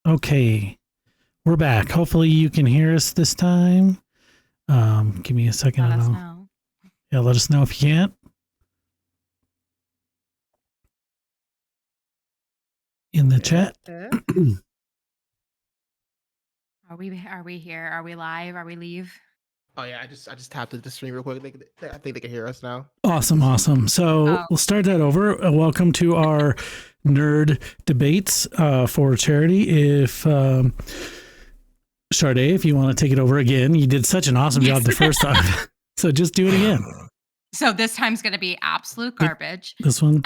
Okay, we're back. Hopefully you can hear us this time. Give me a second. Let us know. Yeah, let us know if you can't. In the chat. Are we here? Are we live? Are we live? Oh yeah, I just tapped the stream real quick. I think they can hear us now. Awesome. So we'll start that over. Welcome to our nerd debates for charity. If Sade, if you want to take it over again, you did such an awesome job the first time. So just do it again. So this time's going to be absolute garbage. This one?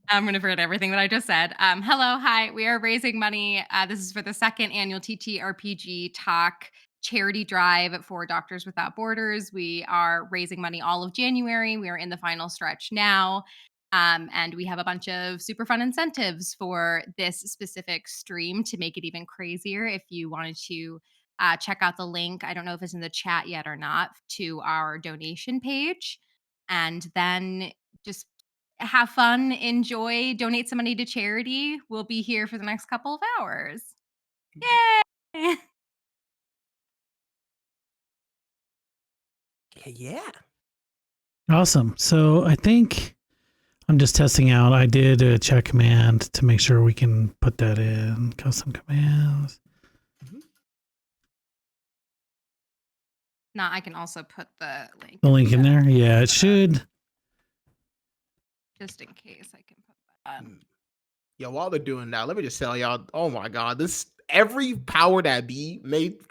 I'm going to forget everything that I just said. Hello, hi. We are raising money. This is for the second annual TTRPG Talk charity drive for Doctors Without Borders. We are raising money all of January. We are in the final stretch now. And we have a bunch of super fun incentives for this specific stream to make it even crazier. If you wanted to check out the link, I don't know if it's in the chat yet or not, to our donation page. And then just have fun, enjoy, donate some money to charity. We'll be here for the next couple of hours. Yay! Yeah. Awesome. So I think I'm just testing out. I did a check command to make sure we can put that in. Custom commands. No, I can also put the link. The link in there? Yeah, it should. Just in case I can put that. Yeah, while they're doing that, let me just tell y'all, oh my god, every power that be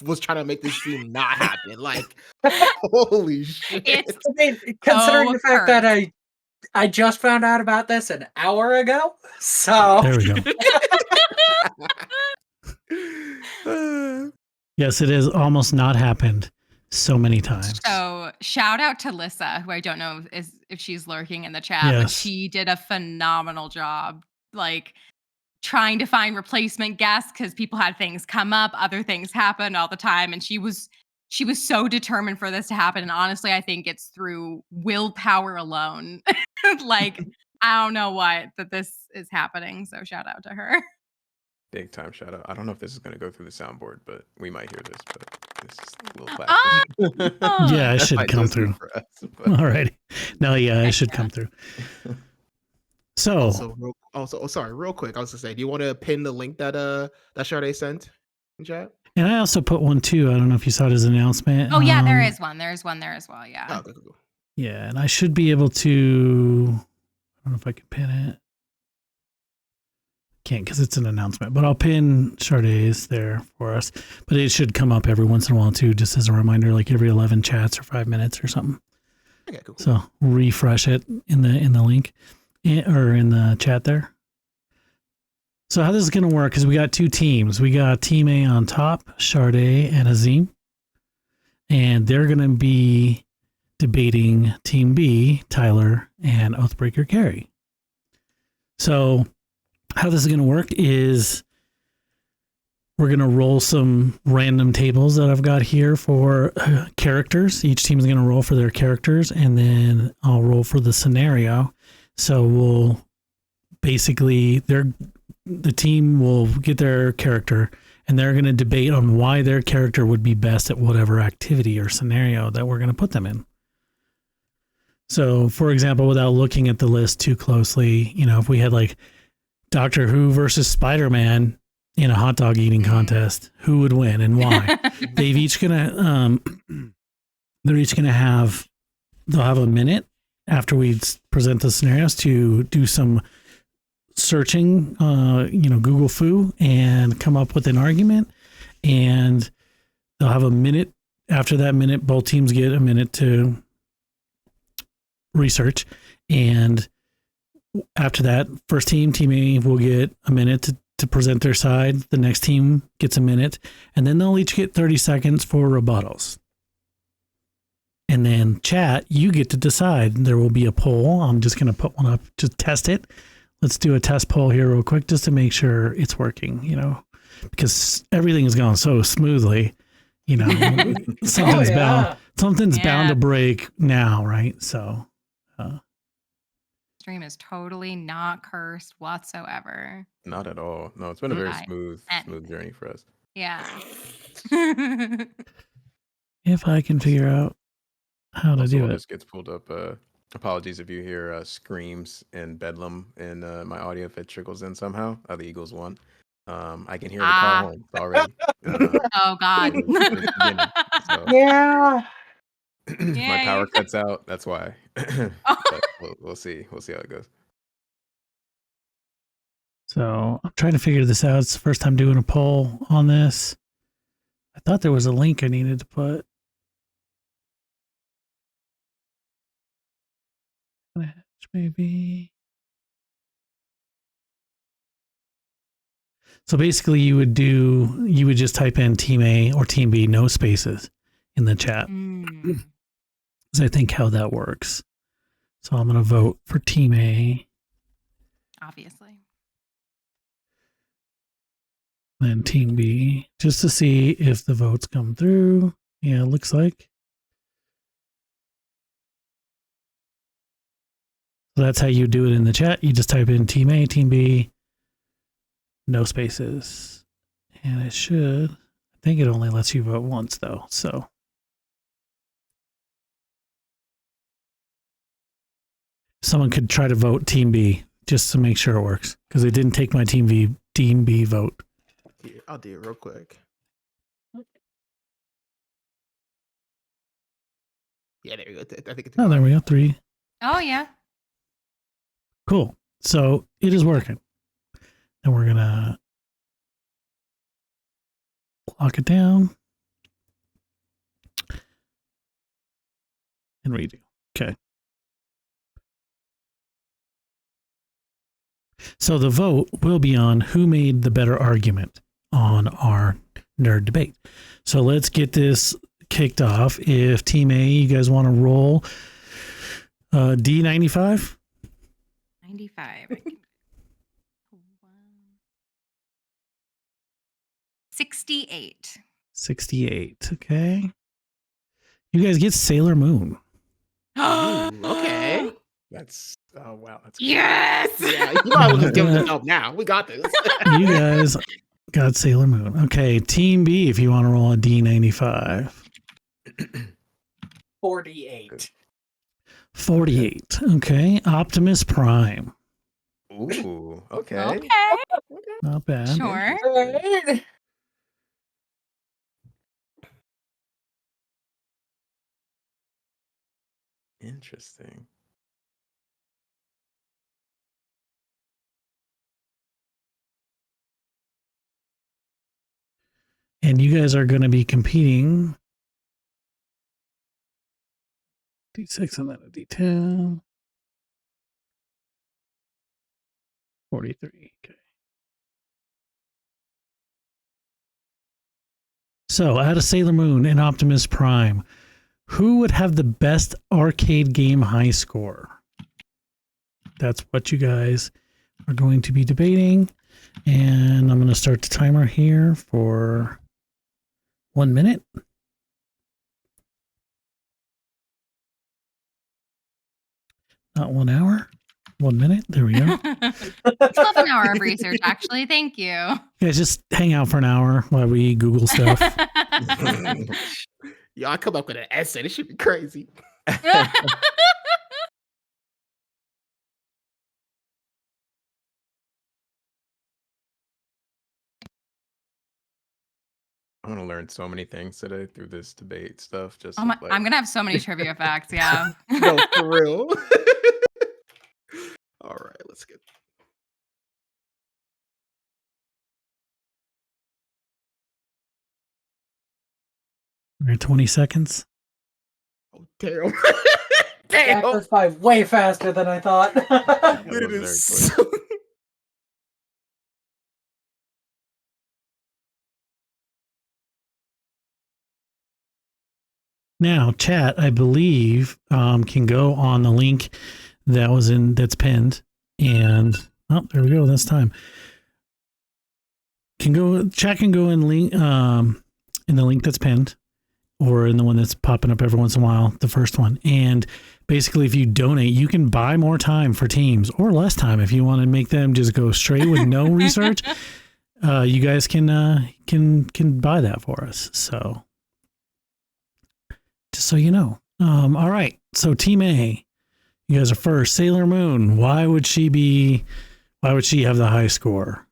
was trying to make this stream not happen. Like, holy shit. Considering the fact that I just found out about this an hour ago. So there we go. Yes, it has almost not happened so many times. So shout out to Lissa, who I don't know if she's lurking in the chat, yes. But she did a phenomenal job, like trying to find replacement guests because people had things come up, other things happen all the time, and she was so determined for this to happen. And honestly, I think it's through willpower alone. Like, I don't know that this is happening. So shout out to her. Big time shout out. I don't know if this is going to go through the soundboard, but we might hear this. But this is a little classic. Yeah, it should come through. All right. No, yeah, it should come through. So, sorry, real quick. I was gonna say, do you want to pin the link that Sade sent in chat? And I also put one too. I don't know if you saw his announcement. Oh yeah, there is one. There's one there as well. Yeah. Oh, cool. Yeah, and I should be able to. I don't know if I can pin it. Can't because it's an announcement, but I'll pin Sade's there for us. But it should come up every once in a while too, just as a reminder, like every 11 chats or 5 minutes or something. Okay, cool. So refresh it in the link or in the chat there. So how this is going to work is we got two teams. We got Team A on top, Sade and Azim, and they're going to be debating Team B, Tyler and Oathbreaker Carrie. So how this is going to work is we're going to roll some random tables that I've got here for characters. Each team is going to roll for their characters, and then I'll roll for the scenario. So we'll basically, the team will get their character, and they're going to debate on why their character would be best at whatever activity or scenario that we're going to put them in. So, for example, without looking at the list too closely, if we had like Doctor Who versus Spider-Man in a hot dog eating contest, who would win and why? They're each gonna they'll have a minute after we present the scenarios to do some searching, Google Foo, and come up with an argument. And they'll have a minute. After that minute, both teams get a minute to research. And after that, first team, Team A, will get a minute to present their side. The next team gets a minute. And then they'll each get 30 seconds for rebuttals. And then chat, you get to decide. There will be a poll. I'm just going to put one up to test it. Let's do a test poll here real quick just to make sure it's working, because everything has gone so smoothly, something's bound to break now, right? So stream is totally not cursed whatsoever. Not at all. No, it's been a very By smooth anything. journey for us. Yeah. If I can figure out how to Also, do while it. this gets pulled up, apologies if you hear screams and bedlam in my audio if it trickles in somehow. The Eagles won. I can hear the car horns already. Oh God. It's beginning. So Yeah. my power Yay. cuts out. That's why. But we'll see. We'll see how it goes. So I'm trying to figure this out. It's the first time doing a poll on this. I thought there was a link I needed to put. Maybe. So basically you would just type in team A or team B, no spaces in the chat. Mm. Because I think how that works. So I'm going to vote for team A. Obviously. Then team B, just to see if the votes come through. Yeah, it looks like. So that's how you do it in the chat. You just type in team A, team B, no spaces. And it should, I think it only lets you vote once though. So someone could try to vote team B just to make sure it works. Because they didn't take my team B vote. I'll do it real quick. Yeah, there we go. I think it's Oh, there we go. 3. Oh yeah. Cool. So it is working. And we're going to lock it down and redo. Okay. So the vote will be on who made the better argument on our nerd debate. So let's get this kicked off. If Team A, you guys want to roll D95? 95. 68. 68. Okay. You guys get Sailor Moon. Ooh, okay. That's wow. That's Yes. Yeah, you might as well just give them help now. We got this. You guys got Sailor Moon. Okay. Team B, if you want to roll a D95. 48. 48. Okay. Optimus Prime. Ooh. Okay. Okay. Not bad. Sure. Right. Interesting. And you guys are going to be competing. D6 and then a D10. 43. Okay. So out of Sailor Moon and Optimus Prime, who would have the best arcade game high score? That's what you guys are going to be debating. And I'm going to start the timer here for 1 minute. Not 1 hour. 1 minute. There we go. It's love an hour of research, actually. Thank you. You guys just hang out for an hour while we Google stuff. Yo, I come up with an essay. This should be crazy. I'm gonna learn so many things today through this debate stuff. Just Oh my, like, I'm gonna have so many trivia facts. Yeah. No, for real. All right, let's get. We're at 20 seconds. Oh, damn. That Damn. goes by way faster than I thought. that It was very is quick. so- Now, chat, I believe, can go on the link that's pinned. And oh, there we go. That's time. Chat can go in the link that's pinned, or in the one that's popping up every once in a while, the first one. And basically, if you donate, you can buy more time for teams or less time if you want to make them just go straight with no research. You guys can buy that for us. So just so you know. All right. So Team A, you guys are first. Sailor Moon. Why would she have the high score?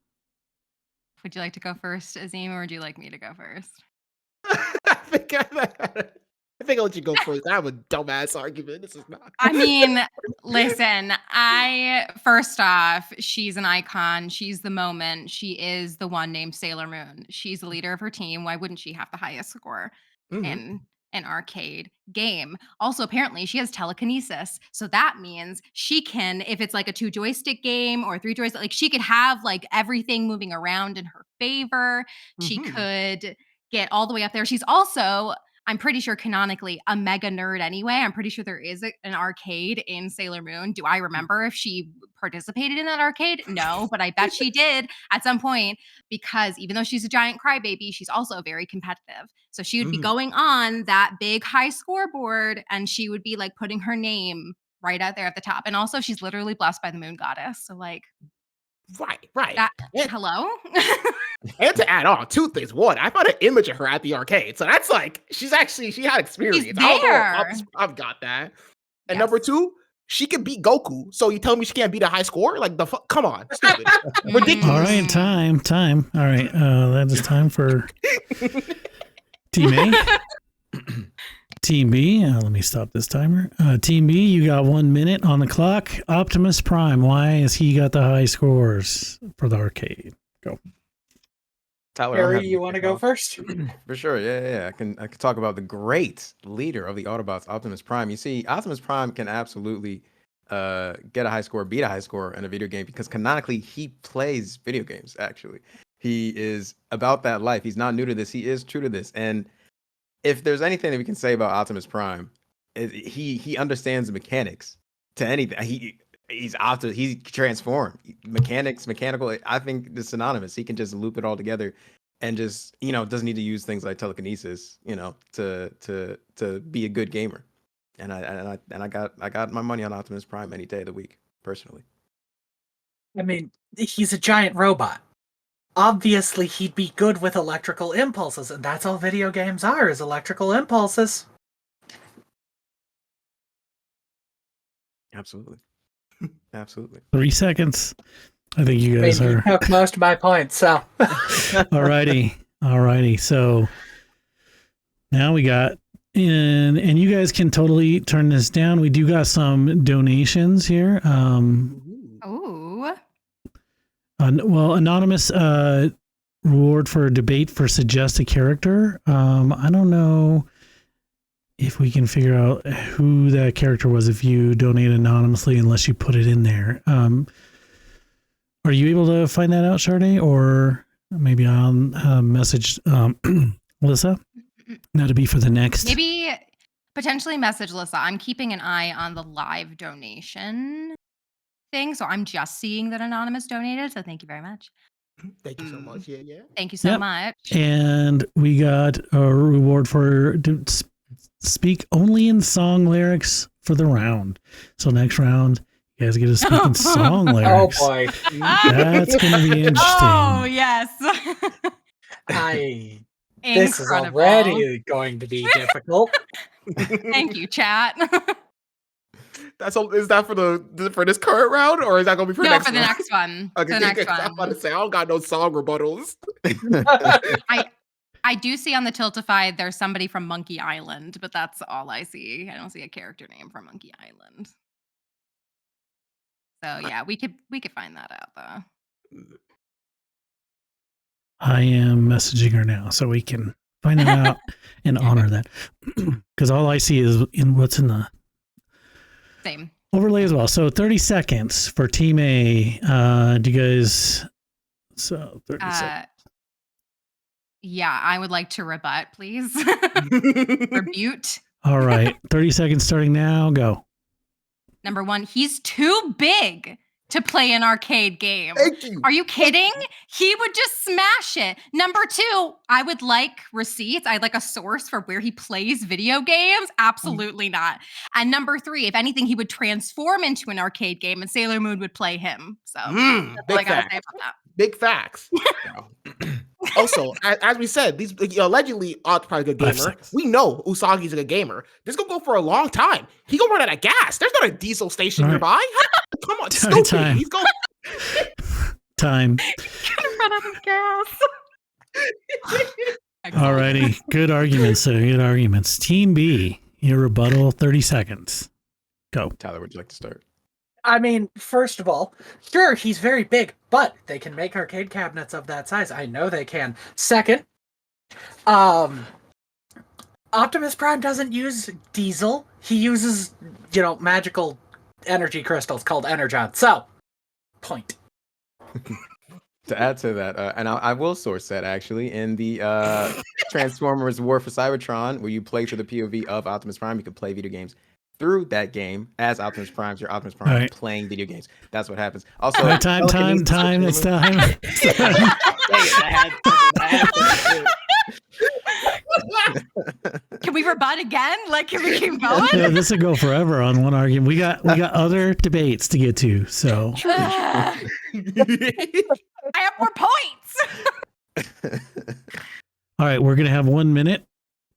Would you like to go first, Azim, or would you like me to go first? I think I'll let you go first. I have a dumbass argument. This is not. I mean, listen, first off, she's an icon. She's the moment. She is the one named Sailor Moon. She's the leader of her team. Why wouldn't she have the highest score in an arcade game? Also, apparently, she has telekinesis. So that means she can, if it's like a 2 joystick game or 3 joystick, like she could have like everything moving around in her favor. She could get all the way up there. She's also, I'm pretty sure canonically, a mega nerd anyway. I'm pretty sure there is an arcade in Sailor Moon. Do I remember if she participated in that arcade? No, but I bet she did at some point, because even though she's a giant crybaby, she's also very competitive. So she would be going on that big high scoreboard, and she would be like putting her name right out there at the top. And also, she's literally blessed by the moon goddess. So like, right. Hello. And to add on, 2 things. One, I found an image of her at the arcade. So that's like, she had experience. She's I don't know there. if I've got that. And Yes. number 2, she can beat Goku. So you tell me she can't beat a high score? Like, the fuck? Come on. Stupid. Ridiculous. All right, time. All right, that is time for Team A. Team B, let me stop this timer. Team B, you got 1 minute on the clock. Optimus Prime, why has he got the high scores for the arcade? Go. Tyler, Harry, you want to go first? For sure, yeah. I can talk about the great leader of the Autobots, Optimus Prime. You see, Optimus Prime can absolutely get a high score, beat a high score in a video game, because canonically he plays video games. Actually, he is about that life. He's not new to this. He is true to this. And if there's anything that we can say about Optimus Prime, he understands the mechanics to anything. He's transformed. Mechanical. I think it's synonymous. He can just loop it all together, and just doesn't need to use things like telekinesis, to be a good gamer. And I got my money on Optimus Prime any day of the week, personally. I mean, he's a giant robot. Obviously, he'd be good with electrical impulses, and that's all video games are, is electrical impulses. Absolutely. 3 seconds. I think you guys You are. took most of my points, so. Alrighty. So now we got, and you guys can totally turn this down. We do got some donations here. Oh. Well, anonymous reward for a debate for suggest a character. I don't know if we can figure out who that character was if you donate anonymously, unless you put it in there. Are you able to find that out, Sade? Or maybe I'll message Alyssa? Now to be for the next. Maybe potentially message Alyssa. I'm keeping an eye on the live donation thing, so I'm just seeing that anonymous donated. So thank you very much. Thank you so much. Yeah. Thank you so much. And we got a reward for speak only in song lyrics for the round. So next round, you guys get to speak in song lyrics. Oh boy. That's going to be interesting. Oh yes. This is already going to be difficult. Thank you, chat. Is that for this current round, or is that gonna be for No, next for the round? next one. Okay, For the next I'm one. about to say I don't got no song rebuttals. I do see on the Tiltify there's somebody from Monkey Island, but that's all I see. I don't see a character name from Monkey Island. So yeah, we could find that out though. I am messaging her now so we can find it out and honor that. Because all I see is in what's in the Same. overlay as well. So 30 seconds for Team A. Do you guys... So 30 seconds. Yeah, I would like to rebut, please. Rebute. All right. 30 seconds starting now. Go. Number one, he's too big. to play an arcade game. Thank you. Are you kidding? He would just smash it. Number 2, I would like receipts. I'd like a source for where he plays video games. Absolutely not. And number 3, if anything, he would transform into an arcade game and Sailor Moon would play him. So that's all I Big gotta facts. say about that. Big facts. Also, as we said, these allegedly Odd's probably a good 5 gamer. seconds. We know Usagi's a good gamer. This gonna go for a long time. He gonna run out of gas. There's not a diesel station All right. nearby. Come on, Time, stupid. time. He's going. Time. Gonna run out of gas. Alrighty. Good arguments, sir. Good arguments. Team B, your rebuttal, 30 seconds. Go. Tyler, would you like to start? I mean, first of all, sure, he's very big, but they can make arcade cabinets of that size. I know they can. Second, Optimus Prime doesn't use diesel. He uses, magical energy crystals called Energon. So, point. To add to that, and I will source that actually in the Transformers War for Cybertron, where you play through the POV of Optimus Prime. You can play video games through that game as Optimus Prime. You're Optimus Prime Right. playing video games. That's what happens. Also, All right, time. It's time. Can we rebut again? Like, can we keep going? Yeah, this will go forever on one argument. We got other debates to get to. So I have more points. all right, we're gonna have 1 minute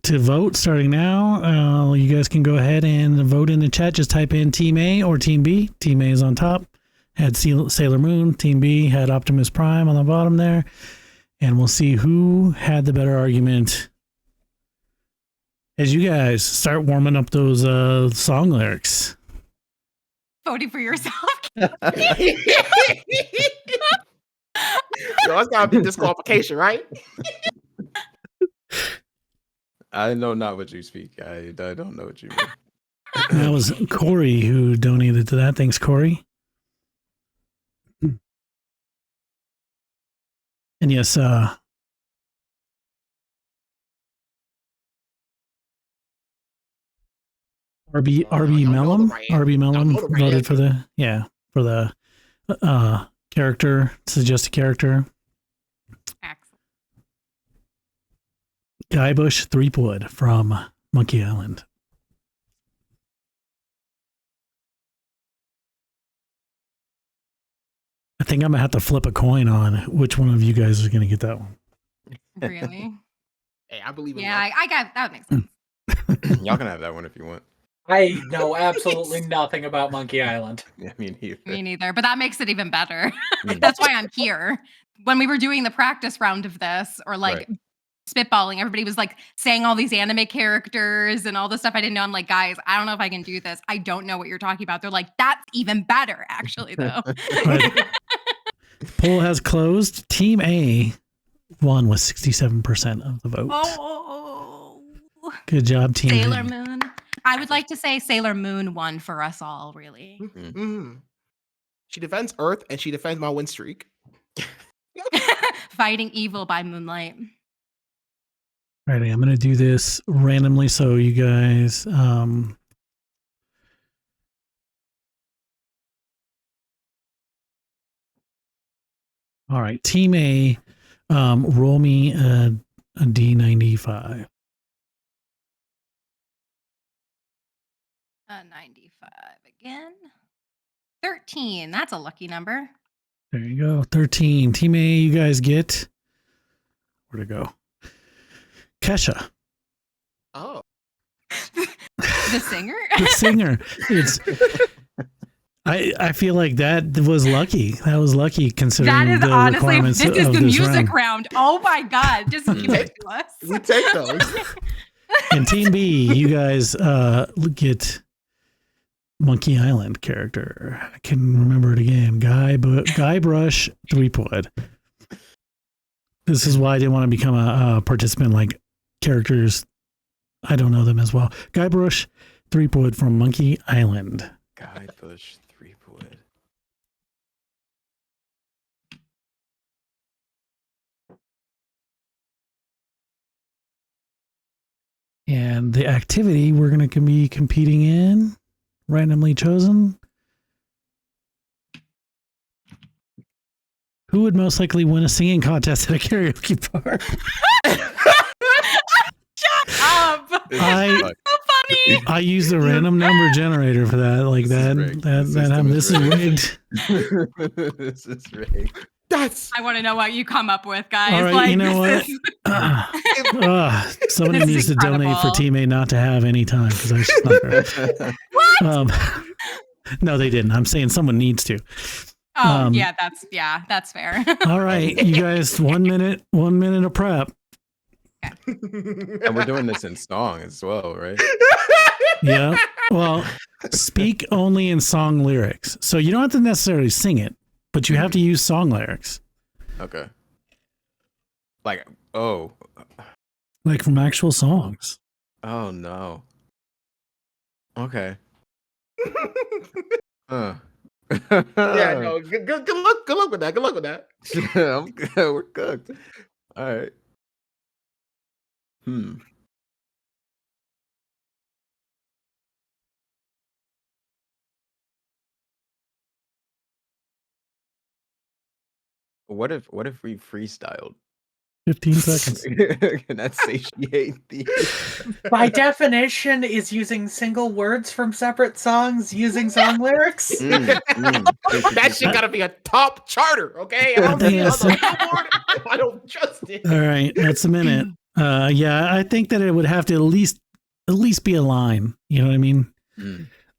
to vote starting now. You guys can go ahead and vote in the chat. Just type in Team A or Team B. Team A is on top, had Sailor Moon. Team B had Optimus Prime on the bottom there. And we'll see who had the better argument as you guys start warming up those song lyrics. Voting for yourself. Yo, that's gotta be disqualification, right? I know not what you speak. I don't know what you mean. That was Corey who donated to that. Thanks, Corey. And yes, RB Oh, y'all know Mellum, the right RB Mellum know the right voted for the character, suggested character. Excellent. Guybrush Threepwood from Monkey Island. I think I'm gonna have to flip a coin on which one of you guys is gonna get that one. Really? Hey, I believe in Yeah, love. I got that makes sense. Y'all can have that one if you want. I know absolutely nothing about Monkey Island. Yeah, me neither. Me neither, but that makes it even better. Mm. That's why I'm here. When we were doing the practice round of this, or like Right. spitballing, everybody was like saying all these anime characters and all this stuff I didn't know. I'm like, guys, I don't know if I can do this. I don't know what you're talking about. They're like, that's even better, actually, though. Right. Poll has closed. Team A won with 67% of the vote. Oh, Good job, Team Sailor A. Moon. I would like to say Sailor Moon won for us all, really. Mhm. She defends Earth and she defends my win streak. Fighting evil by moonlight. Alrighty, I'm gonna do this randomly so you guys all right, Team A, roll me a D95. 95 again. 13. That's a lucky number. There you go. 13. Team A, you guys get where'd it go? Kesha. Oh. The singer? The singer. It's I feel like that was lucky. That was lucky considering That is the honestly, requirements this is of the this music round. round. Oh my God. Just give it to us. We take those. And Team B, you guys get Monkey Island character. I can remember it again. Guybrush Threepwood. This is why I didn't want to become a participant. Like characters, I don't know them as well. Guybrush Threepwood from Monkey Island. Guybrush Threepwood. And the activity we're going to be competing in, randomly chosen, Who would most likely win a singing contest at a karaoke bar? So funny. I used a random number generator for that. Like that. This is rigged. This is rigged. That's I want to know what you come up with, guys. All right, like, you know what? Somebody This is needs to donate for incredible. Teammate not to have any time because I should What? No, they didn't. I'm saying someone needs to. Oh, that's fair. All right, you guys, 1 minute of prep. And we're doing this in song as well, right? Yeah. Well, speak only in song lyrics. So you don't have to necessarily sing it, but you have to use song lyrics. Okay. Like, oh Like from actual songs. no. Okay. yeah, no. Good luck with that. Good luck with that. I'm good. We're cooked. All right. What if we freestyled? 15 seconds. Can that satiate the By definition, is using single words from separate songs using song lyrics? That shit gotta be a top charter, okay? I don't see it on the billboard if I don't trust it. All right, that's a minute. Yeah, I think that it would have to at least be a line. You know what I mean?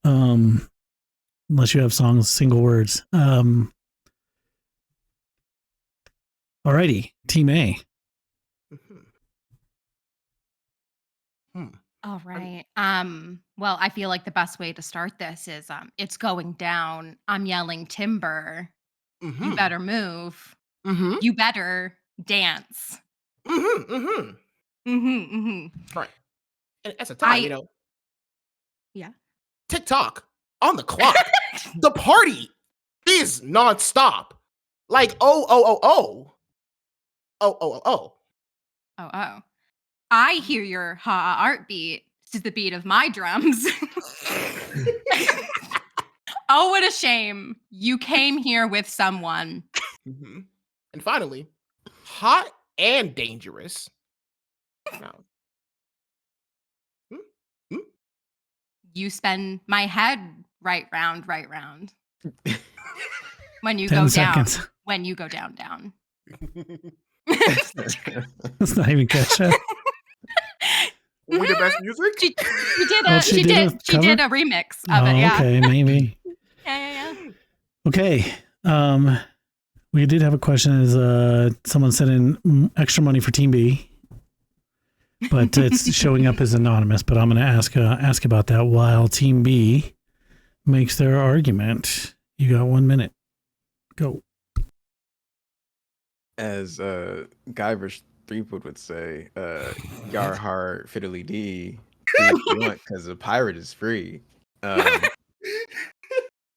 Unless you have songs, single words. Alrighty, Team A. All right. Well, I feel like the best way to start this is it's going down. I'm yelling timber. You better move. You better dance. Right. And at the time, you know. Yeah. TikTok on the clock. The party is nonstop. Like oh. I hear your heartbeat. This is the beat of my drums. Oh, what a shame. You came here with someone. And finally, hot and dangerous. Now, You spin my head right round. When you 10 go seconds. down. When you go down. That's not even catch up. we the best music? She did a remix of it, yeah. Okay, maybe. Yeah. Okay. We did have a question. Is someone sent in extra money for Team B, but it's showing up as anonymous. But I'm going to ask about that while Team B makes their argument. You got 1 minute. Go. As Guybrush Threepwood would say, "Yar har fiddly dee, because a pirate is free."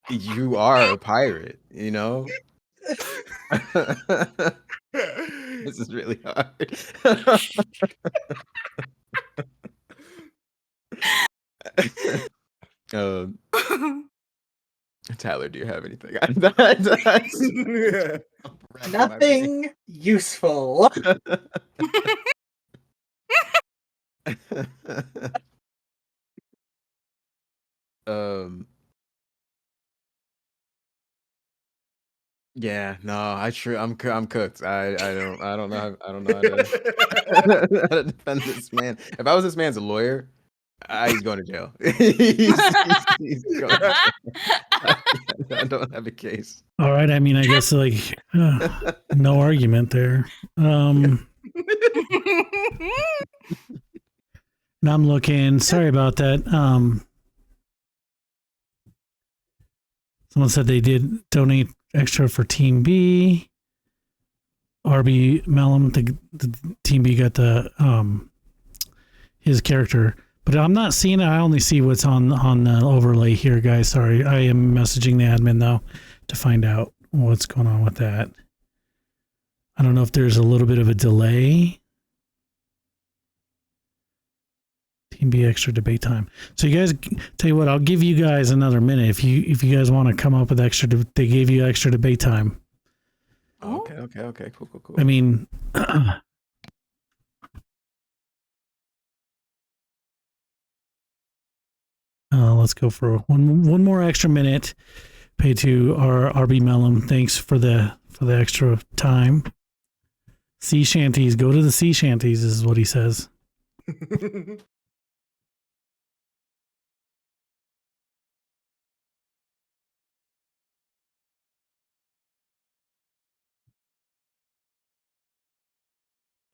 You are a pirate, you know. This is really hard. Tyler, do you have anything? Nothing useful. Yeah, no, I'm cooked. I don't know how to defend this man. If I was this man's lawyer, he's going to jail. He's going to jail. I don't have a case. All right. I mean, I guess like no argument there. And I'm looking. Sorry about that. Someone said they did donate extra for Team B. RB Mellum, the Team B got the his character, but I'm not seeing it. I only see what's on the overlay here, guys. Sorry, I am messaging the admin though to find out what's going on with that. I don't know if there's a little bit of a delay. Team B extra debate time. So you guys, tell you what, I'll give you guys another minute if you guys want to come up with extra. They gave you extra debate time. Okay. Cool. I mean, let's go for one more extra minute. Pay to our RB Mellum. Thanks for the extra time. Sea shanties. Go to the sea shanties is what he says.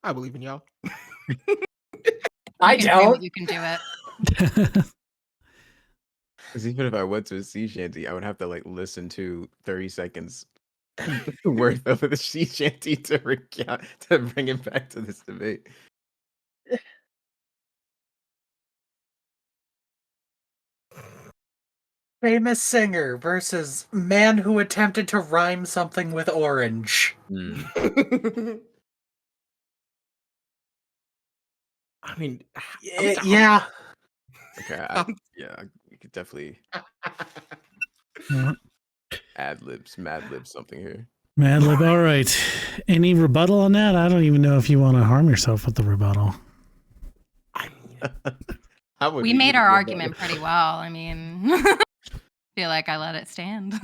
I believe in y'all. I You can dream don't. it, you can do it. Because even if I went to a sea shanty, I would have to like listen to 30 seconds worth of the sea shanty to bring it back to this debate. Famous singer versus man who attempted to rhyme something with orange. I mean, Yeah. Okay, we could definitely mad lib something here. Mad Lib. All right. Any rebuttal on that? I don't even know if you want to harm yourself with the rebuttal. We made our argument pretty well. I mean, feel like I let it stand.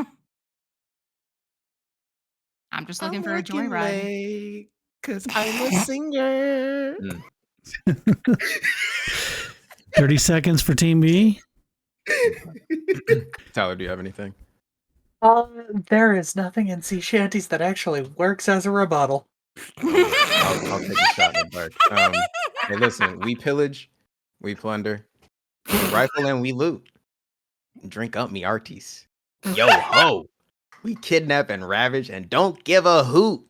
I'm just looking for a joyride. Because I'm a singer. 30 seconds for Team B. Tyler, do you have anything? There is nothing in sea shanties that actually works as a rebuttal. I'll take a shot in the dark. Hey, listen, we pillage, we plunder, we rifle and we loot. Drink up me arties. Yo ho! We kidnap and ravage and don't give a hoot.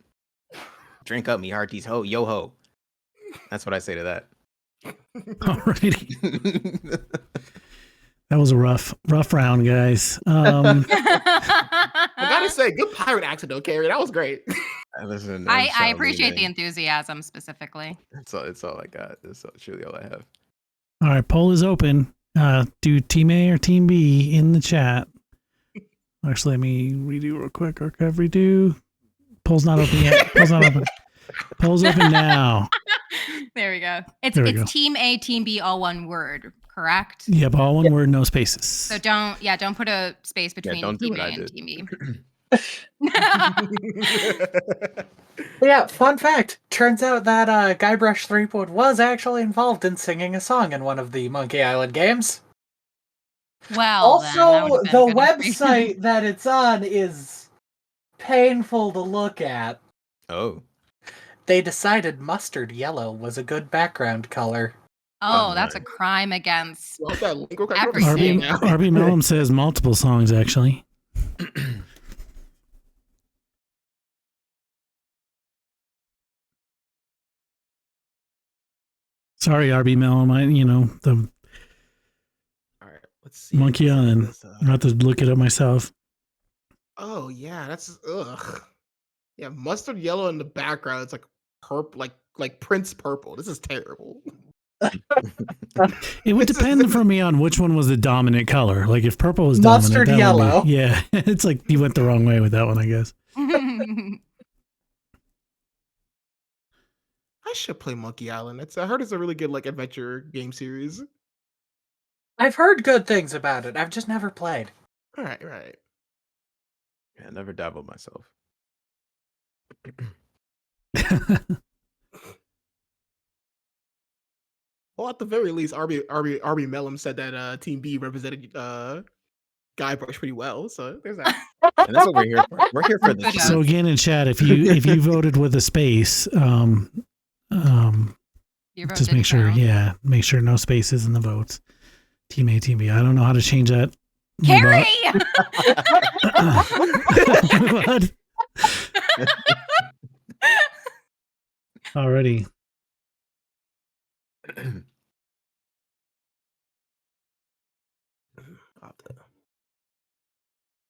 Drink up me arties, ho, yo ho. That's what I say to that. Alrighty. That was a rough round, guys. I gotta say, good pirate accent though, Carrie. That was great. Listen, I appreciate the enthusiasm specifically. It's all I got. That's truly all I have. All right, poll is open. Do Team A or Team B in the chat. Actually, let me redo real quick. Archive redo. Poll's not open yet. Poll's not open. Poll's open now. There we go. It's There we go. Team A, Team B, all one word, correct? Yep, all one word, no spaces. So don't put a space between don't do Team what A I and did. Team B. Yeah, fun fact. Turns out that Guybrush Threepwood was actually involved in singing a song in one of the Monkey Island games. Well, then, that Also, would've been the good information. website that it's on is painful to look at. Oh. They decided mustard yellow was a good background color. Oh, that's a crime against Well, that link real quick. everything. RB Mellum says multiple songs, actually. Sorry, RB Mellum. The All right, let's see. Monkey Island. I have to look it up myself. Oh yeah, that's ugh. Yeah, mustard yellow in the background. It's like purple, like Prince purple. This is terrible. It would depend for me on which one was the dominant color. Like if purple was Mustard dominant, yellow. Yeah, it's like you went the wrong way with that one, I guess. I should play Monkey Island. I heard it's a really good like adventure game series. I've heard good things about it. I've just never played. Right. Yeah, I never dabbled myself. Well, at the very least, RB Mellum said that Team B represented Guybrush pretty well. So there's that. And that's what we're here for. We're here for the Good So again, in chat, if you voted with a space, Your vote just didn't make sure, count. make sure no spaces in the votes. Team A, Team B. I don't know how to change that. Carrie! What? Already.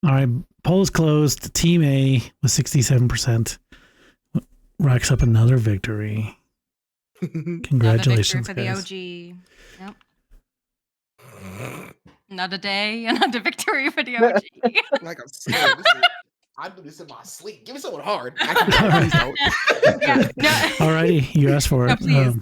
All right, poll is closed. Team A with 67% racks up another victory. Congratulations, another victory for guys. the OG. Yep. Another day, another victory for the OG. Like I'm saying, I do this in my sleep. Give me someone hard. Actually, please don't. Yeah, no. Alrighty, you asked for No, it. please.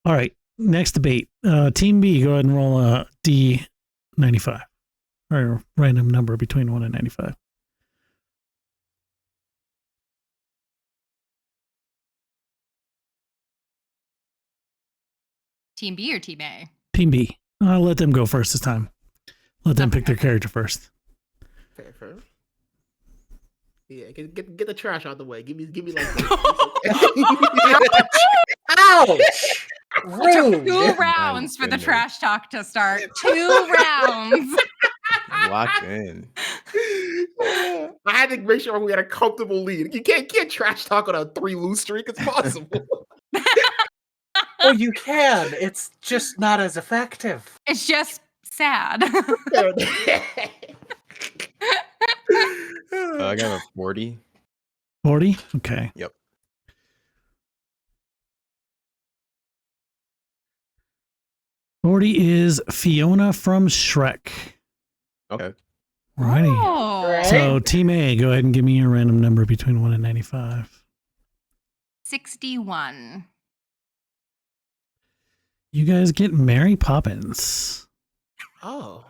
All right, next debate. Team B, go ahead and roll a D95 or random number between 1 and 95. Team B or Team A? Team B. I'll let them go first this time. Let them pick their Okay. character first. Fair. Yeah, get the trash out the way. Give me like. Ouch! Rude. 2 rounds for the goodness. trash talk to start. 2 rounds. Locked in. I had to make sure we had a comfortable lead. You can't trash talk on a 3 lose streak. It's possible. Oh, you can. It's just not as effective. It's just sad. I got a 40. 40? Okay. Yep. Forty is Fiona from Shrek. Okay. Alrighty. Oh. Right. So Team A, go ahead and give me your random number between 1 and 95. 61. You guys get Mary Poppins. Oh.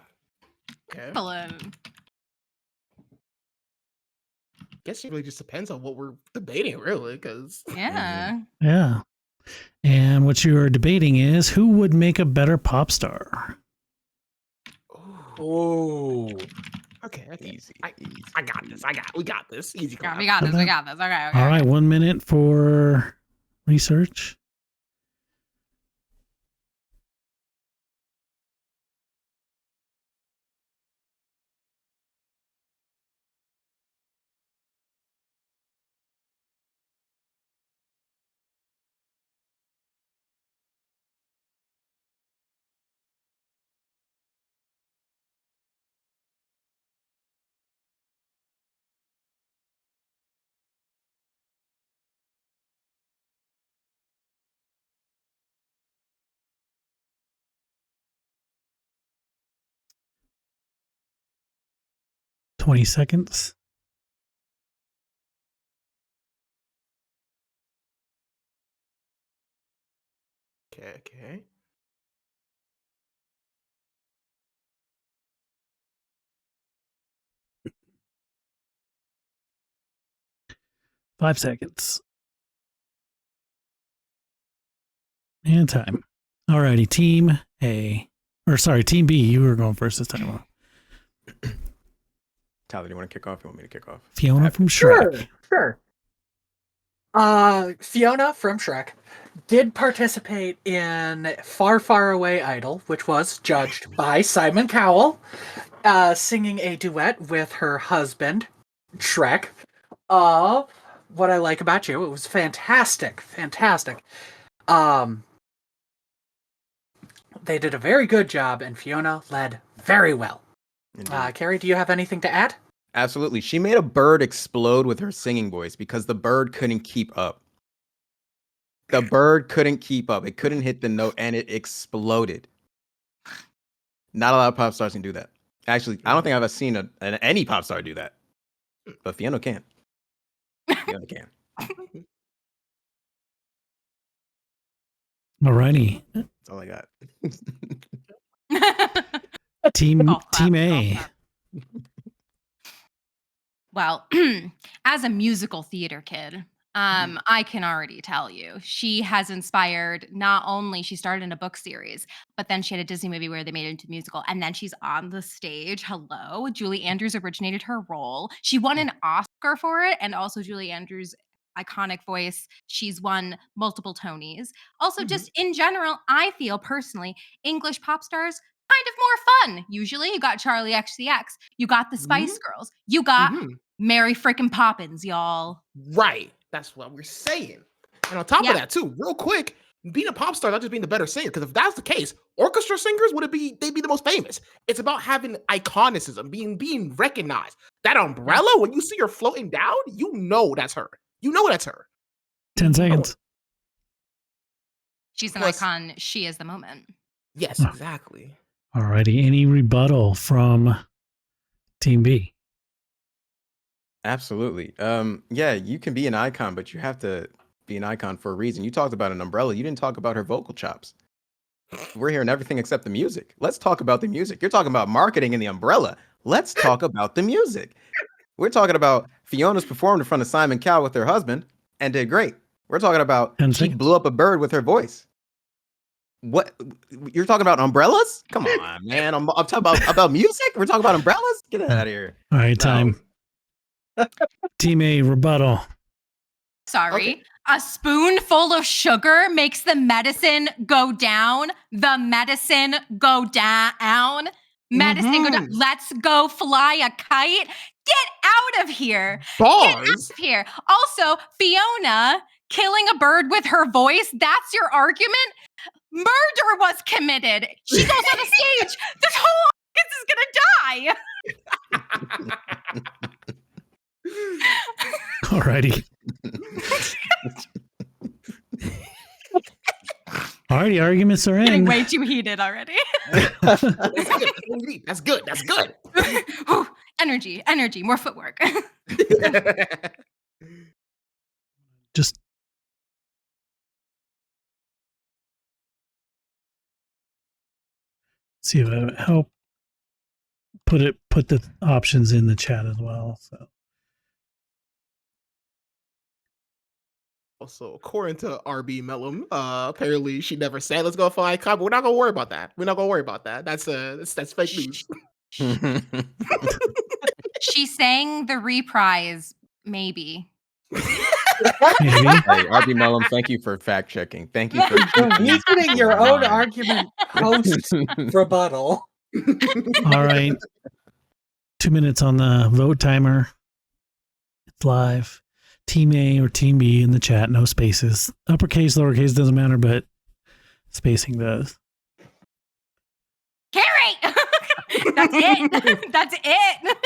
Okay. Excellent. Guess it really just depends on what we're debating, really, because Yeah. Yeah. And what you are debating is who would make a better pop star? Ooh. okay. Easy. I got this. We got this. Easy Yeah, clap. we got this. We got this. Okay. All right, 1 minute for research. Twenty seconds. Okay. 5 seconds. And time. Alrighty, Team A. Or sorry, Team B, you were going first this time. Tyler, do you want to kick off? You want me to kick off? Fiona from Shrek. Sure. Fiona from Shrek did participate in Far, Far Away Idol, which was judged by Simon Cowell, singing a duet with her husband, Shrek. What I like about you, it was fantastic. They did a very good job, and Fiona led very well. Indeed. Carrie, do you have anything to add? Absolutely. She made a bird explode with her singing voice because the bird couldn't keep up. The bird couldn't keep up. It couldn't hit the note and it exploded. Not a lot of pop stars can do that. Actually, I don't think I've ever seen any pop star do that. But Fiona can. Fiona can. Alrighty. That's all I got. Team Golf clap, Team golf A. clap. Well, as a musical theater kid, I can already tell you she has inspired. Not only she started in a book series, but then she had a Disney movie where they made it into a musical, and then she's on the stage. Hello, Julie Andrews originated her role. She won an Oscar for it, and also Julie Andrews' iconic voice. She's won multiple Tonys. Also, just in general, I feel personally English pop stars kind of more fun. Usually, you got Charlie XCX, you got the Spice Girls, you got Mary frickin' Poppins, y'all. Right. That's what we're saying. And on top Yeah. of that, too, real quick, being a pop star, not just being the better singer. Because if that's the case, orchestra singers they'd be the most famous. It's about having iconicism, being recognized. That umbrella, when you see her floating down, you know that's her. You know that's her. 10 seconds. She's an Plus- icon. She is the moment. Yes, exactly. Alrighty. Any rebuttal from Team B. Absolutely. Yeah, you can be an icon, but you have to be an icon for a reason. You talked about an umbrella. You didn't talk about her vocal chops. We're hearing everything except the music. Let's talk about the music. You're talking about marketing in the umbrella. Let's talk about the music. We're talking about Fiona's performed in front of Simon Cowell with her husband and did great. We're talking about 10 she seconds. blew up a bird with her voice. What you're talking about umbrellas? Come on, man. I'm talking about music. We're talking about umbrellas. Get out of here. All right, No. time. Team A rebuttal. Sorry. Okay. A spoonful of sugar makes the medicine go down. The medicine go down. Medicine go down. Let's go fly a kite. Get out of here. Bars. Here. Also, Fiona killing a bird with her voice. That's your argument? Murder was committed. She goes on a stage. This whole audience is gonna die. Alrighty. Alrighty, arguments are Getting in. way too heated already. That's good. That's good. Ooh, energy, more footwork. Just see if I help put the options in the chat as well. So Also, according to RB Mellum, apparently she never said let's go fly icon, but we're not gonna worry about that. We're not gonna worry about that. That's fake news. She sang the reprise, maybe. maybe. Hey, RB Mellum, thank you for fact checking. Thank you for Weakening your own argument post rebuttal. All right. 2 minutes on the vote timer. It's live. Team A or Team B in the chat. No spaces. Uppercase, lowercase doesn't matter, but spacing does. Carrie! That's it. That's it.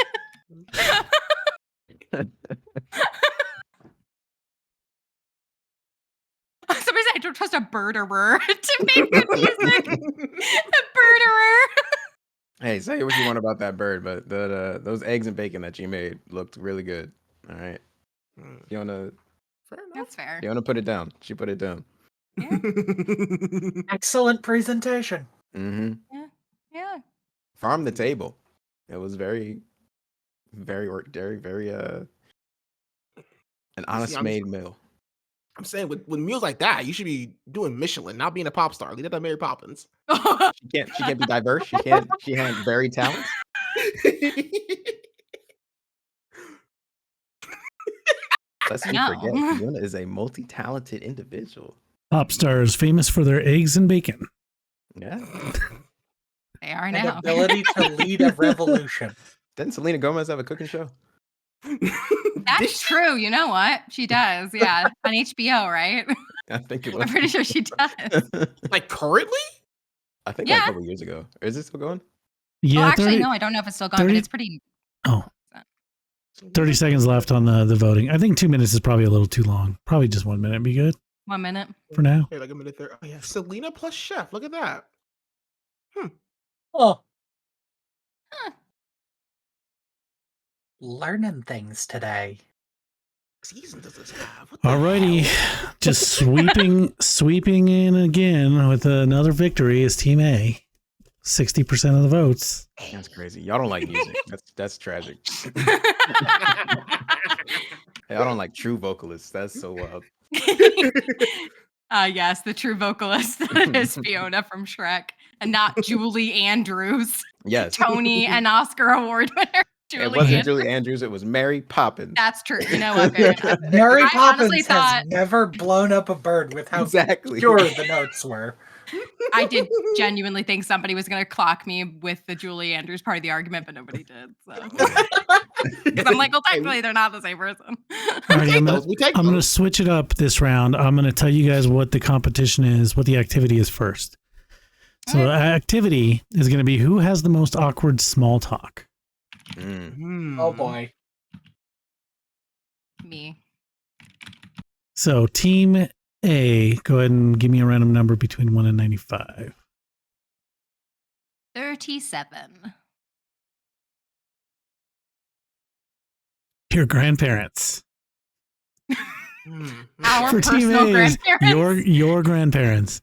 Somebody said I don't trust a birderer to make good music. A birderer. Hey, say what you want about that bird, but those eggs and bacon that you made looked really good. All right. Fiona Fair enough. That's fair. put it down. She put it down. Excellent presentation. Mm-hmm. Yeah. Farm the table. It was very an honest made meal. I'm saying with meals like that, you should be doing Michelin, not being a pop star. Leave that to Mary Poppins. She can't be diverse. She can't varied talents. Lest you forget, Fiona is a multi-talented individual. Pop stars famous for their eggs and bacon. Yeah. They are And now. ability to lead a revolution. Didn't Selena Gomez have a cooking show? That's true. You know what? She does. Yeah. On HBO, right? I think it was. I'm pretty sure she does. Like currently? I think Yeah. a couple years ago. Is it still going? Yeah, oh, actually, 30, no, I don't know if it's still going, 30 but it's pretty. 30 seconds left on the voting. I think 2 minutes is probably a little too long. Probably just 1 minute would be good 1 minute. for now. Okay, like a minute there. Oh yeah, Selena plus chef. Look at that. Oh. Huh. Learning things today. Season does this have? What the Alrighty, hell? just sweeping in again with another victory is Team A. 60% of the votes. That's crazy. Y'all don't like music. That's tragic. Hey, I don't like true vocalists. That's so wild. Yes, the true vocalist that is Fiona from Shrek, and not Julie Andrews, Yes. Tony and Oscar Award winner. Julie It wasn't Andrews. Julie Andrews. It was Mary Poppins. That's true. You know what? Fair enough. Mary I honestly Poppins thought- has never blown up a bird with how Exactly. pure the notes were. I did genuinely think somebody was going to clock me with the Julie Andrews part of the argument, but nobody did. So. 'Cause I'm like, well, technically, they're not the same person. Alrighty, I'm We take going to those. switch it up this round. I'm going to tell you guys what the competition is, what the activity is first. So the activity is going to be who has the most awkward small talk. Oh boy. Me. So Team A, go ahead and give me a random number between 1 and 95. 37. Your grandparents. Our For Team personal A is grandparents. your grandparents.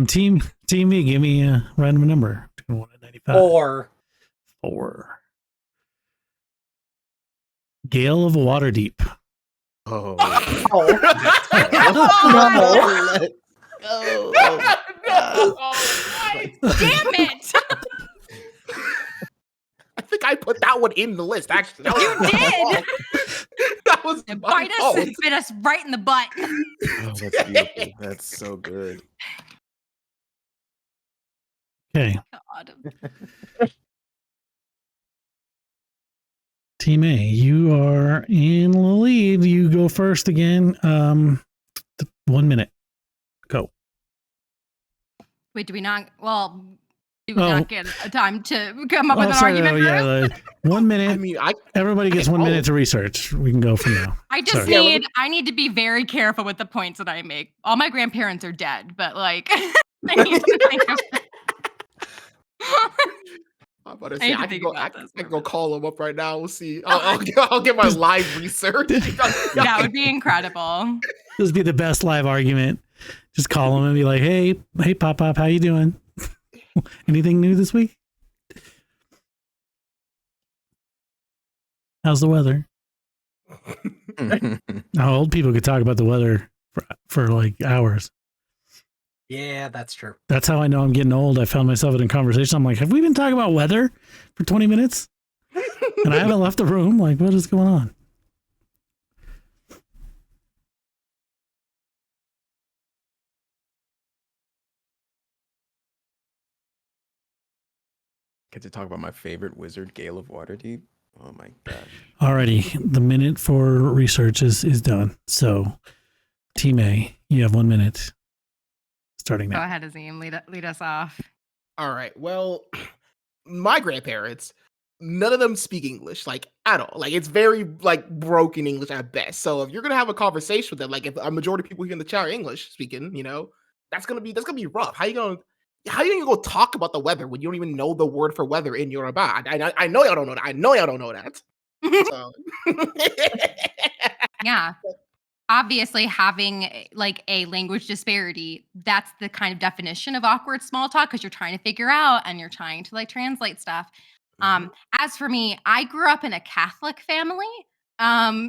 Team B, give me a random number. 1 to 95. 4. Gale of Waterdeep. Oh. Oh. Oh, No. Why? Damn it! I think I put that one in the list. Actually, that was You my did. fault. That was It my bite us fault. and bit us right in the butt. Oh, that's beautiful. That's so good. Okay. God. Team A, you are in the lead. You go first again. 1 minute. Go. Wait, do we not? Well, do we Oh. not get a time to come up with an sorry, argument? yeah, first? 1 minute. I mean, Everybody gets I 1 minute follow. to research. We can go from now. I just Sorry. Yeah, let I need to be very careful with the points that I make. All my grandparents are dead, but like, I need to think of. I'm about to I say need to I can think go. about I this can for a go minute. call him up right now. We'll see. I'll get my live research. That would be incredible. This would be the best live argument. Just call them and be like, hey, Pop, how you doing? Anything new this week? How's the weather? Now, old people could talk about the weather for like hours. Yeah, that's true. That's how I know I'm getting old. I found myself in a conversation. I'm like, have we been talking about weather for 20 minutes? And I haven't left the room. Like, what is going on? Get to talk about my favorite wizard, Gale of Waterdeep. Oh my gosh. Alrighty, the minute for research is done. So, Team A, you have 1 minute. Starting Go now. ahead, Azim. Lead us off. All right. Well, my grandparents, none of them speak English like at all. Like it's very like broken English at best. So if you're gonna have a conversation with them, like if a majority of people here in the chat are English speaking, that's gonna be rough. How you gonna go talk about the weather when you don't even know the word for weather in Yoruba? I know y'all don't know that. I know y'all don't know that. So Yeah. Obviously, having like a language disparity, that's the kind of definition of awkward small talk because you're trying to figure out and you're trying to like translate stuff. As for me, I grew up in a Catholic family.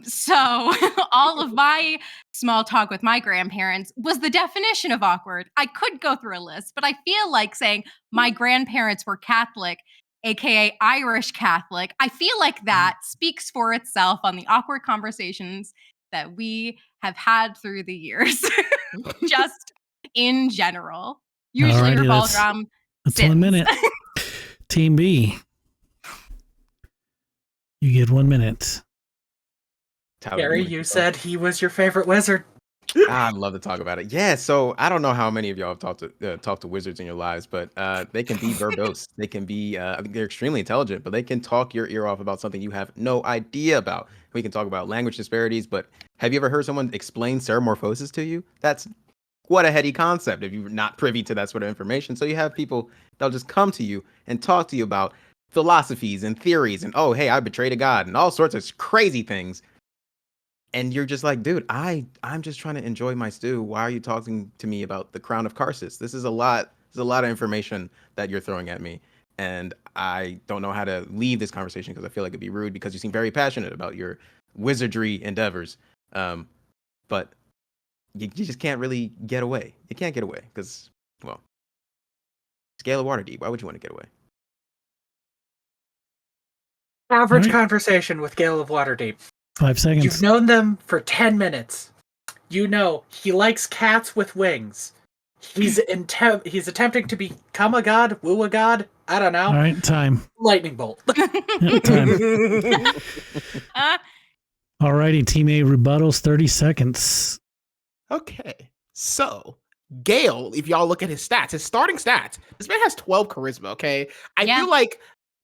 So all of my small talk with my grandparents was the definition of awkward. I could go through a list, but I feel like saying my grandparents were Catholic, aka Irish Catholic. I feel like that speaks for itself on the awkward conversations that we have had through the years, just in general. Usually Alrighty, revolve that's around 1 sins. minute. Team B, you get 1 minute. Gary, you said he was your favorite wizard. I'd love to talk about it. Yeah, so I don't know how many of y'all have talked to wizards in your lives, but they can be verbose. They can be, I think they're extremely intelligent, but they can talk your ear off about something you have no idea about. We can talk about language disparities, but have you ever heard someone explain seromorphosis to you? That's what a heady concept if you're not privy to that sort of information. So you have people that'll just come to you and talk to you about philosophies and theories and, oh, hey, I betrayed a god and all sorts of crazy things. And you're just like, dude, I'm just trying to enjoy my stew. Why are you talking to me about the crown of Karsus? This is a lot. There's a lot of information that you're throwing at me. And I don't know how to leave this conversation because I feel like it'd be rude because you seem very passionate about your wizardry endeavors. But you just can't really get away. You can't get away because, well, Scale of Waterdeep. Why would you want to get away? Average Alright. conversation with Gale of Waterdeep. 5 seconds. You've known them for 10 minutes. You know he likes cats with wings. He's attempting to become a god, woo a god. I don't know. All right, time. Lightning bolt. Yeah, time. Alrighty, Team A rebuttals, 30 seconds. Okay, so Gale, if y'all look at his stats, his starting stats, this man has 12 charisma. Okay, I Yeah. feel like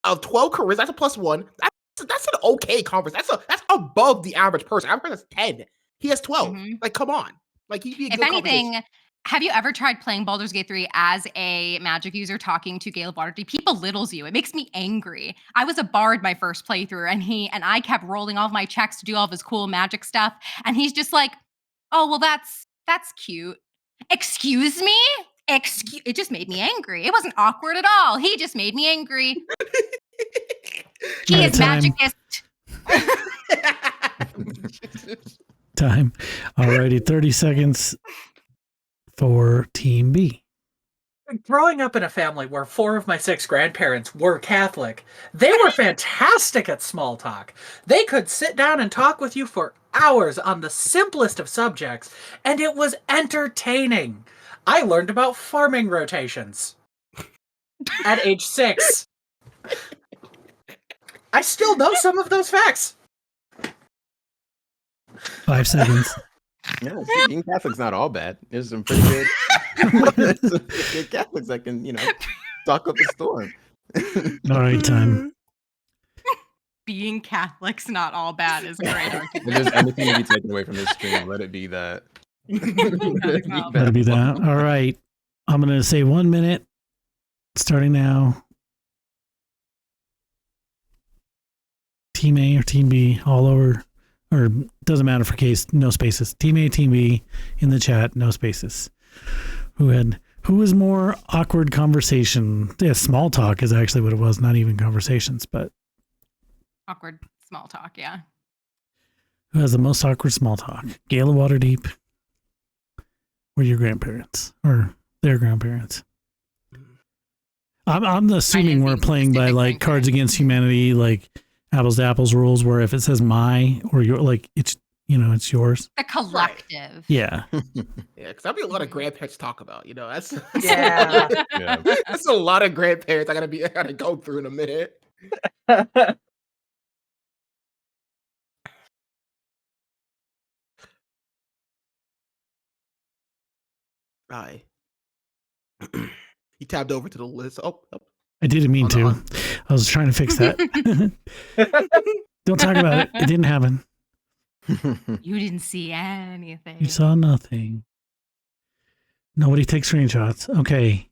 of 12 charisma, that's a +1. That's an okay conference. That's above the average person. Average person has 10. He has 12. Mhm. Like, come on. Like, he'd be a If good anything, conversation. Have you ever tried playing Baldur's Gate 3 as a magic user talking to Gale of Waterdeep? He belittles you. It makes me angry. I was a bard my first playthrough, and I kept rolling all of my checks to do all of his cool magic stuff. And he's just like, oh, well, that's cute. Excuse me? It just made me angry. It wasn't awkward at all. He just made me angry. He is magicist. Time. Alrighty, 30 seconds for Team B. Growing up in a family where 4 of my 6 grandparents were Catholic, they were fantastic at small talk. They could sit down and talk with you for hours on the simplest of subjects, and it was entertaining. I learned about farming rotations at age 6. I still know some of those facts. 5 seconds. Yeah, being Catholic's not all bad. There's some pretty good, good Catholics that can, talk up the storm. All right, time. Being Catholic's not all bad is great. If there's anything to be taken away from this stream, let it be that. Let it be that. All right. I'm going to say 1 minute starting now. Team A or Team B all over, or doesn't matter for case, no spaces. Team A, Team B in the chat, no spaces. Who was more awkward conversation? Yeah, small talk is actually what it was, not even conversations, but Awkward small talk, yeah. who has the most awkward small talk? Gale of Waterdeep or your grandparents or their grandparents? I'm assuming we're playing by like Cards Against Humanity, like apples to apples rules, where if it says my or your, like it's it's yours. The collective. Yeah. Yeah, because that'd be a lot of grandparents to talk about. That's Yeah. Yeah. that's a lot of grandparents I gotta go through in a minute. Hi. He tabbed over to the list. Oh. I didn't mean Hold to. on. I was trying to fix that. Don't talk about it. It didn't happen. You didn't see anything. You saw nothing. Nobody takes screenshots. Okay.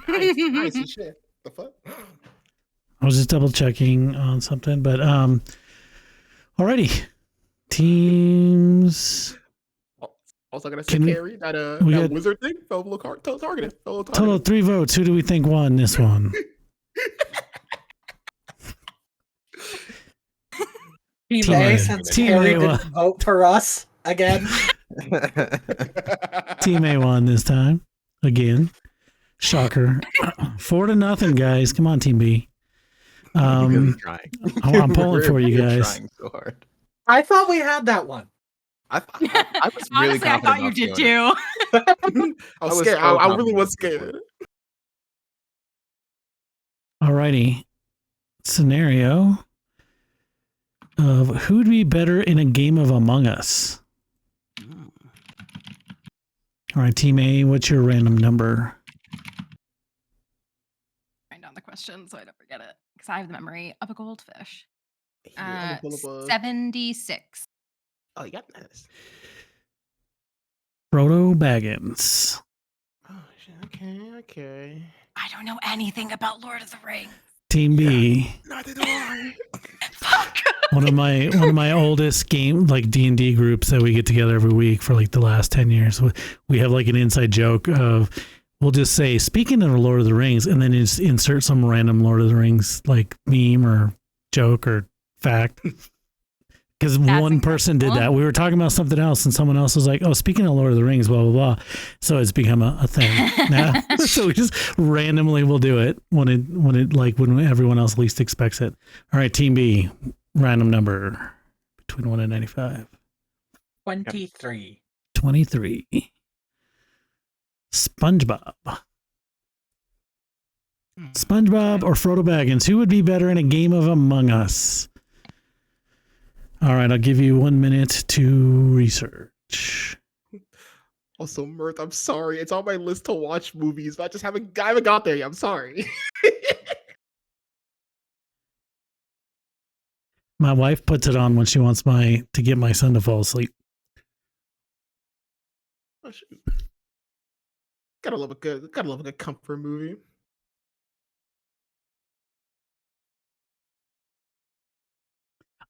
Nice as shit. The fuck? I was just double checking on something, but alrighty. Teams. Also gonna say carry that we got- wizard thing. Fell below targeted. Total 3 votes. Who do we think won this one? Team Team A, A. since Team Harry A didn't vote for us again. Team A won this time. Again. Shocker. 4-0, guys. Come on, Team B. Really trying. I'm pulling for you We're guys. trying so hard. I thought we had that one. I was really Honestly, I confident thought you about did stealing too. I was was scared. so I really confident was about scared. Alrighty. Scenario of who'd be better in a game of Among Us. All right, Team A, what's your random number? Write down the question so I don't forget it because I have the memory of a goldfish. Here, I'm gonna pull up 76. Oh, you got this. Frodo Baggins. Oh, shit. Okay. I don't know anything about Lord of the Rings. Team B. Neither do I. Fuck. One of my oldest game like D&D groups that we get together every week for like the last 10 years. We have like an inside joke of we'll just say speaking of Lord of the Rings and then just insert some random Lord of the Rings like meme or joke or fact. Because one person did that. We were talking about something else and someone else was like, oh, speaking of Lord of the Rings, blah, blah, blah. So it's become a thing now. So we just randomly will do it when everyone else least expects it. All right, Team B, random number between 1 and 95. 23. 23. SpongeBob. SpongeBob or Frodo Baggins? Who would be better in a game of Among Us? All right, I'll give you 1 minute to research. Also, Mirth, I'm sorry. It's on my list to watch movies, but I haven't got there yet. I'm sorry. My wife puts it on when she wants to get my son to fall asleep. Oh, shoot. Gotta love a good comfort movie.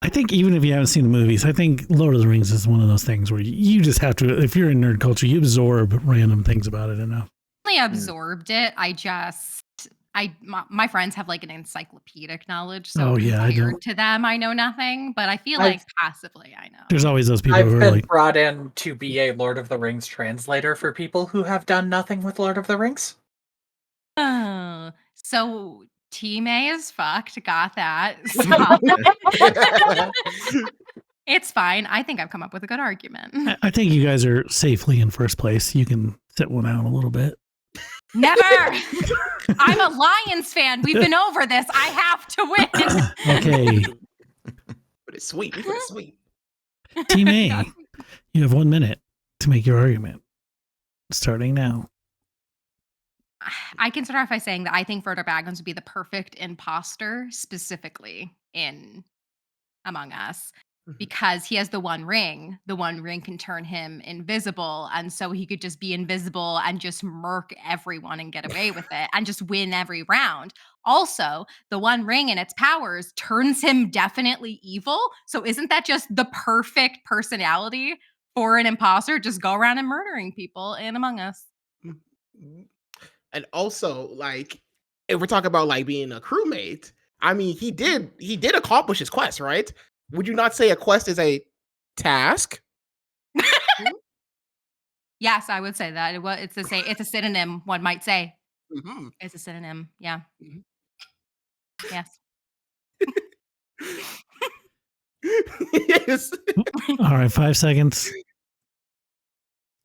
I think even if you haven't seen the movies, I think Lord of the Rings is one of those things where you just have to, if you're in nerd culture, you absorb random things about it enough. I absorbed it. My friends have like an encyclopedic knowledge, so Oh, yeah, I compared don't. to them, I know nothing. But I feel I've- like passively, I know. There's always those people I've who are been like, brought in to be a Lord of the Rings translator for people who have done nothing with Lord of the Rings. Oh, so Team A is fucked. Got that. So it's fine. I think I've come up with a good argument. I think you guys are safely in first place. You can sit one out a little bit. Never. I'm a Lions fan. We've been over this. I have to win. Okay, But it's sweet. We put it sweet. Team A, you have 1 minute to make your argument. Starting now. I can start off by saying that I think Frodo Baggins would be the perfect imposter, specifically in Among Us, because he has the One Ring. The One Ring can turn him invisible, and so he could just be invisible and just murk everyone and get away with it and just win every round. Also, the One Ring and its powers turns him definitely evil. So isn't that just the perfect personality for an imposter? Just go around and murdering people in Among Us. And also, like, if we're talking about like being a crewmate, I mean, he did accomplish his quest, right? Would you not say a quest is a task? Yes, I would say that. It's a synonym, one might say. Mm-hmm. It's a synonym. Yeah. Mhm. Yes. Yes. All right, 5 seconds.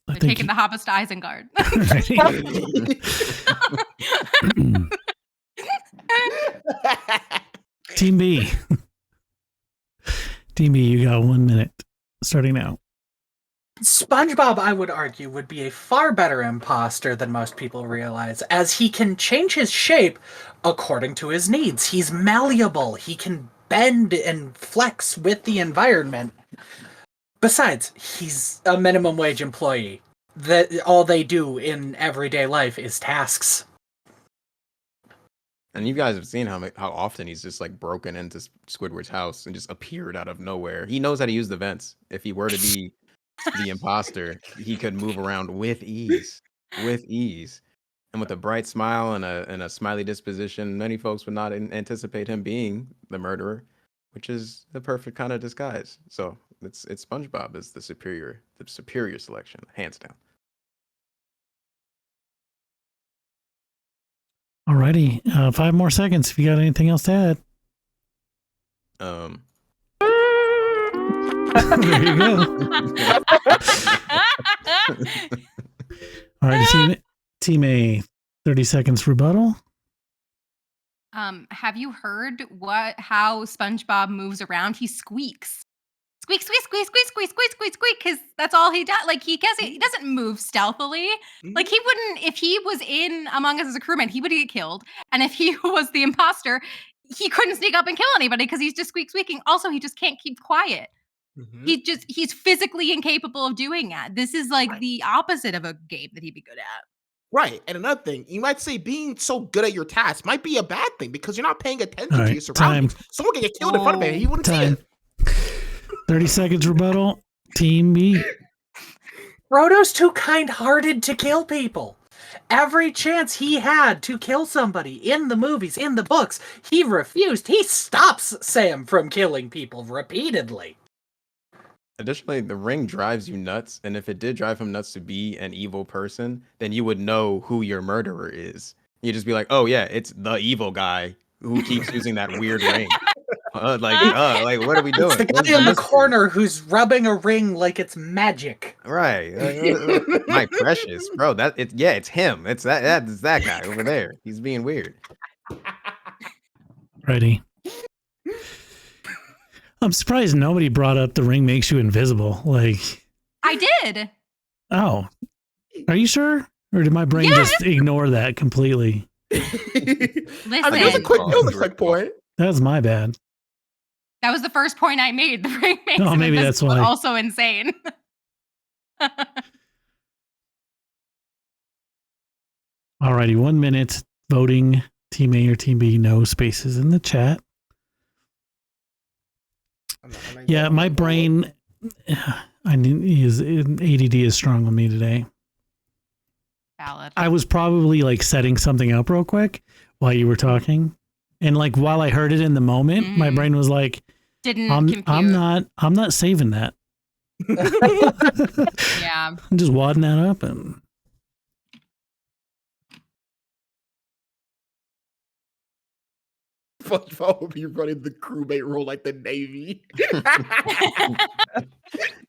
They're taking the hobbits to Isengard. Team B. Team B, you got 1 minute. Starting now. SpongeBob, I would argue, would be a far better imposter than most people realize, as he can change his shape according to his needs. He's malleable. He can bend and flex with the environment. Besides, he's a minimum wage employee. That all they do in everyday life is tasks. And you guys have seen how often he's just like broken into Squidward's house and just appeared out of nowhere. He knows how to use the vents. If he were to be the imposter, he could move around with ease. And with a bright smile and a smiley disposition, many folks would not anticipate him being the murderer, which is the perfect kind of disguise. So it's SpongeBob is the superior selection, hands down. Alrighty, 5 more seconds. If you got anything else to add, there you go. All right, team A, 30 seconds rebuttal. Have you heard how SpongeBob moves around? He squeaks. Squeak, squeak, squeak, squeak, squeak, squeak, squeak, squeak, because that's all he does. Like, he doesn't move stealthily. Like, he wouldn't, if he was in Among Us as a crewman, he would get killed. And if he was the imposter, he couldn't sneak up and kill anybody because he's just squeaking. Also, he just can't keep quiet. He's physically incapable of doing that. This is like the opposite of a game that he'd be good at. Right. And another thing, you might say being so good at your task might be a bad thing because you're not paying attention to your surroundings. Someone can get killed in front of him and he wouldn't see it. 30 seconds rebuttal. Team B. Frodo's too kind-hearted to kill people. Every chance he had to kill somebody in the movies, in the books, he refused. He stops Sam from killing people repeatedly. Additionally, the ring drives you nuts, and if it did drive him nuts to be an evil person, then you would know who your murderer is. You'd just be like, oh yeah, it's the evil guy who keeps using that weird ring. Like, what are we doing? It's the guy in the corner who's rubbing a ring like it's magic. Right. My precious, bro. It's him. It's that guy over there. He's being weird. Ready. I'm surprised nobody brought up the ring makes you invisible. Like, I did. Oh, are you sure? Or did my brain just ignore that completely? Listen, I mean, it was a quick point. That was my bad. That was the first point I made. The ring makes him maybe that's why. Also insane. Alrighty, 1 minute voting. Team A or Team B, no spaces in the chat. Yeah, my brain, ADD is strong with me today. Valid. I was probably like setting something up real quick while you were talking, and like while I heard it in the moment, my brain was like, Didn't I'm compute. not saving that. Yeah. I'm just wadding that up and. SpongeBob would be running the crewmate role like the Navy.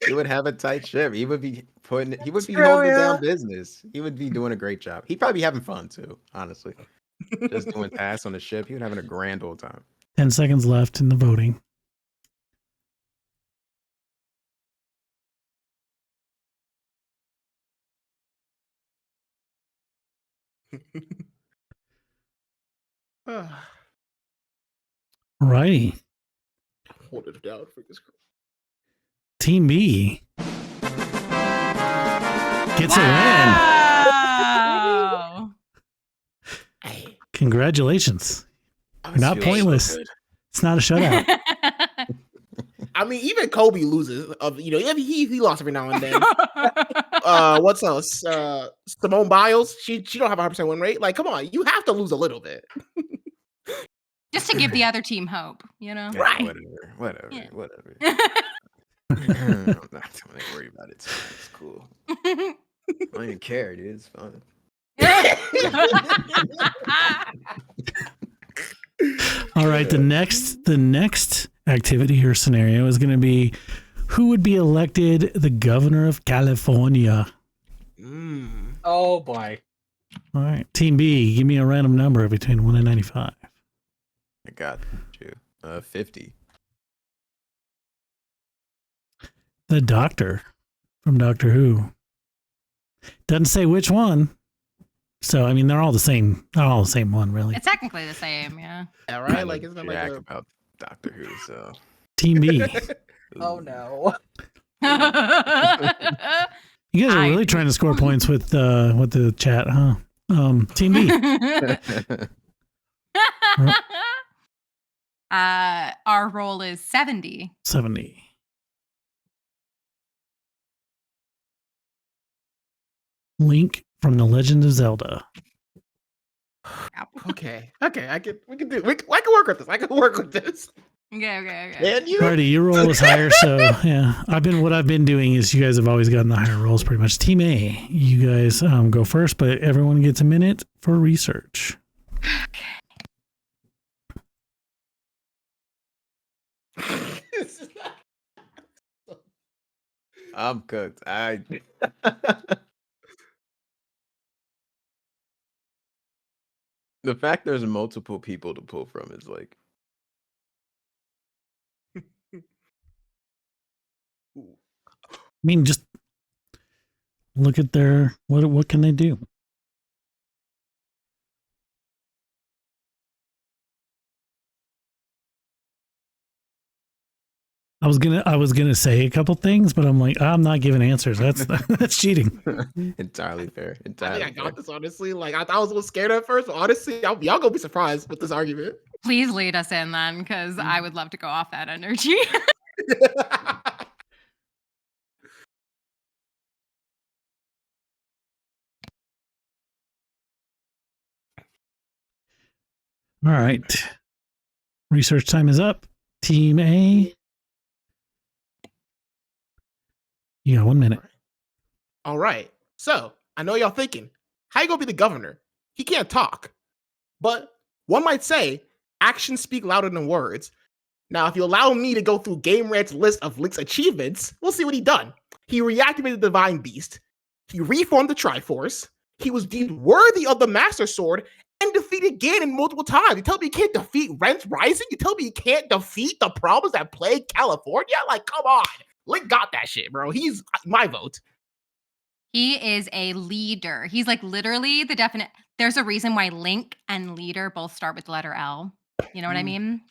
He would have a tight ship. He would be holding true, it yeah. down business. He would be doing a great job. He'd probably be having fun too, honestly. Just doing tasks on the ship. He would having a grand old time. 10 seconds left in the voting. Righty. Hold it down for this. Team B gets a Wow. Hey. win. Congratulations. You're not pointless. It's not a shutout. I mean, even Kobe loses. He lost every now and then. What's else? Simone Biles. She don't have a 100% win rate. Like, come on, you have to lose a little bit. Just to give the other team hope, you know? Yeah, Right. Whatever. Yeah. I'm not gonna worry about it. It's cool. I don't even care, dude. It's fun. All right, the next activity or scenario is going to be who would be elected the governor of California. Oh boy. All right, Team B, give me a random number between 1 and 95. I got you. 50. The Doctor from Doctor Who. Doesn't say which one. So I mean, they're all the same. They're all the same one, really. It's technically the same, yeah. Yeah, I right. know Like, isn't that jack like about Doctor Who, so Team B. Oh no. You guys are really trying to score points with the chat, huh? Team B. Our roll is 70. 70. Link from The Legend of Zelda. Okay. I can work with this. I can work with this. Okay. And you? Alrighty, your roll is higher, so yeah. What I've been doing is you guys have always gotten the higher rolls pretty much. Team A, you guys go first, but everyone gets a minute for research. I'm cooked. The fact there's multiple people to pull from is like. I mean, just look at their what can they do? I was gonna say a couple things, but I'm like, I'm not giving answers. That's cheating. Entirely fair. I Entirely think I got fair. this, honestly. Like, I thought I was a little scared at first, but honestly, y'all gonna be surprised with this argument. Please lead us in then, because I would love to go off that energy. All right. Research time is up. Team A. You got 1 minute. All right. So, I know y'all thinking, how you gonna be the governor? He can't talk. But one might say, actions speak louder than words. Now, if you allow me to go through Game Rant's list of Link's achievements, we'll see what he done. He reactivated the Divine Beast. He reformed the Triforce. He was deemed worthy of the Master Sword and defeated Ganon multiple times. You tell me you can't defeat Rent Rising? You tell me you can't defeat the problems that plague California? Like, come on. Link got that shit, bro. He's my vote. He is a leader. He's like literally the definite. There's a reason why Link and leader both start with the letter L. You know what I mean?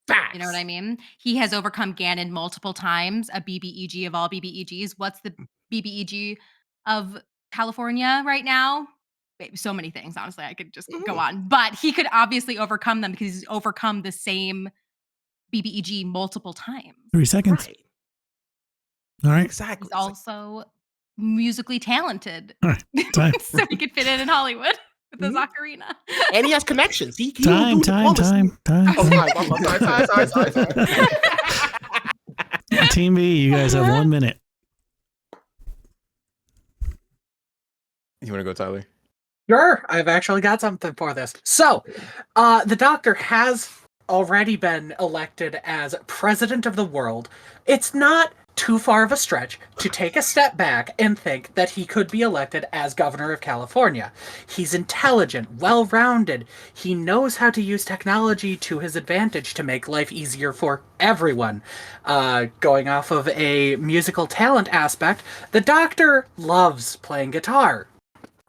Facts. You know what I mean? He has overcome Ganon multiple times, a BBEG of all BBEGs. What's the BBEG of California right now? so many things. Honestly, I could just go Mhm. on, but he could obviously overcome them because he's overcome the same BBEG multiple times. 3 seconds. Right. All right. Exactly. He's also musically talented, All right. Time. so he could fit in Hollywood with his Mhm. ocarina. And he has connections. He will Time. do diplomacy. Oh, sorry. Team B, you guys have 1 minute. You want to go, Tyler? Sure, I've actually got something for this. So, the Doctor has already been elected as president of the world. It's not too far of a stretch to take a step back and think that he could be elected as governor of California. He's intelligent, well-rounded. He knows how to use technology to his advantage to make life easier for everyone. Going off of a musical talent aspect, the Doctor loves playing guitar,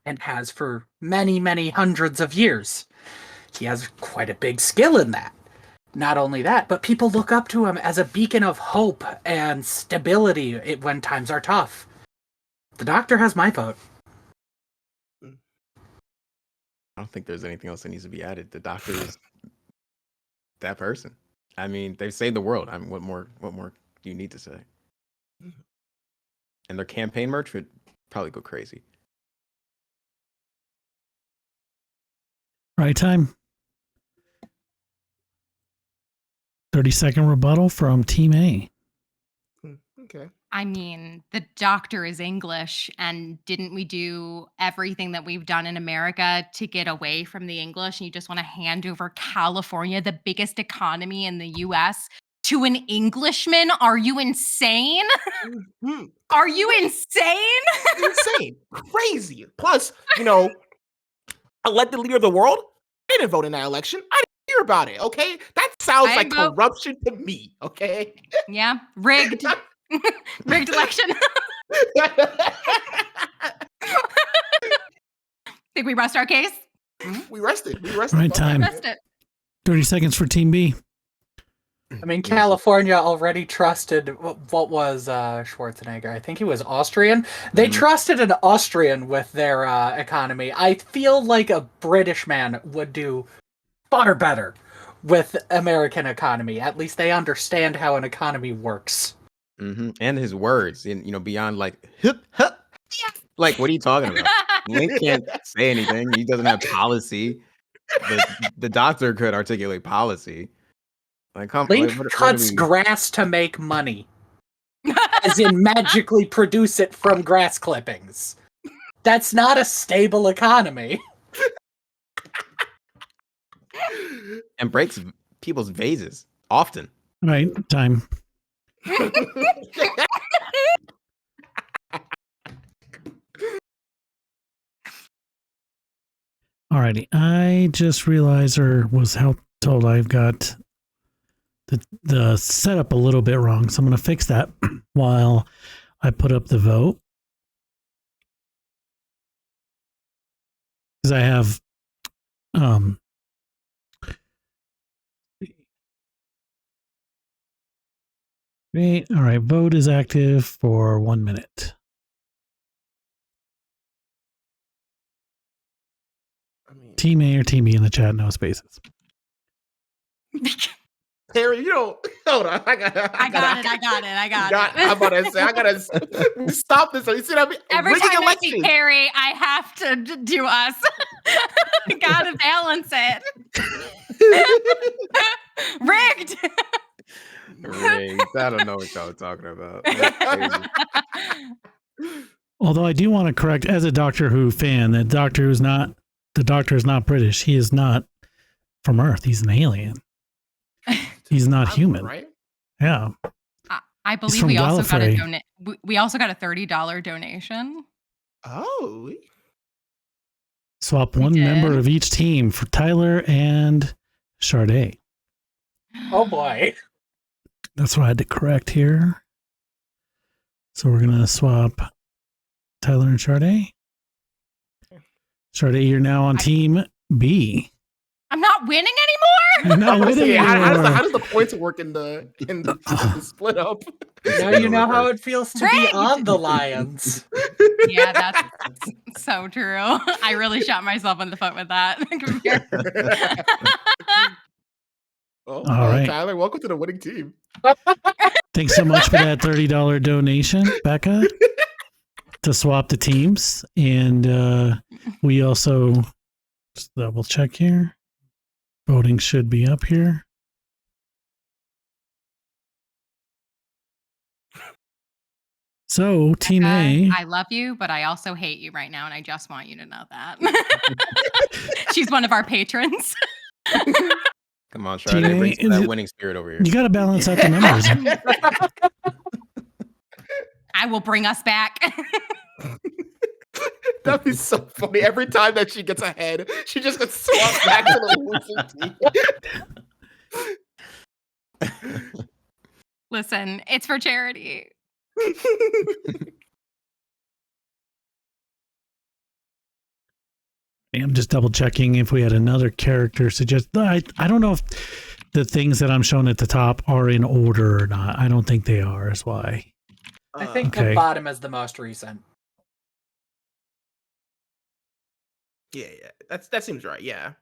and has for many, many hundreds of years. He has quite a big skill in that. Not only that, but people look up to him as a beacon of hope and stability when times are tough. The Doctor has my vote. I don't think there's anything else that needs to be added. The Doctor is that person. I mean, they've saved the world. I mean, what more do you need to say? And their campaign merch would probably go crazy. Right time. 30-second rebuttal from Team A. Okay. I mean, the Doctor is English, and didn't we do everything that we've done in America to get away from the English? And you just want to hand over California, the biggest economy in the US, to an Englishman? Are you insane? Mhm. Are you insane? Insane. Crazy. Plus, elected leader of the world. I didn't vote in that election. I didn't hear about it. Okay, that sounds I like didn't vote. corruption to me. Okay. Yeah, rigged. Rigged election. Think we rest our case? We rested. Right time. Rest it. 30 seconds for Team B. I mean, California already trusted, what was Schwarzenegger? I think he was Austrian. They trusted an Austrian with their economy. I feel like a British man would do far better with American economy. At least they understand how an economy works. And his words, and beyond like hip hip. Like, what are you talking about? Link can't say anything. He doesn't have policy. The Doctor could articulate policy. Like, Link cuts grass to make money. As in magically produce it from grass clippings. That's not a stable economy. And breaks people's vases often. Right time. Alrighty. I just realized, or was told, I've got the setup a little bit wrong, so I'm going to fix that while I put up the vote. Because I have great. All right, vote is active for 1 minute. Team A or Team B in the chat, no spaces. Harry, hold on. I got it. I'm about to say, I gotta stop this. You see what I mean? Every Rigging time I see elections. Carrie, I have to do us. Gotta balance it. Rigged. I don't know what y'all are talking about. That's crazy. Although I do want to correct, as a Doctor Who fan, the Doctor is not British. He is not from Earth. He's an alien. He's not human. Right? Yeah. I believe from we also got a Gallifrey. we also got a $30 donation. Oh. Swap We one did. member of each team for Tyler and Sade. Oh boy. That's what I had to correct here. So we're going to swap Tyler and Sade. Sade, you're now on Team B. I'm not winning anymore? You're not I'm gonna winning say, anymore. how does the points work in the split up? Now you know how it feels to be Rigged! on the Lions. Yeah, that's so true. I really shot myself in the foot with that. Oh, All right. Tyler, welcome to the winning team. Thanks so much for that $30 donation, Becca, to swap the teams. And we also, just double check here. Voting should be up here. So, Team A. I love you, but I also hate you right now, and I just want you to know that. She's one of our patrons. Come on, Sade, bring some of that winning spirit over here. You got to balance out the numbers. I will bring us back. That'd be so funny. Every time that she gets ahead, she just gets swapped back to the losing team. Listen, it's for charity. I'm just double checking if we had another character suggest. I don't know if the things that I'm showing at the top are in order or not. I don't think they are. Is why. I think Okay. the bottom is the most recent. Yeah, that seems right. Yeah.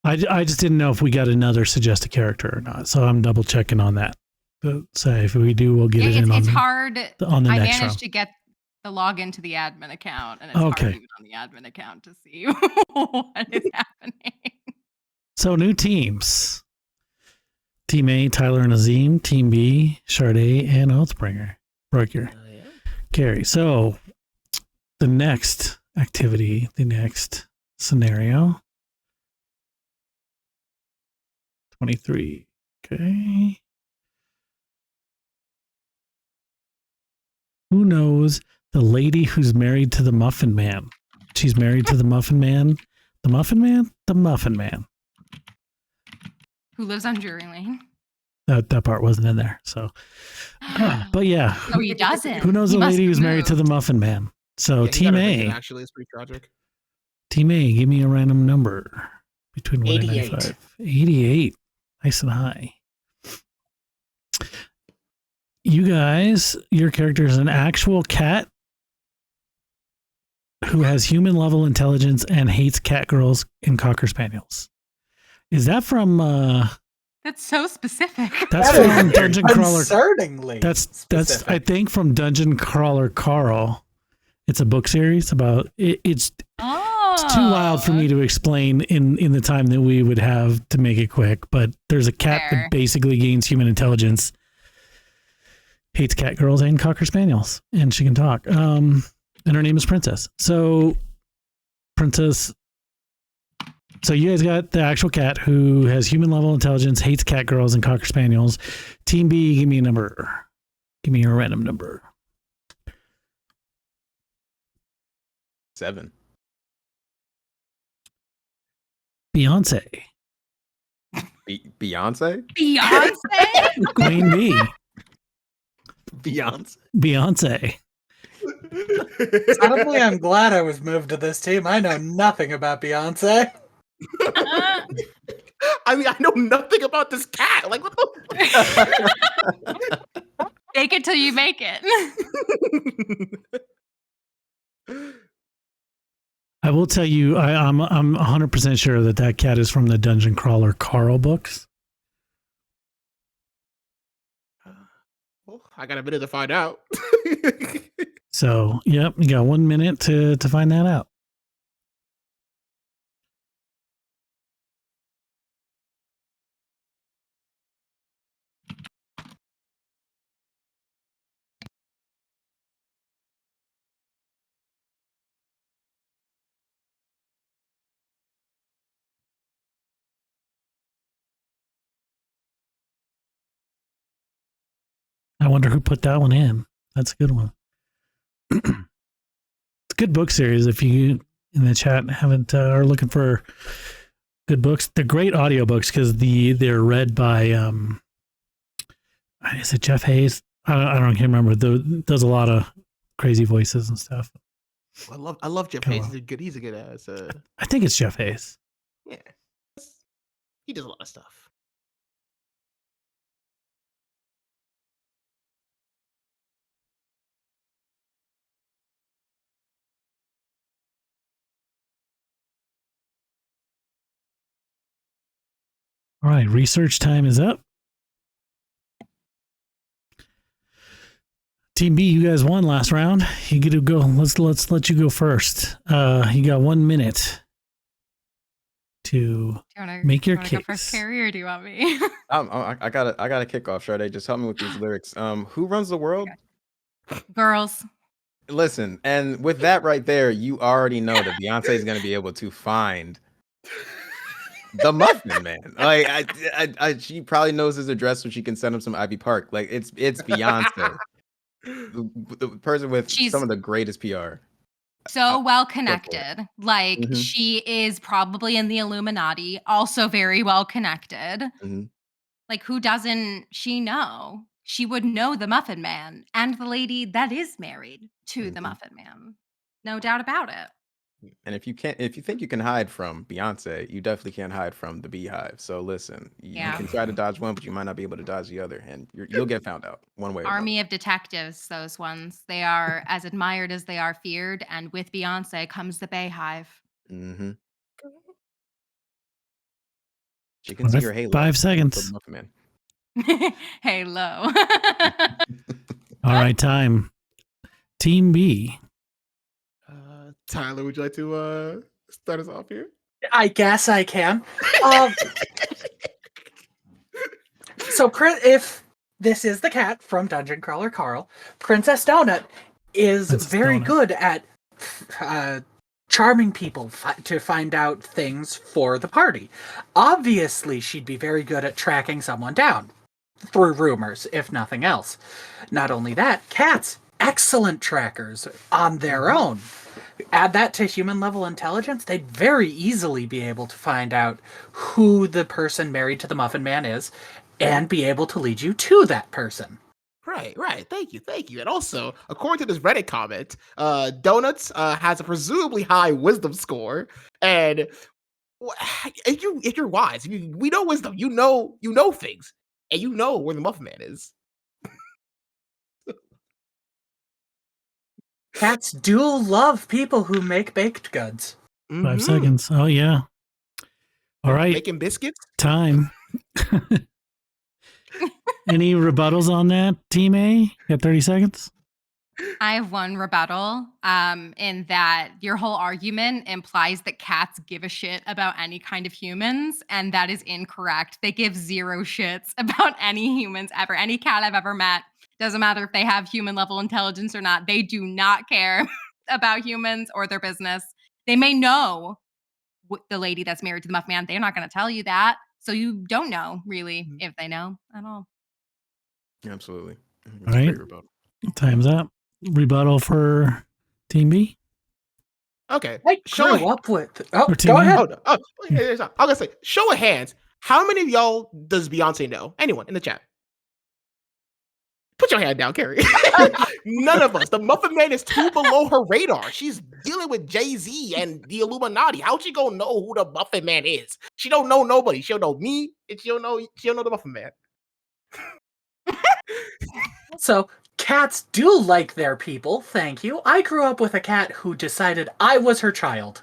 I just didn't know if we got another suggested character or not. So I'm double checking on that. But say if we do, we'll get it in. It's hard. On the I next managed round. to get the login to the admin account, and it's Okay. hard even on the admin account to see what is happening. So new teams. Team A, Tyler and Azim. Team B, Sade and Oathbringer. Broker. Yeah. Carrie. So the next activity, the next scenario. 23. Okay. Who knows the lady who's married to the Muffin Man? She's married to the Muffin Man. The Muffin Man? The Muffin Man. Who lives on Drury Lane? That part wasn't in there. So, but yeah. No, he doesn't. Who knows He the must lady have who's married to the moved. Muffin Man? So Yeah, he Team got evicted, A. actually, it's pretty tragic. Team A, give me a random number between 1 and 88. 95. 88. Nice and high. You guys, your character is an actual cat who has human level intelligence and hates cat girls and cocker spaniels. Is that from That's so specific. that's That is from Dungeon Crawler? Concerningly That's specific. I think from Dungeon Crawler Carl. It's a book series about it's too wild for me to explain in the time that we would have to make it quick, but there's a cat Fair. that basically gains human intelligence, hates cat girls and cocker spaniels, and she can talk. And her name is Princess. So Princess, so you guys got the actual cat who has human level intelligence, hates cat girls and cocker spaniels. Team B, give me a number. Give me a random number. 7. Beyonce. Beyonce? Beyonce? Queen B. Beyonce? Beyonce. Suddenly, I'm glad I was moved to this team. I know nothing about Beyonce. I mean, I know nothing about this cat. Like, what the? Fake it till you make it. I will tell you, I'm 100% sure that cat is from the Dungeon Crawler Carl books. Well, I got a minute to find out. So, yep, you got 1 minute to find that out. I wonder who put that one in. That's a good one. It's a good book series. If you in the chat haven't are looking for good books, they're great audiobooks because they're read by is it Jeff Hayes? I can't remember. Does a lot of crazy voices and stuff. I love Jeff Oh, Hayes. well. He's a good ass. I think it's Jeff Hayes. Yeah, he does a lot of stuff. All right, research time is up. Team B, you guys won last round. You get to go. Let's let you go first. You got 1 minute to Do you wanna, make your do you wanna go first, case. Carrie, or do you want me? I gotta kick off, Sade. Just help me with these lyrics. Who runs the world? Girls. Listen, and with that right there, you already know that Beyonce is gonna be able to find the Muffin Man. Like, she probably knows his address, so she can send him some Ivy Park. Like, it's Beyonce, the person with She's some of the greatest PR. so well for it. connected. Like, Mhm. she is probably in the Illuminati, also very well connected. Mhm. Like, who doesn't she know? She would know the Muffin Man and the lady that is married to the Mhm. Muffin Man. No doubt about it. And if you think you can hide from Beyonce, you definitely can't hide from the Beehive. So listen, you Yeah. can try to dodge one, but you might not be able to dodge the other, and you'll get found out one way or another. Army of detectives, those ones. They are as admired as they are feared, and with Beyonce comes the Bayhive. Mm-hmm. She All can see right, your halo. 5 So seconds. the Muffin Man. Halo. All right, time. Team B. Tyler, would you like to start us off here? I guess I can. So, if this is the cat from Dungeon Crawler Carl, Princess Donut is Princess very Donut. good at charming people to find out things for the party. Obviously, she'd be very good at tracking someone down through rumors, if nothing else. Not only that, cats, excellent trackers on their own. Add that to human level intelligence, they'd very easily be able to find out who the person married to the Muffin Man is and be able to lead you to that person. Right. Thank you. And also, according to this Reddit comment, Donuts has a presumably high wisdom score, and if you're wise, we know wisdom. You know things, and you know where the Muffin Man is. Cats do love people who make baked goods. 5 seconds. Oh, yeah. All right, Making biscuits. time. Any rebuttals on that, Team A? You got 30 seconds. I have one rebuttal, in that your whole argument implies that cats give a shit about any kind of humans, and that is incorrect. They give zero shits about any humans ever. Any cat I've ever met, doesn't matter if they have human level intelligence or not, they do not care about humans or their business. They may know the lady that's married to the Muff Man. They're not going to tell you that. So you don't know, really, if they know at all. Absolutely. That's All a right. great rebuttal. Time's up. Rebuttal for Team B. Okay. I Show grew a, up with. Oh, Or Team go A. ahead. hold on. Oh, I'm gonna say, show of hands. How many of y'all does Beyonce know? Anyone in the chat? Put your hand down, Carrie. None of us. The Muffin Man is too below her radar. She's dealing with Jay-Z and the Illuminati. How'd she go know who the Muffin Man is? She don't know nobody. She'll know me, and she'll know the Muffin Man. So, cats do like their people, thank you. I grew up with a cat who decided I was her child.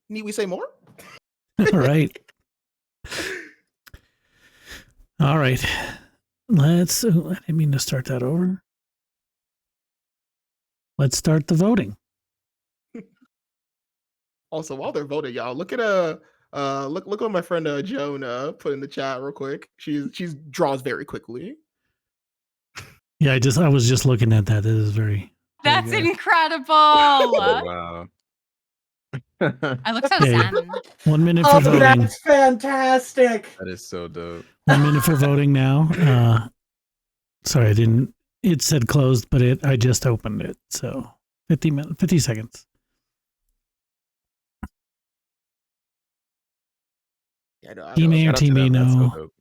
Need we say more? All right. All right. Let's. I didn't mean to start that over. Let's start the voting. Also, while they're voting, y'all, look at look what my friend Joan put in the chat real quick. She's draws very quickly. Yeah, I was just looking at that. That is very. That's good. incredible. Oh, wow. I look so Hey. zen. 1 minute for Oh, voting. that's fantastic! That is so dope. 1 minute for voting now. Sorry, I didn't. It said closed, but I just opened it. So 50 seconds. Yeah, no, Team A or Shout out to Team B? them. That's so No. dope.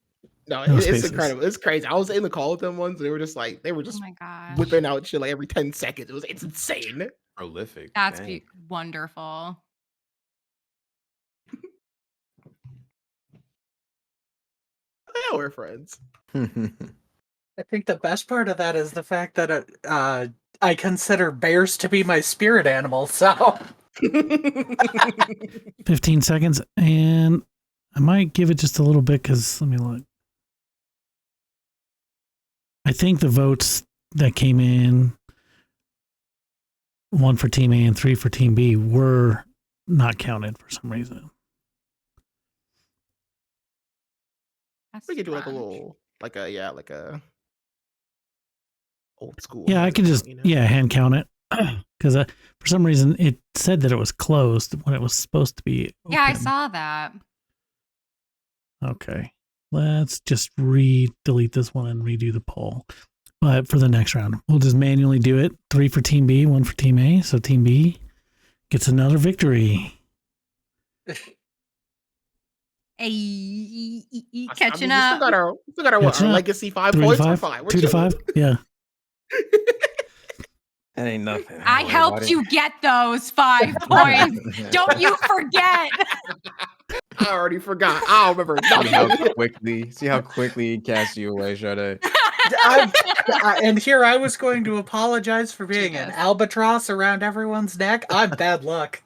no, No it's spaces. incredible. It's crazy. I was in the call with them once. They were just Oh my gosh. whipping out shit like every 10 seconds. It's insane. Prolific. That's Dang. wonderful. Yeah, we're friends. I think the best part of that is the fact that I consider bears to be my spirit animal, so... 15 seconds, and I might give it just a little bit because let me look. I think the votes that came in, 1 for Team A and 3 for Team B, were not counted for some reason. That's We could do like a fun. little, like a old school. Yeah, I hand can count, just you know? hand count it because for some reason it said that it was closed when it was supposed to be. Yeah, I open. saw that. Okay, let's just delete this one and redo the poll. But for the next round, we'll just manually do it. 3 for Team B, 1 for Team A. So Team B gets another victory. Catching We up. still got our what? Catching Our up. legacy 5 3 to points. 5, We're fine. We're 2 to chilling. 5. Yeah. That ain't nothing. I helped you get those 5 points. Don't you forget. I already forgot. I don't remember. See how quickly he cast you away, Sade. And here I was going to apologize for being an Jesus. albatross around everyone's neck. I'm bad luck.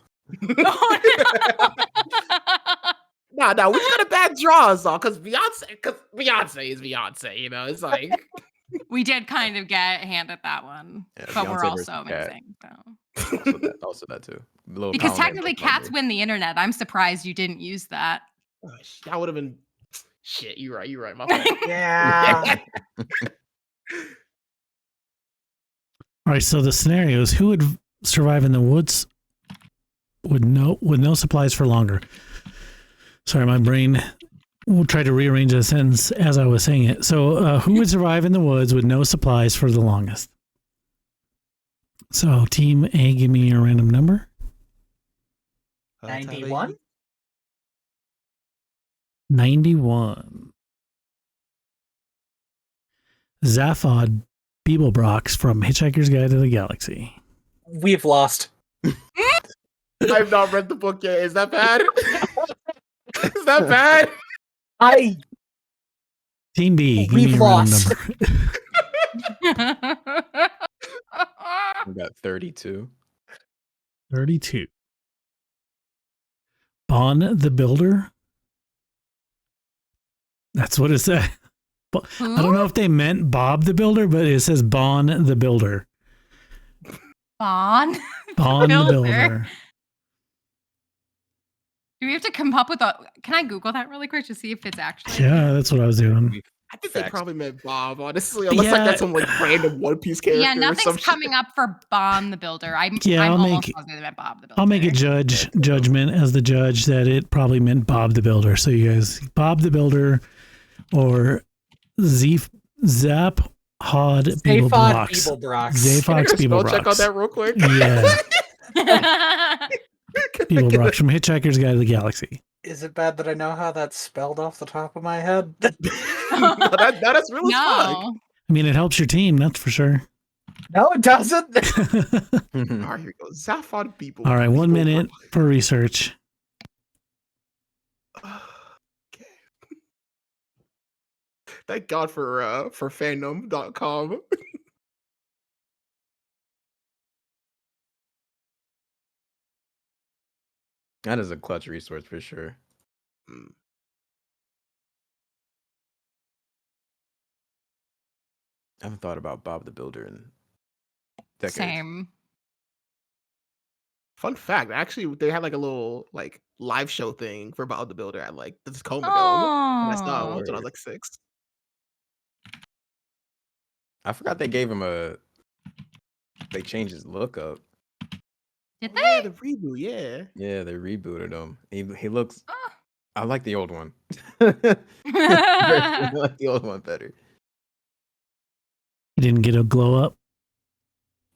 Nah, we just got a bad draws though, because Beyonce is Beyonce. You know, it's like We did kind of get handed that one, Yeah, but we're Beyonce also versus Cat. amazing. So. Also that too. Little Because column technically, number. cats win the internet. I'm surprised you didn't use that. that would have been shit. You're right, my friend. Yeah. All right. So the scenario is who would survive in the woods with no supplies for longer. Sorry, my brain will try to rearrange the sentence as I was saying it. So who would survive in the woods with no supplies for the longest? So Team A, give me your random number. 91? 91. Zaphod Beeblebrox from Hitchhiker's Guide to the Galaxy. We've lost. I've not read the book yet. Is that bad? Is that bad? Team B, give We've me your random lost. number. We got 32. 32. Bon the Builder. That's what it said. I don't know if they meant Bob the Builder, but it says Bon the Builder. Bon Bon the Builder. Do we have to come up with a? Can I Google that really quick to see if it's actually? Yeah, that's what I was doing. I think they probably meant Bob, honestly. Unless like that's some like random One Piece character. Yeah, or some nothing's shit. coming up for Bon the Builder. I'm I'll almost make- positive they meant Bob the Builder. I'll make a judgment as the judge that it probably meant Bob the Builder. So you guys, Bob the Builder or Zap Hod Beeblebrox. Beeblebrox. Can I get a spell Beeblebrox. check on that real quick? Yeah. Beeblebrox from Hitchhiker's Guide to the Galaxy. Is it bad that I know how that's spelled off the top of my head? That's really fun. No. I mean, it helps your team, that's for sure. No, it doesn't. All right, here we go. Zaphod people. All right, 1 minute for research. Okay. Thank God for fandom.com. That is a clutch resource for sure. I haven't thought about Bob the Builder in decades. Same. Fun fact, actually, they had like a little like live show thing for Bob the Builder at like the Tacoma Dome. And I saw it once when I was like 6. I forgot they gave him they changed his look up. Did Yeah, they? the reboot, yeah. Yeah, they rebooted him. He looks. Oh. I like the old one. I like the old one better. You didn't get a glow up?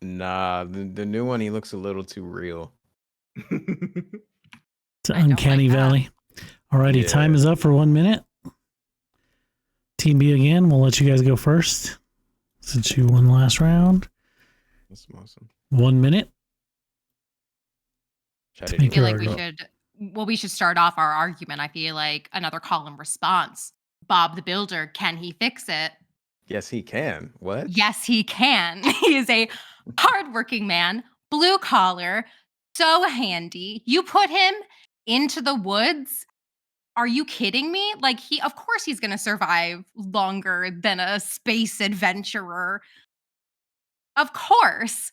Nah, the new one, he looks a little too real. It's I don't Uncanny like that. Valley. Alrighty, Yeah. time is up for 1 minute. Team B again, we'll let you guys go first since you won last round. That's awesome. 1 minute. Try to Make I do feel your it. like we argument. should. We should start off our argument. I feel like another call and response. Bob the Builder, can he fix it? Yes, he can. What? Yes, he can. He is a hardworking man, blue collar, so handy. You put him into the woods. Are you kidding me? Like of course he's going to survive longer than a space adventurer. Of course.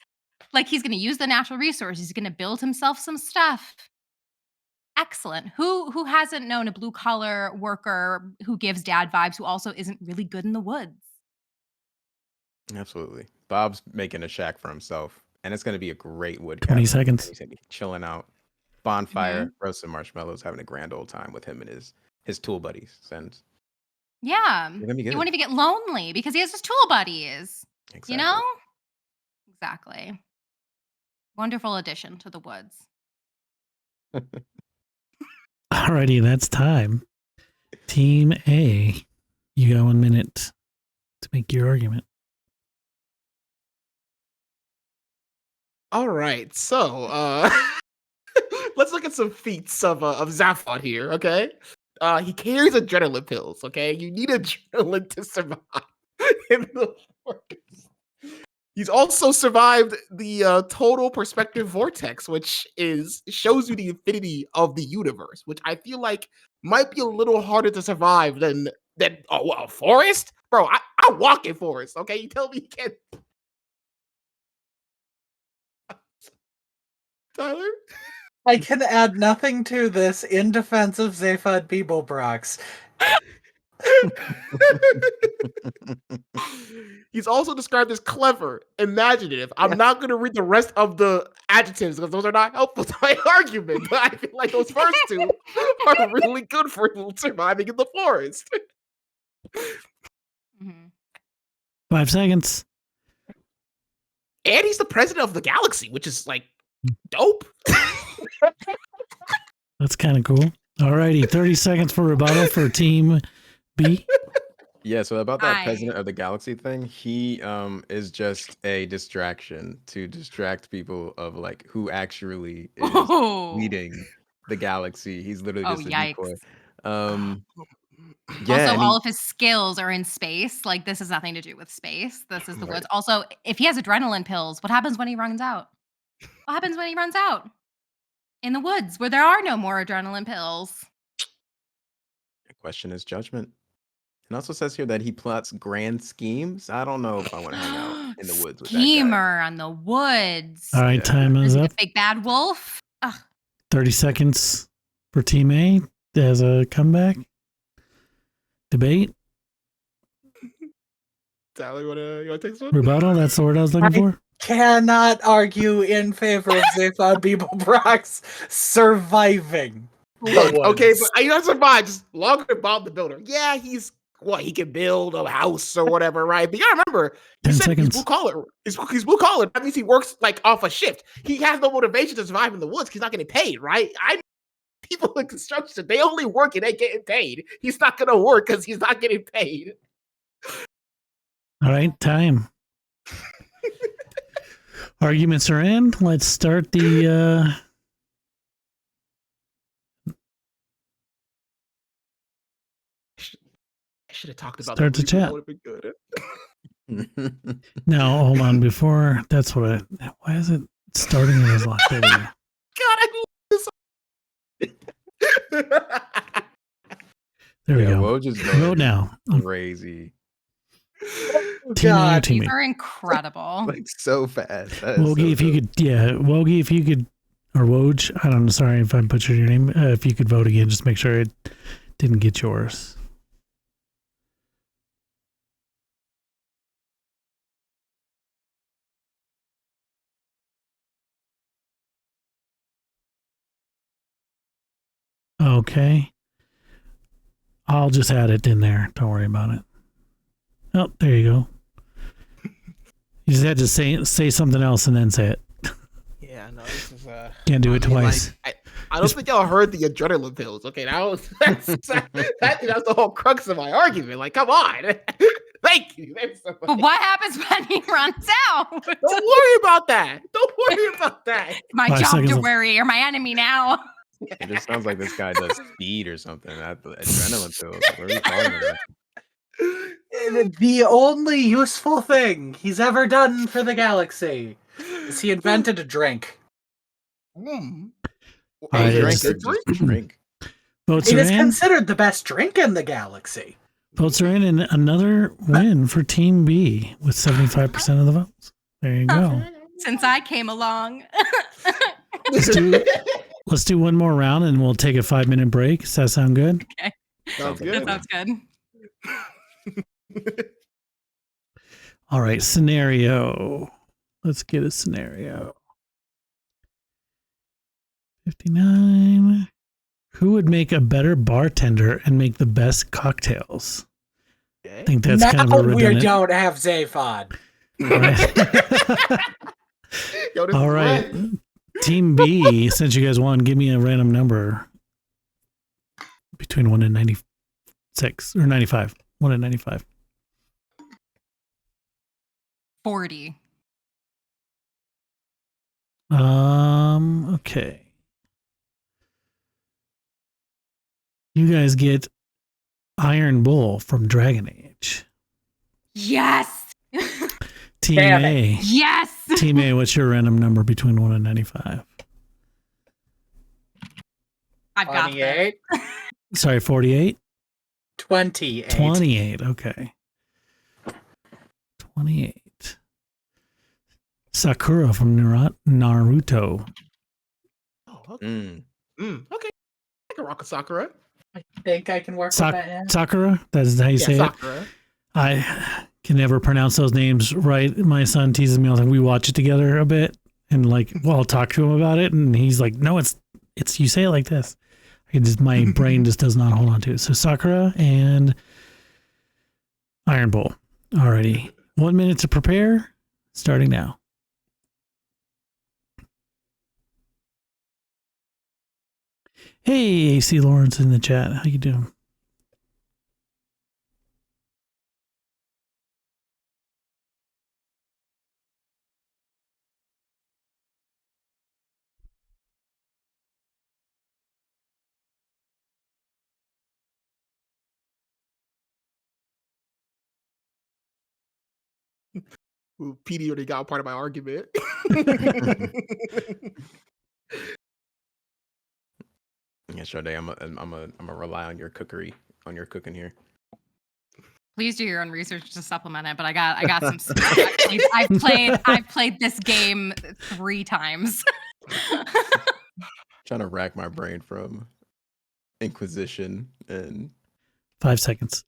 Like he's going to use the natural resources. He's going to build himself some stuff. Excellent. Who hasn't known a blue collar worker who gives dad vibes who also isn't really good in the woods? Absolutely. Bob's making a shack for himself, and it's going to be a great wood 20 cabin. seconds. He's going to be chilling out, bonfire, roasting marshmallows, having a grand old time with him and his tool buddies. And Yeah. they're gonna be He good. won't even get lonely because he has his tool buddies. Exactly. You know? Exactly. Wonderful addition to the woods. Alrighty, that's time. Team A, you got 1 minute to make your argument. All right, so let's look at some feats of Zaphod here. Okay, he carries adrenaline pills. Okay, you need adrenaline to survive in the forest. He's also survived the total perspective vortex, which shows you the infinity of the universe, which I feel like might be a little harder to survive than a forest, bro. I walk in forest. Okay, you tell me you can't. Tyler? I can add nothing to this in defense of Zaphod Beeblebrox. He's also described as clever, imaginative. I'm not going to read the rest of the adjectives because those are not helpful to my argument. But I feel like those first two are really good for surviving in the forest. 5 seconds. And he's the president of the galaxy, which is like dope. That's kind of cool. Alrighty, 30 seconds for rebuttal for Team B. Yeah, so about that Hi. president of the galaxy thing, he is just a distraction to distract people of like who actually is Oh. leading the galaxy. He's literally Oh, just a yikes. decoy. Also, Yeah, and all of his skills are in space. Like, this has nothing to do with space. This is the woods. Also, if he has adrenaline pills, what happens when he runs out? What happens when he runs out? In the woods, where there are no more adrenaline pills. the question is judgment. It also says here that he plots grand schemes. I don't know if I want to hang out in the woods with that guy. Schemer on the woods. All right, time Is is he up. the big bad wolf? Ugh. 30 seconds for Team A as a comeback. Debate. Tyler, you wanna take this one? Rebuttal, that's the word I was looking for. Cannot argue in favor of Zaphod Beeblebrox surviving. Look, the okay, woods. but he doesn't survive just longer than Bob the Builder. Yeah, he can build a house or whatever, right? But you gotta remember, you 10 said he's seconds. blue collar. He's blue collar. That means he works like off a shift. He has no motivation to survive in the woods. He's not getting paid, right? I people in construction, they only work and they getting paid. He's not gonna work because he's not getting paid. All right, time. Arguments are in. Let's start the I should have talked about Start the the chat. That would have been good. now. Hold on, before that's what I. Why is it starting in his lock? There we go. God, I love this. There we Yeah, go. Woj is Vote going now. crazy. Team A or God. Team These B. are incredible. Like so fast. That is Wogie, so if you dope. could, Wogie, if you could, or Woj, I don't know, sorry if I butchered your name. If you could vote again, just make sure it didn't get yours. Okay. I'll just add it in there. Don't worry about it. Oh, there you go. You just had to say something else and then say it. Yeah, no, this is Can't do it I mean, twice. like, I don't think y'all heard the adrenaline pills. Okay, that's the whole crux of my argument. Like, come on, thank you. Thanks so But much. what happens when he runs out? Don't worry about that. Don't worry about that. My 5 job seconds to left. worry. You're my enemy now. It just sounds like this guy does speed or something. That adrenaline pills. What are we talking about? The only useful thing he's ever done for the galaxy is he invented a drink. Mm. All right, Is it a it's- good Drink or drink? just drink. Votes It are is in. considered the best drink in the galaxy. Votes are in, and another win for Team B with 75% of the votes. There you go. Since I came along. Let's do one more round, and we'll take a 5-minute break. Does that sound good? Okay. Sounds That good. sounds good. All right, scenario. Let's get a scenario. 59. Who would make a better bartender and make the best cocktails? I think that's now kind of a we redundant. don't have Zaphod. Right? Yo, this All is right. red. Team B, since you guys won, give me a random number between 1 and 96 or 95. 1 and 95. 40. Okay. You guys get Iron Bull from Dragon Age. Yes. Team Damn A. Yes. Team A, what's your random number between 1 and 95? I've got this. 28. Sorry, 48? 28. 28. Okay. 28. Sakura from Naruto. Oh, okay. Okay. I can rock a Sakura. I think I can work with that. Yeah. Sakura? That's how you say it? Sakura. I can never pronounce those names right. My son teases me all the time. We watch it together a bit, and I'll talk to him about it, and he's like, "No, it's you say it like this." My brain just does not hold on to it. So Sakura and Iron Bull. Alrighty, 1 minute to prepare. Starting now. Hey, AC Lawrence in the chat. How you doing? Ooh, PD already got part of my argument. Yeah, Sade, I'm a rely on your cookery, on your cooking here. Please do your own research to supplement it, but I got some stuff. I've played this game 3 times. Trying to rack my brain from Inquisition and 5 seconds.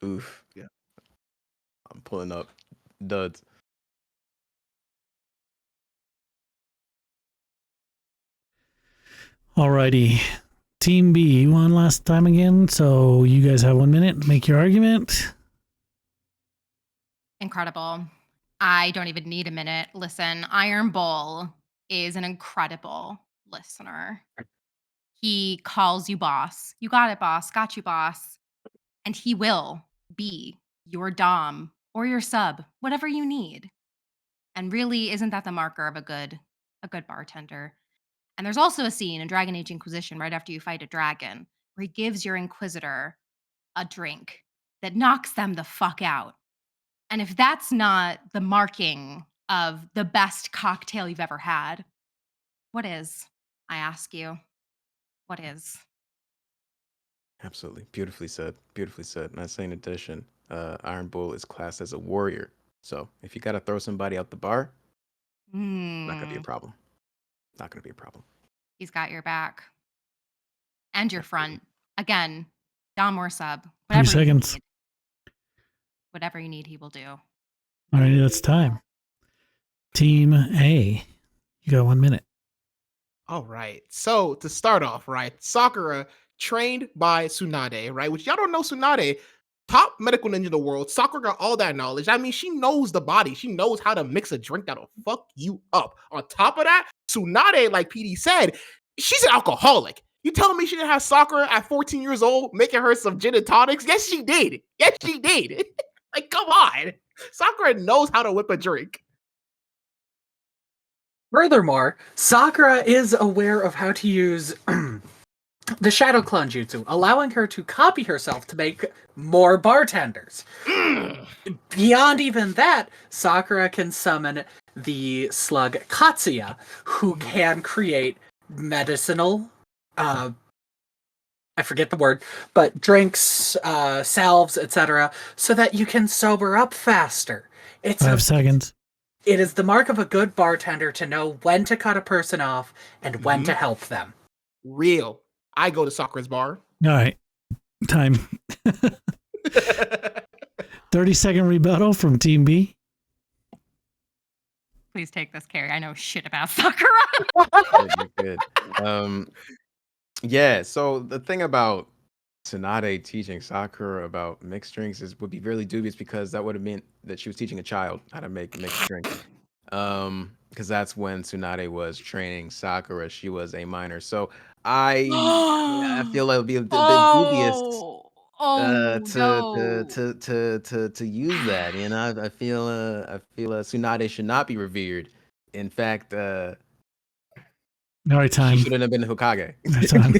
oof. Yeah. I'm pulling up duds. Alrighty. Team B, you won last time again, so you guys have 1 minute to make your argument. Incredible. I don't even need a minute. Listen, Iron Bull is an incredible listener. He calls you boss. You got it, boss. Got you, boss. And he will be your dom or your sub, whatever you need. And really, isn't that the marker of a good bartender? And there's also a scene in Dragon Age Inquisition right after you fight a dragon where he gives your inquisitor a drink that knocks them the fuck out. And if that's not the marking of the best cocktail you've ever had, what is? I ask you, what is? Absolutely. Beautifully said. Beautifully said. And I say in addition, Iron Bull is classed as a warrior. So if you got to throw somebody out the bar, not going to be a problem. Not going to be a problem. He's got your back and your front. Again, dom or sub. 3 Whatever you seconds. need. Whatever you need, he will do. Alrighty, that's time. Team A, you got 1 minute. All right. So to start off, right, Sakura trained by Tsunade, right? Which y'all don't know Tsunade, top medical ninja in the world. Sakura got all that knowledge. I mean, she knows the body. She knows how to mix a drink that'll fuck you up. On top of that, Tsunade, like PD said, she's an alcoholic. You telling me she didn't have Sakura at 14 years old making her some gin and tonics? Yes, she did. Yes, she did. Like, come on. Sakura knows how to whip a drink. Furthermore, Sakura is aware of how to use the Shadow Clone Jutsu, allowing her to copy herself to make more bartenders. Beyond even that, Sakura can summon the slug Katsuya, who can create medicinal, I forget the word, but drinks, salves, etc., so that you can sober up faster. It's 5 seconds. It is the mark of a good bartender to know when to cut a person off and when to help them. Real. I go to Sakura's bar. All right. Time. 30-second rebuttal from Team B. Please take this, Carrie. I know shit about Sakura. Good. Yeah, so the thing about Tsunade teaching Sakura about mixed drinks would be really dubious, because that would have meant that she was teaching a child how to make mixed drinks. Because that's when Tsunade was training Sakura. She was a minor. So I feel it would be a bit dubious to use that. You know, I feel Tsunade should not be revered. In fact, All right, time. she shouldn't have been Hokage. Time.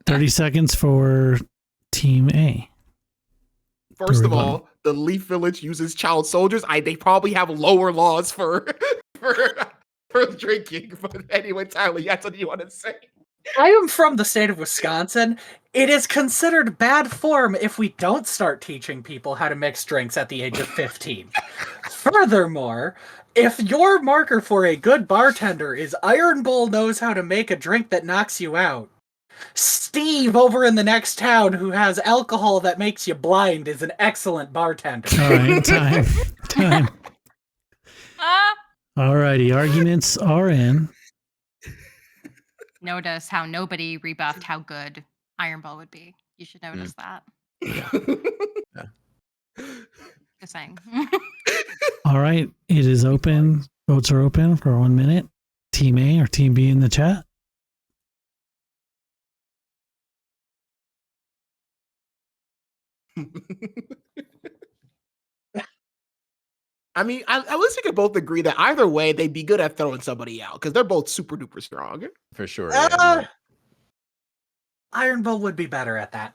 30 seconds for Team A. First of rebuttal. all, the Leaf Village uses child soldiers. They probably have lower laws for drinking. But anyway, Tyler, that's what you want to say. I am from the state of Wisconsin. It is considered bad form if we don't start teaching people how to mix drinks at the age of 15. Furthermore, if your marker for a good bartender is Iron Bull knows how to make a drink that knocks you out, Steve over in the next town who has alcohol that makes you blind is an excellent bartender. All right, time. All righty, arguments are in. Notice how nobody rebuffed how good Iron Ball would be. You should notice that. Yeah. Just saying. All right, it is open. Votes are open for 1 minute. Team A or Team B in the chat. I mean, I wish we could both agree that either way, they'd be good at throwing somebody out because they're both super duper strong. For sure. Yeah. Iron Bull would be better at that.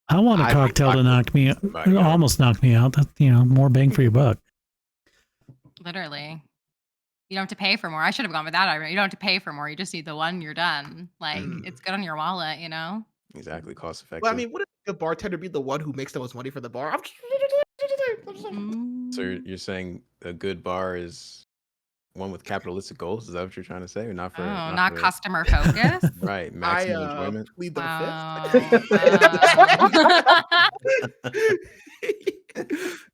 I want a I think cocktail to knock me out. somebody out. Almost knock me out. That's, more bang for your buck. Literally. You don't have to pay for more. I should have gone with that. You don't have to pay for more. You just need the one, you're done. Like, it's good on your wallet, you know? Exactly, cost effective. Well, I mean, wouldn't a bartender be the one who makes the most money for the bar? So you're saying a good bar is one with capitalistic goals? Is that what you're trying to say? Or not for not for- customer focused? Right, maximum I enjoyment. plead the fifth.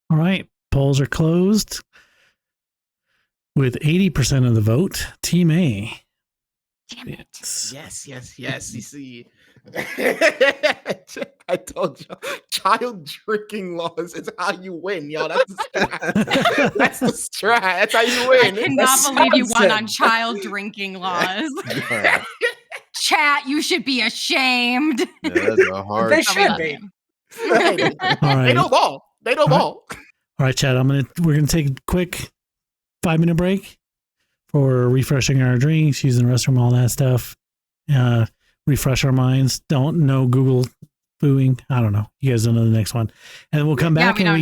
All right, polls are closed. With 80% of the vote, Team A. Damn it. Yes. You see, I told you, child drinking laws is how you win, yo. That's the strat. That's the strat. That's how you I win. cannot believe you won on Wisconsin. child drinking laws. Yeah, Chat, you should be ashamed. that's a hard. They Oh, we should love be. you. All right. They know ball. They know ball. All right, Chad, we're gonna take a quick 5-minute break for refreshing our drinks, using the restroom, all that stuff. Refresh our minds. Don't know Google booing. I don't know. You guys don't know the next one. And then we'll come back and we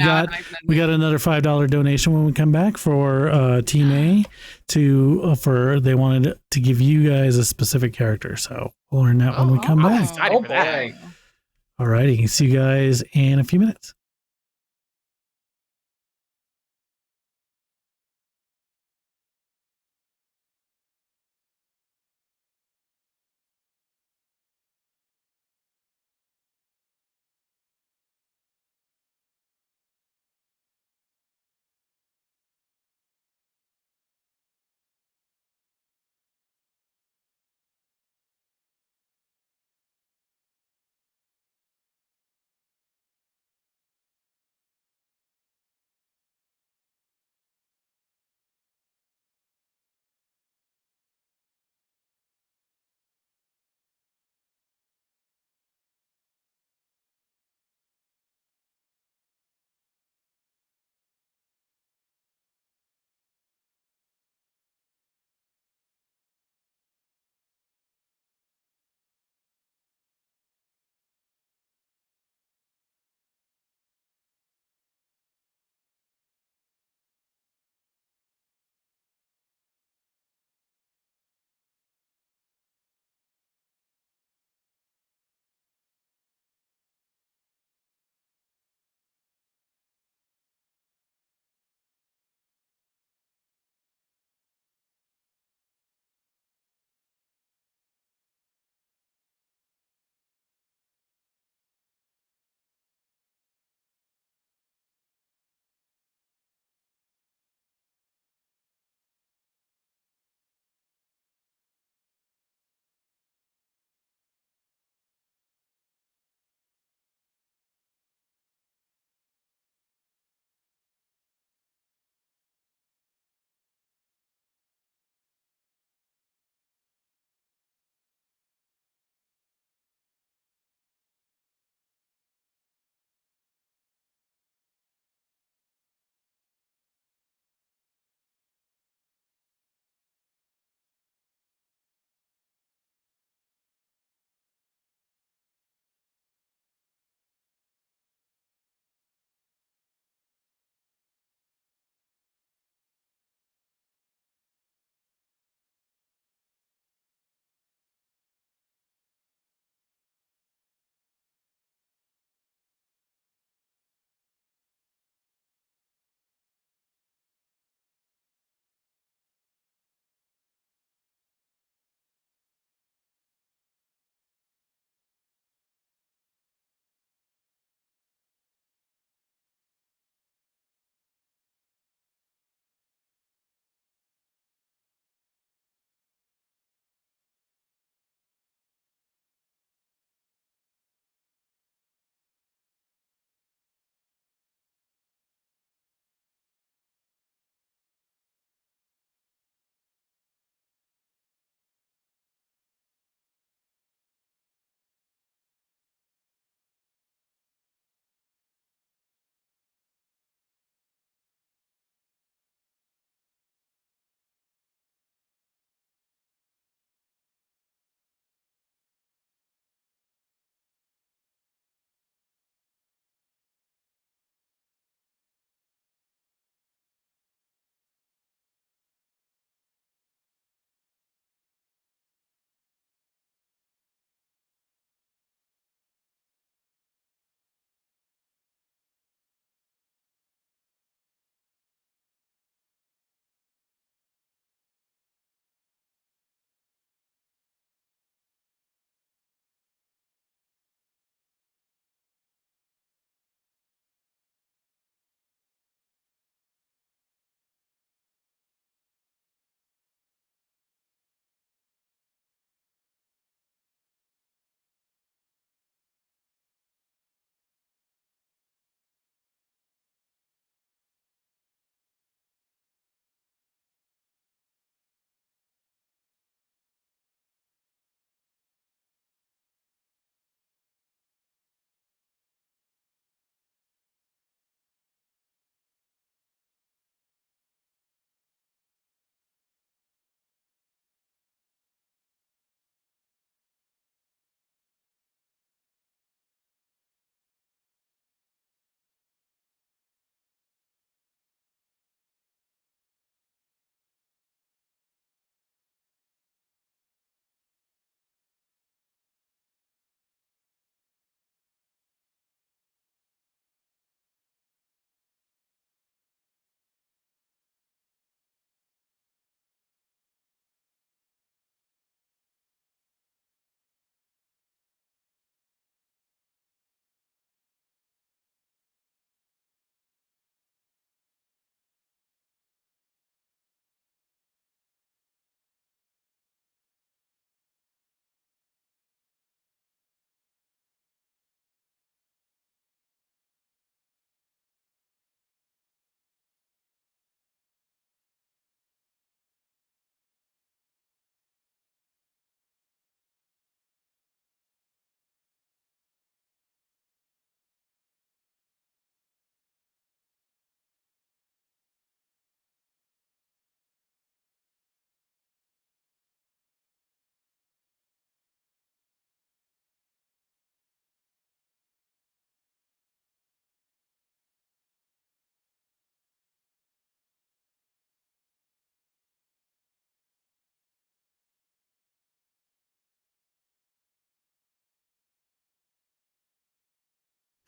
got another $5 donation when we come back for Team A they wanted to give you guys a specific character. So we'll learn that when we come I'm back. excited for that. boy. All righty. See you guys in a few minutes.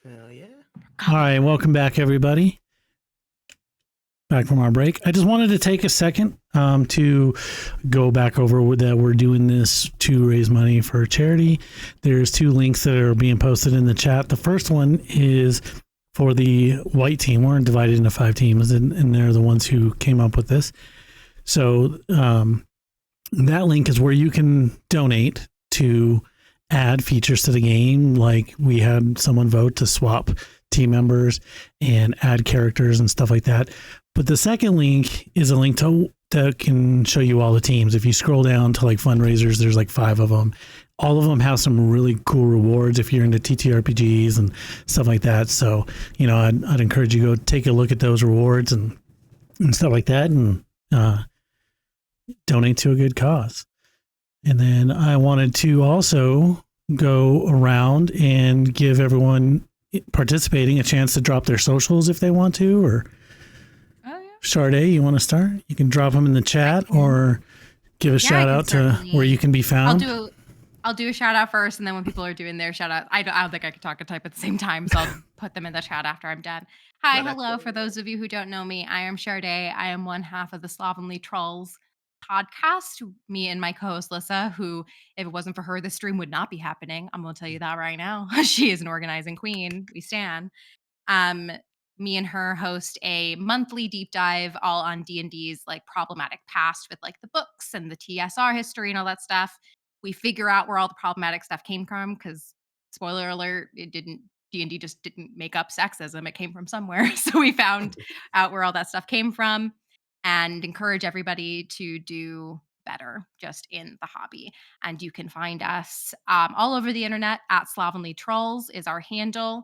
Hell yeah. All right, welcome back, everybody. Back from our break. I just wanted to take a second to go back over that we're doing this to raise money for charity. There's 2 links that are being posted in the chat. The first one is for the white team. We're divided into 5 teams, and they're the ones who came up with this. So that link is where you can donate to add features to the game. Like we had someone vote to swap team members and add characters and stuff like that. But the second link is a link that can show you all the teams. If you scroll down to like fundraisers, there's like 5 of them. All of them have some really cool rewards if you're into TTRPGs and stuff like that. So, I'd encourage you to go take a look at those rewards and stuff like that and donate to a good cause. And then I wanted to also go around and give everyone participating a chance to drop their socials if they want to, or Sade, you want to start? You can drop them in the chat or give a shout out to where you can be found. I'll do a shout out first, and then when people are doing their shout out, I don't think I could talk and type at the same time, so I'll put them in the chat after I'm done. Hi, hello. For those of you who don't know me, I am Sade. I am one half of the Slovenly Trolls podcast. Me and my co-host Lissa, who, if it wasn't for her, this stream would not be happening. I'm going to tell you that right now. She is an organizing queen. We stan. Me and her host a monthly deep dive all on D&D's like problematic past with like the books and the TSR history and all that stuff. We figure out where all the problematic stuff came from because, spoiler alert, D&D just didn't make up sexism. It came from somewhere. So we found out where all that stuff came from and encourage everybody to do better just in the hobby. And you can find us all over the internet at Slovenly Trolls is our handle.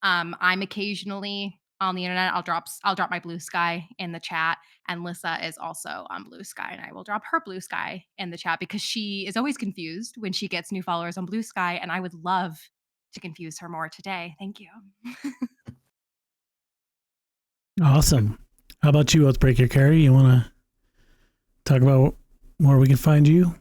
I'm occasionally on the internet. I'll drop my Blue Sky in the chat, and Lissa is also on Blue Sky, and I will drop her Blue Sky in the chat because she is always confused when she gets new followers on Blue Sky, and I would love to confuse her more today. Thank you. Awesome. How about you, Oathbreaker Carrie? You want to talk about where we can find you?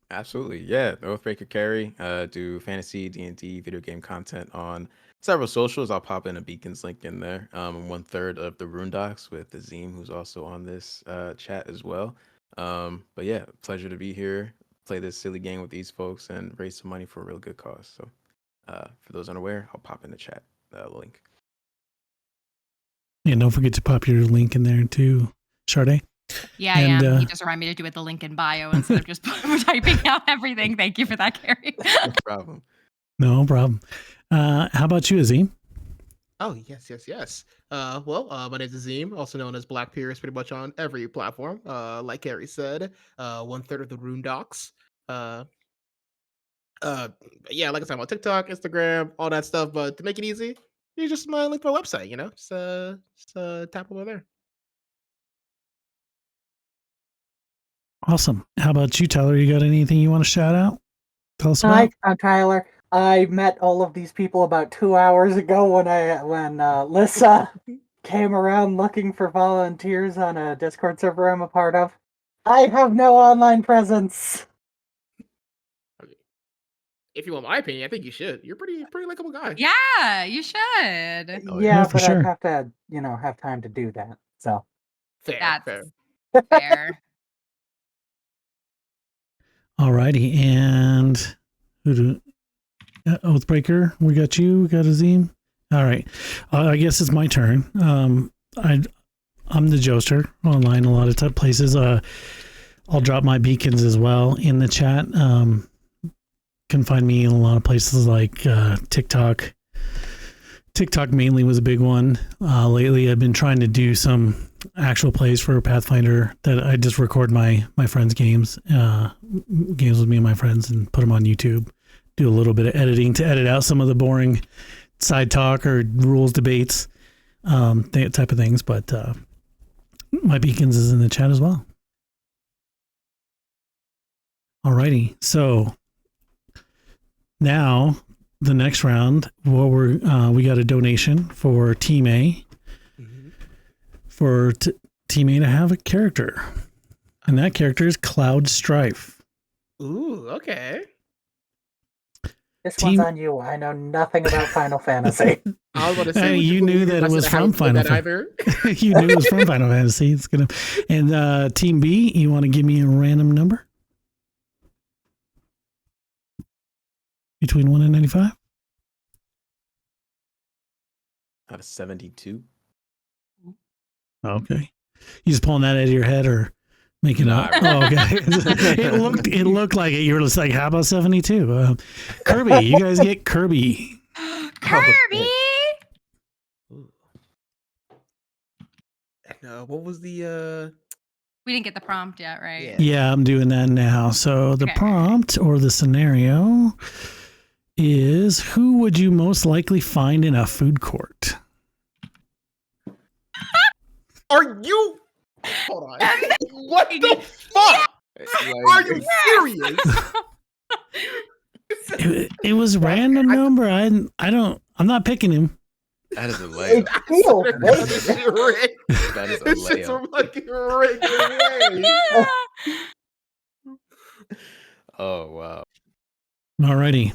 Absolutely, yeah. The Oathbreaker Carry do fantasy, D&D, video game content on several socials. I'll pop in a Beacons link in there. I'm 1/3 of the Rune Docs with Azim, who's also on this chat as well. But yeah, pleasure to be here, play this silly game with these folks, and raise some money for a real good cause. So for those unaware, I'll pop in the chat link. And don't forget to pop your link in there too, Sade. Yeah, and, I am. He just reminded me to do it the link in bio instead of just typing out everything. Thank you for that, Carrie. No problem. No problem. How about you, Azim? Oh, yes. My name's Azim, also known as Black Pierce, pretty much on every platform. Like Carrie said, 1/3 of the Rune Docs. Yeah, like I said, I'm on TikTok, Instagram, all that stuff. But to make it easy, you just link to my website, just tap over there. Awesome. How about you, Tyler? You got anything you want to shout out? Tell us about? Hi, I'm Tyler. I met all of these people about 2 hours ago when Lissa came around looking for volunteers on a Discord server I'm a part of. I have no online presence. If you want my opinion, I think you should. You're pretty likable guy. Yeah, you should. Oh, yeah, for but sure. I'd have to, have time to do that. So Fair. Fair. Alrighty, and Oathbreaker, we got you. We got Azim. All right, I guess it's my turn. I'm the Joester online a lot of places. I'll drop my beacons as well in the chat. Can find me in a lot of places like TikTok. TikTok mainly was a big one. Lately, I've been trying to do some actual plays for Pathfinder that I just record my friends' games with me and my friends and put them on YouTube. Do a little bit of editing to edit out some of the boring side talk or rules debates, type of things. But my beacons is in the chat as well. Alrighty, so now the next round, we got a donation for Team A. For Team A to have a character, and that character is Cloud Strife. Ooh, okay. This Team- one's on you. I know nothing about Final Fantasy. I was about to say, Hey, would you believe knew that it I said was I from haven't played Final that Fantasy. either. You knew it was from Final Fantasy. It's gonna. And Team B, you want to give me a random number between 1 and 95? Out of 72. Okay, you just pulling that out of your head or making Nah, up? Oh, okay. it looked like it. You were just like, how about 72? Kirby, you guys get Kirby. Kirby. Ooh. And what was the We didn't get the prompt yet, right? Yeah. Yeah, I'm doing that now. So the Okay. prompt or the scenario is: who would you most likely find in a food court? Are you? Hold on. What the fuck? Are you serious? It was random number. I'm not picking him. That is a It layup. feels This shit rigged. rigged. That is a This shit's layup. fucking rigged away. Oh wow. Alrighty.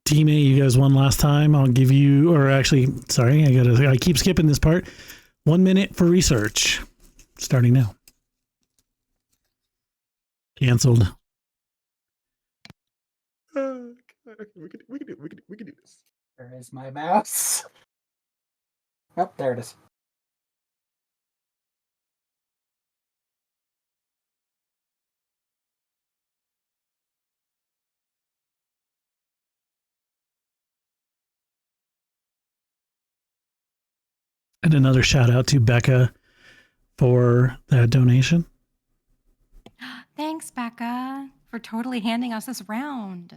Team A, you guys won last time. I'll give you, or actually, sorry, I keep skipping this part. 1 minute for research. Starting now. Canceled. Oh, God. Okay, we can do this. There is my mouse. Oh, there it is. And another shout out to Becca for that donation. Thanks, Becca, for totally handing us this round.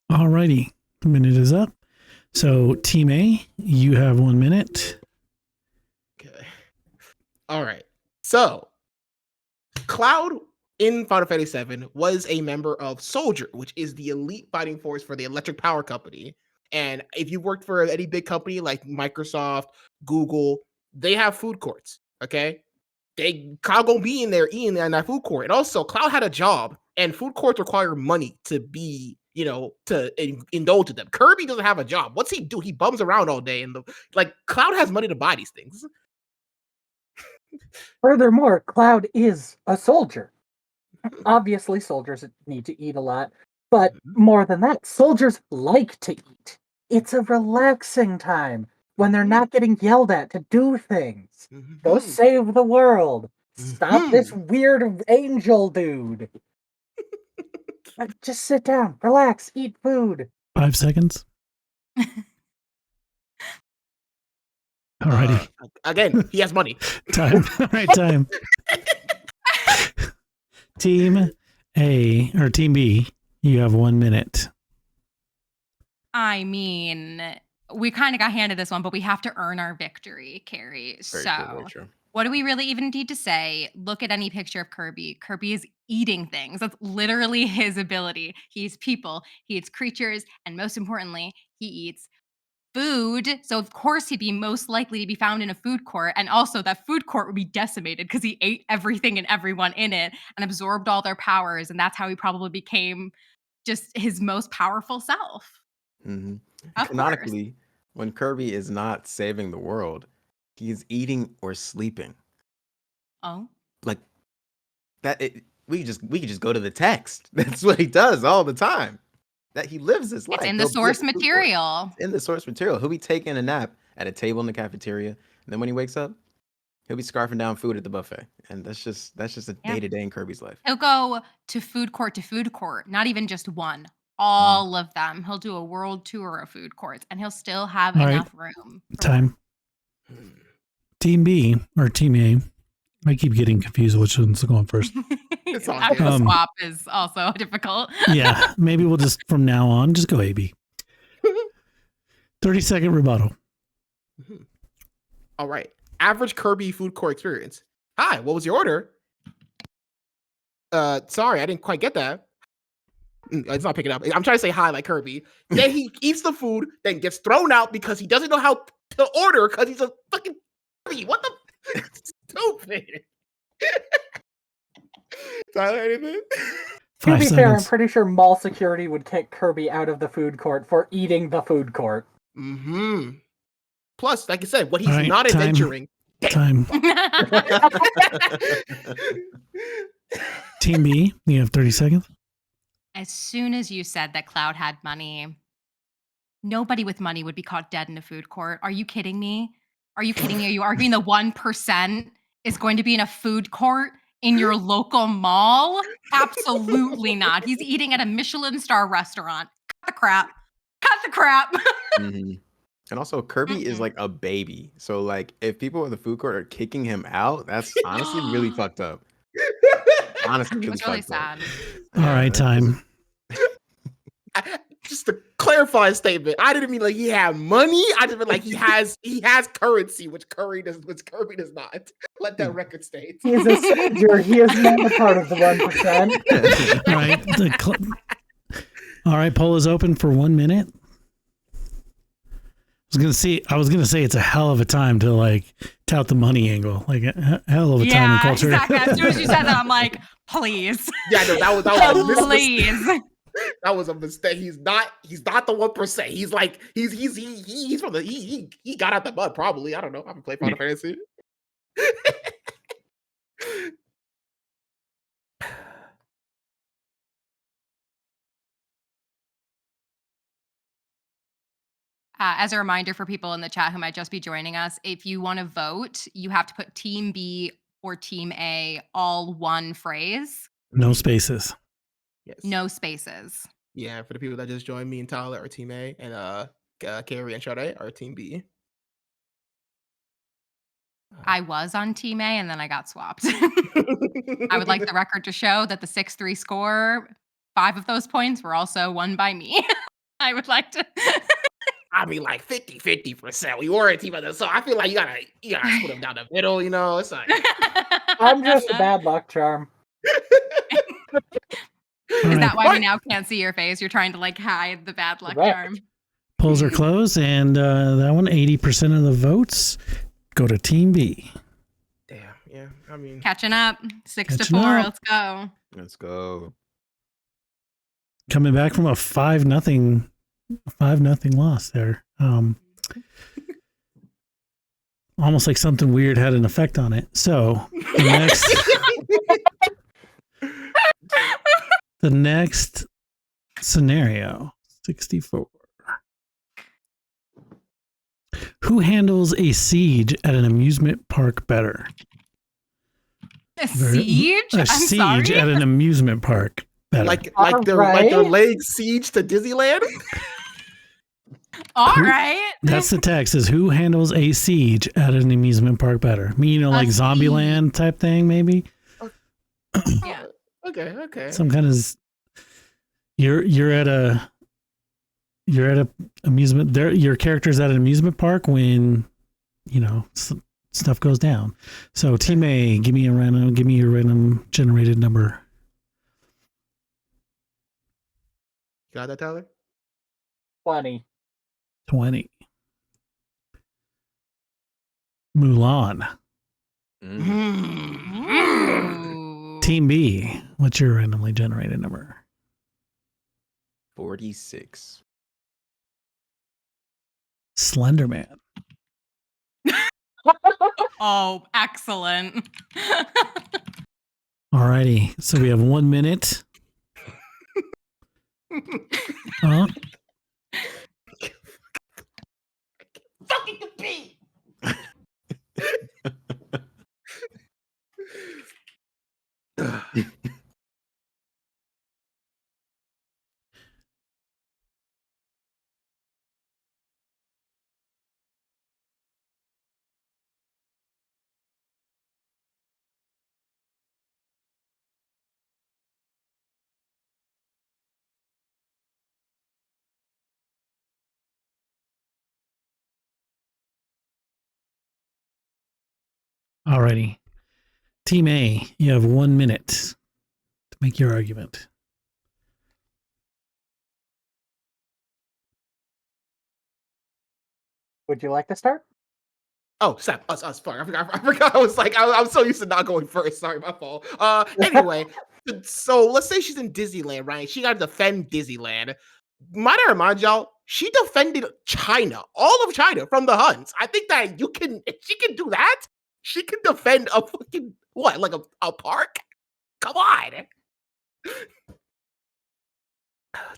Alrighty. The minute is up. So Team A, you have 1 minute. Okay. All right. So, Cloud in Final Fantasy VII was a member of Soldier, which is the elite fighting force for the Electric Power Company. And if you worked for any big company like Microsoft, Google, they have food courts. Okay. Cloud gonna be in there eating in that food court. And also, Cloud had a job, and food courts require money to be, to indulge in them. Kirby doesn't have a job. What's he do? He bums around all day, and Cloud has money to buy these things. Furthermore, Cloud is a soldier. Obviously, soldiers need to eat a lot, but more than that, soldiers like to eat. It's a relaxing time when they're not getting yelled at to do things. Go save the world. Stop this weird angel dude. Just sit down, relax, eat food. 5 seconds. Alrighty. Again, he has money. Time. All right, time. Team A or Team B, you have 1 minute. I mean, we kind of got handed this one, but we have to earn our victory, Carrie. Very So, true, very true. what do we really even need to say? Look at any picture of Kirby. Kirby is eating things. That's literally his ability. He eats people, he eats creatures, and most importantly, he eats food. So, of course, he'd be most likely to be found in a food court. And also, that food court would be decimated because he ate everything and everyone in it and absorbed all their powers. And that's how he probably became just his most powerful self. Mm-hmm. Of Canonically, when Kirby is not saving the world, he's eating or sleeping. Oh. Like that. We could just go to the text. That's what he does all the time. That he lives his life. It's in the He'll be at source food court. material. It's in the source material. He'll be taking a nap at a table in the cafeteria, and then when he wakes up, he'll be scarfing down food at the buffet. And that's just a Yeah. day-to-day in Kirby's life. He'll go to food court, not even just one, all of them. He'll do a world tour of food courts and he'll still have All right. enough room. for Time. Team B or Team A. I keep getting confused which one's going first. It's all After good. the swap is also difficult. Yeah, maybe we'll just from now on just go AB. 30-second rebuttal. All right. Average Kirby food court experience. Hi, what was your order? Sorry, I didn't quite get that. It's not picking up. I'm trying to say hi like Kirby. Then he eats the food, then gets thrown out because he doesn't know how to order because he's a fucking Kirby. What the stupid? Tyler, anything? To 5 be fair, I'm seconds. pretty sure mall security would kick Kirby out of the food court for eating the food court. Mm-hmm. Plus, like I said, what he's All right, not time. adventuring. Time. Team B, you have 30 seconds. As soon as you said that Cloud had money, nobody with money would be caught dead in a food court. Are you kidding me? Are you kidding me? Are you arguing the 1% is going to be in a food court in your local mall? Absolutely not. He's eating at a Michelin star restaurant. Cut the crap. Cut the crap. Mhm. And also, Kirby is like a baby. So, like, if people in the food court are kicking him out, that's honestly really fucked up. Honestly, really It's really fucked up. sad. All right, that's just- time. Just to clarify a statement, I didn't mean like he had money. I just meant like he has currency, which Kirby does not. Let that record state. He is a soldier. He is not a part of the 1%. All right. All right, poll is open for 1 minute. I was gonna say it's a hell of a time to like tout the money angle, like a hell of a time in culture. Exactly. As soon as you said that, I'm like, please. Yeah, no, that was a Please. that was a mistake. He's not the 1%. He's like he's from the he got out the mud probably. I don't know. I haven't played Final Fantasy. As a reminder for people in the chat who might just be joining us, if you want to vote, you have to put Team B or Team A, all one phrase, No spaces. Yes. no spaces. Yeah, for the people that just joined, me and Tyler are Team A, and Carrie and Sade are Team B. I was on Team A and then I got swapped. I would like the record to show that the 6-3 score, 5 of those points were also won by me. I would like to. I mean, like 50-50%. We were a team of them, so I feel like you gotta split them down the middle. You know, it's like I'm just a bad luck charm. Is that why we now can't see your face? You're trying to like hide the bad luck Correct. charm. Polls are closed, and that one, 80% of the votes go to Team B. damn. Yeah, I mean, Catching up, 6 to Catching 4. up. Let's go. Let's go. Coming back from a 5-0 loss there. Almost like something weird had an effect on it. So the next scenario, 64. Who handles a siege at an amusement park better? A siege? A I'm siege sorry. at an amusement park better. like All they're right. laying siege to Disneyland. All Who- right. That's the text, is who handles a siege at an amusement park better? Me, you know, like siege. Zombieland type thing, maybe? Yeah. Okay. Some kind of you're at a amusement there, your character's at an amusement park when you know stuff goes down. So Team A, give me your random generated number. Got that, Tyler? 20. 20. Mulan. Ooh. Team B, what's your randomly generated number? 46. Slender Man. Oh, excellent. Alrighty, so we have 1 minute. Huh? Fucking compete. Alrighty. Team A, you have 1 minute. Make your argument. Would you like to start? Oh, Seth, us. Fuck, I forgot. I was like, I'm so used to not going first. Sorry, my fault. Anyway, so let's say she's in Disneyland, right? She got to defend Disneyland. Might I remind y'all, she defended China, all of China from the Huns. I think that if she can do that, she can defend a fucking, what, like a park? Come on.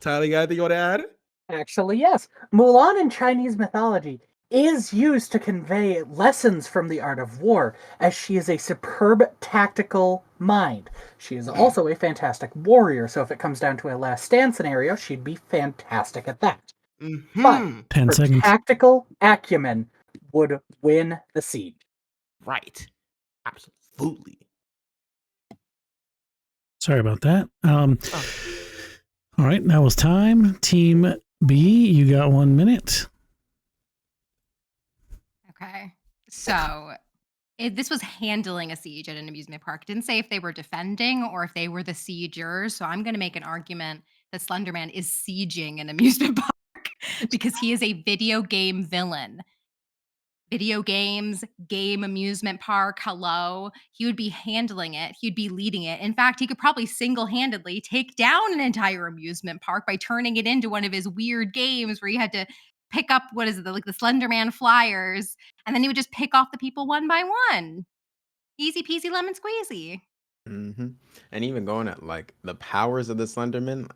Tyler, you got anything you want to add? Actually, yes. Mulan in Chinese mythology is used to convey lessons from the art of war, as she is a superb tactical mind. She is also a fantastic warrior, so if it comes down to a last stand scenario, she'd be fantastic at that. But 10 her seconds. tactical acumen would win the siege. Right. Absolutely. Sorry about that. All right, that was time. Team B, you got 1 minute. Okay. So this was handling a siege at an amusement park. It didn't say if they were defending or if they were the siegers. So I'm going to make an argument that Slenderman is sieging an amusement park because he is a video game villain. Video games, game amusement park, hello. He would be handling it. He'd be leading it. In fact, he could probably single-handedly take down an entire amusement park by turning it into one of his weird games where you had to pick up, what is it, like the Slenderman flyers, and then he would just pick off the people one by one. Easy peasy lemon squeezy. And even going at like the powers of the Slenderman,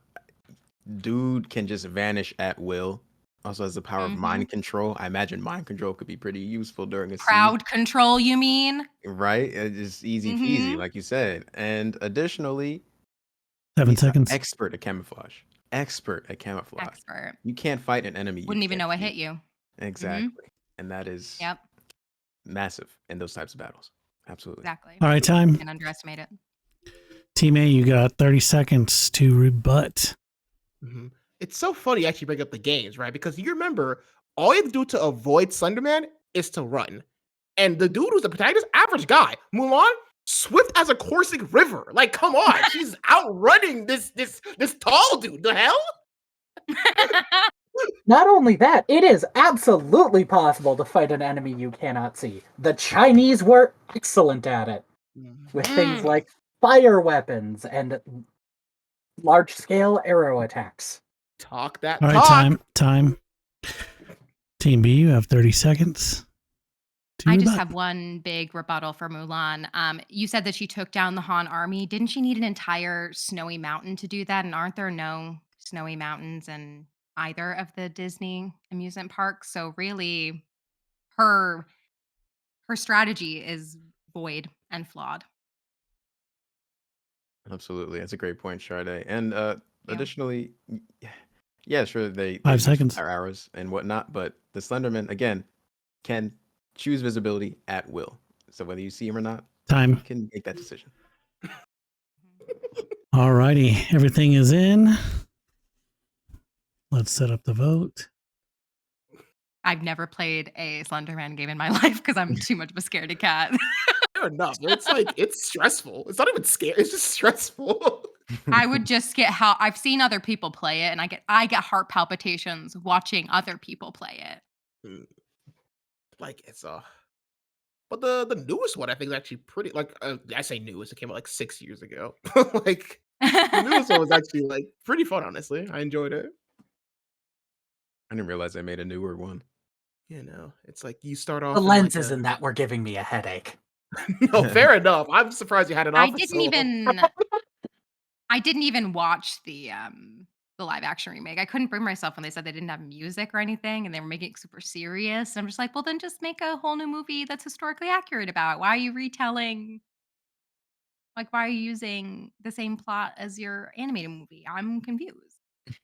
dude can just vanish at will. Also has the power of mind control. I imagine mind control could be pretty useful during a siege. Crowd control, you mean? Right? It's just easy peasy, like you said. And additionally, 7 he's an seconds. expert at camouflage. Expert. Expert. You can't fight an enemy. Wouldn't even can't know what see. hit you. Exactly. And that is Yep, massive in those types of battles. Absolutely. exactly. All right, time. Can't underestimate it. Team A, you got 30 seconds to rebut. It's so funny you actually bring up the games, right? Because you remember, all you have to do to avoid Slenderman is to run. And the dude who's the protagonist, average guy. Mulan, swift as a coursing river. Like, come on, she's outrunning this tall dude. The hell? Not only that, it is absolutely possible to fight an enemy you cannot see. The Chinese were excellent at it, with things like fire weapons and large-scale arrow attacks. Talk that All right, talk. time. Team B, you have 30 seconds. I just have one big rebuttal for Mulan. You said that she took down the Han army. Didn't she need an entire snowy mountain to do that? And aren't there no snowy mountains in either of the Disney amusement parks? So really, her strategy is void and flawed. Absolutely. That's a great point, Sade. And Yeah. additionally, yeah, sure, they 5 use seconds. fire arrows and whatnot, but the Slenderman, again, can choose visibility at will. So whether you see him or not, you Time. can make that decision. All righty, everything is in. Let's set up the vote. I've never played a Slenderman game in my life because I'm too much of a scaredy cat. Fair enough. It's like, it's stressful. It's not even scary. It's just stressful. I would just get how I've seen other people play it, and I get heart palpitations watching other people play it. Like, it's but the newest one I think is actually pretty, like, I say newest, it came out like 6 years ago. Like, the newest one was actually like pretty fun, honestly. I enjoyed it. I didn't realize they made a newer one. You know, it's like you start off The in, lenses like, in that were giving me a headache. No, fair enough. I'm surprised you had an I office. didn't even watch the live action remake. I couldn't bring myself when they said they didn't have music or anything and they were making it super serious. And I'm just like, well, then just make a whole new movie that's historically accurate about it. Why are you retelling? Like, why are you using the same plot as your animated movie? I'm confused.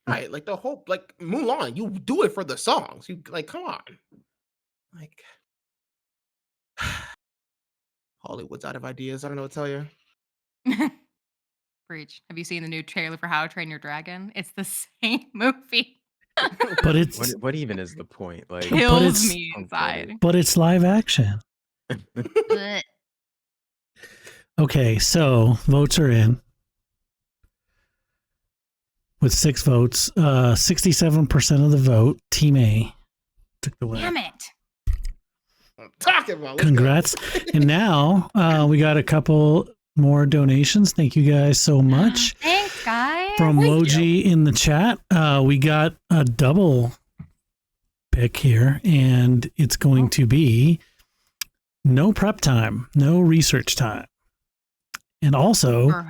Right, like the whole, like, Mulan, you do it for the songs. You, like, come on. Like, Hollywood's out of ideas. I don't know what to tell you. Preach. Have you seen the new trailer for How to Train Your Dragon? It's the same movie. But it's What even is the point? Like, Kills it's- me inside. but it's live action. Blech. Okay, so votes are in. with 6 votes. 67% of the vote. Team A took the win. Damn it. I'm talking about. Let's go. Congrats. And now we got a couple more donations. Thank you guys so much. Thanks, guys. From Woji in the chat. We got a double pick here, and it's going to be no prep time, no research time, and also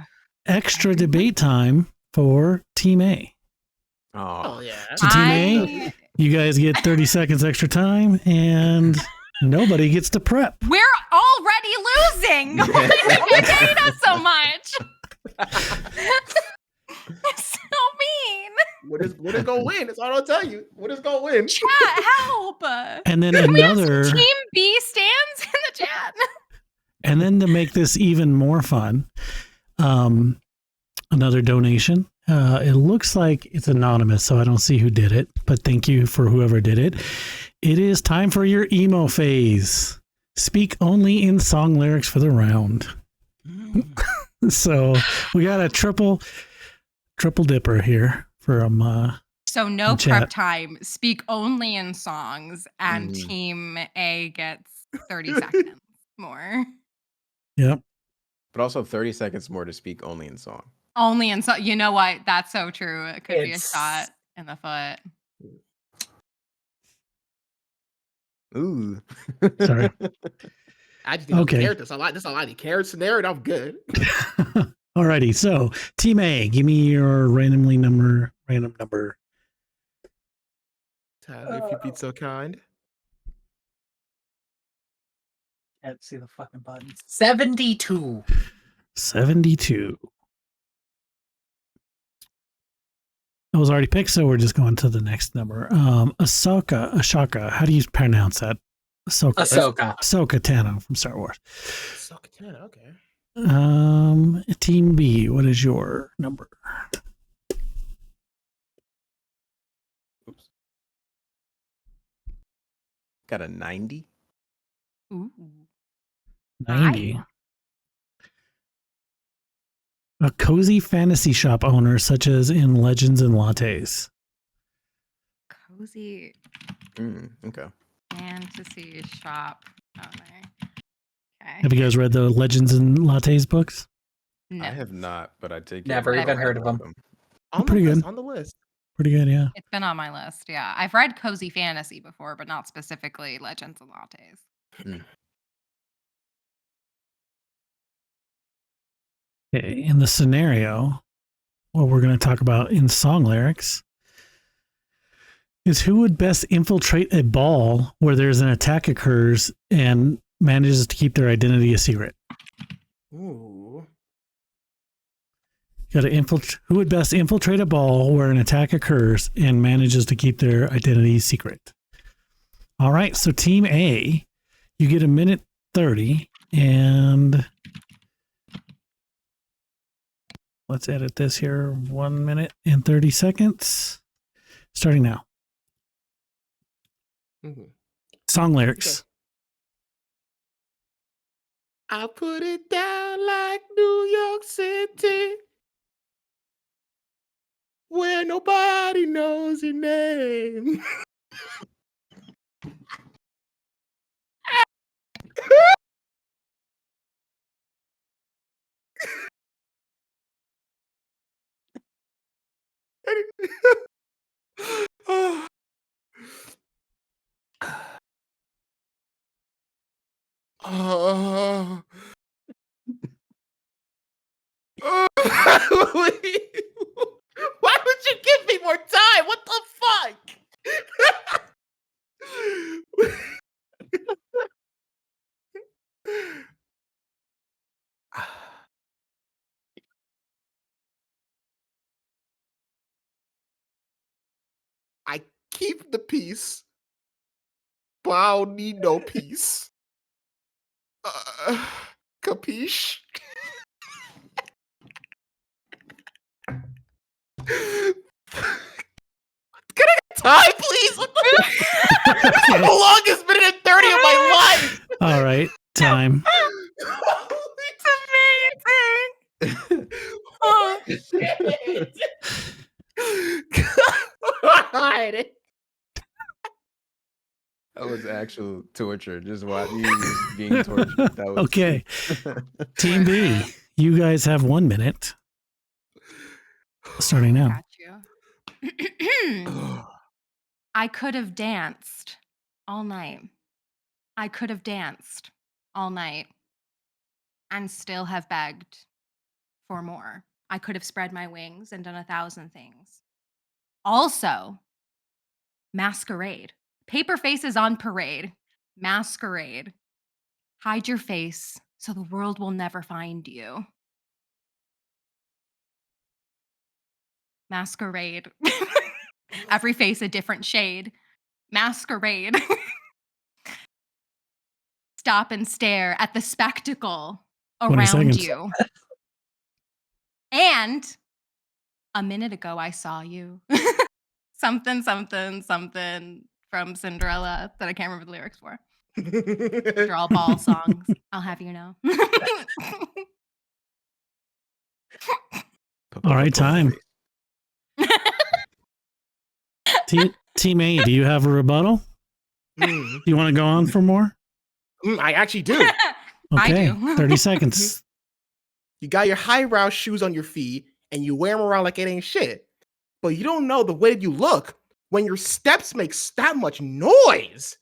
extra debate time for Team A. Oh, Oh yeah. So Team A, you guys get 30 seconds extra time, and nobody gets to prep. We're already losing. Why do you hate us so much? That's so mean. What is gonna win? That's all I'll tell you. What is gonna win? Chat, help. And then Can we have another, some Team B stands in the chat? and then to make this even more fun, another donation. It looks like it's anonymous, so I don't see who did it, but thank you for whoever did it. It is time for your emo phase. Speak only in song lyrics for the round. So we got a triple dipper here from So no chat. prep time. Speak only in songs, and Team A gets 30 seconds more. Yep. but also 30 seconds more to speak only in song. Only in song. You know what? That's so true. It could be a It's- shot in the foot. Ooh. Sorry. I just need Okay. characters. I like this. I like the character scenario. And I'm good. Alrighty, so Team A, give me your random number. Tyler, if you'd be so kind. Can't see the fucking buttons. 72. 72. That was already picked, so we're just going to the next number. Ashoka. How do you pronounce that? Ahsoka. Ahsoka Tano from Star Wars. So Katana, okay. Team B, what is your number? Oops. Got a 90. Ooh. 90. A cozy fantasy shop owner, such as in Legends and Lattes. Cozy Okay. fantasy shop owner. Okay. Have you guys read the Legends and Lattes books? No. I have not, but I take it. Never even heard of them. On Pretty the list, good. On the list. Pretty good, yeah. It's been on my list. Yeah. I've read Cozy Fantasy before, but not specifically Legends and Lattes. Okay, in the scenario, what we're going to talk about in song lyrics is who would best infiltrate a ball where there's an attack occurs and manages to keep their identity a secret. Ooh. Got to infiltrate. Who would best infiltrate a ball where an attack occurs and manages to keep their identity secret? All right, so Team A, you get 1:30, and let's edit this here. 1:30, starting now. Mhm. Song lyrics. I put it down like New York City, where nobody knows your name. Oh. Oh. Why would you give me more time? What the fuck? I keep the peace, but I don't need no peace. Capiche? Can I get time, please? What the This is the longest minute and 30 of my life. All right, time. It's amazing. Oh, Shit. God. That was actual torture. Just watching you being tortured. That was Okay. Team B, Worth you guys have 1 minute. Starting now. Got you. I could have danced all night. I could have danced all night and still have begged for more. I could have spread my wings and done 1,000 things. Also, masquerade. Paper faces on parade. Masquerade. Hide your face so the world will never find you. Masquerade. Every face a different shade. Masquerade. Stop and stare at the spectacle 20 around seconds. you. And a minute ago, I saw you. Something, something, something from Cinderella that I can't remember the lyrics for. They're all ball songs. I'll have you know. All right, time. Team A, do you have a rebuttal? Mm, Do you want to go on for more? I actually do. I Okay, do. 30 seconds. You got your highbrow shoes on your feet and you wear them around like it ain't shit. But you don't know the way you look when your steps make that much noise.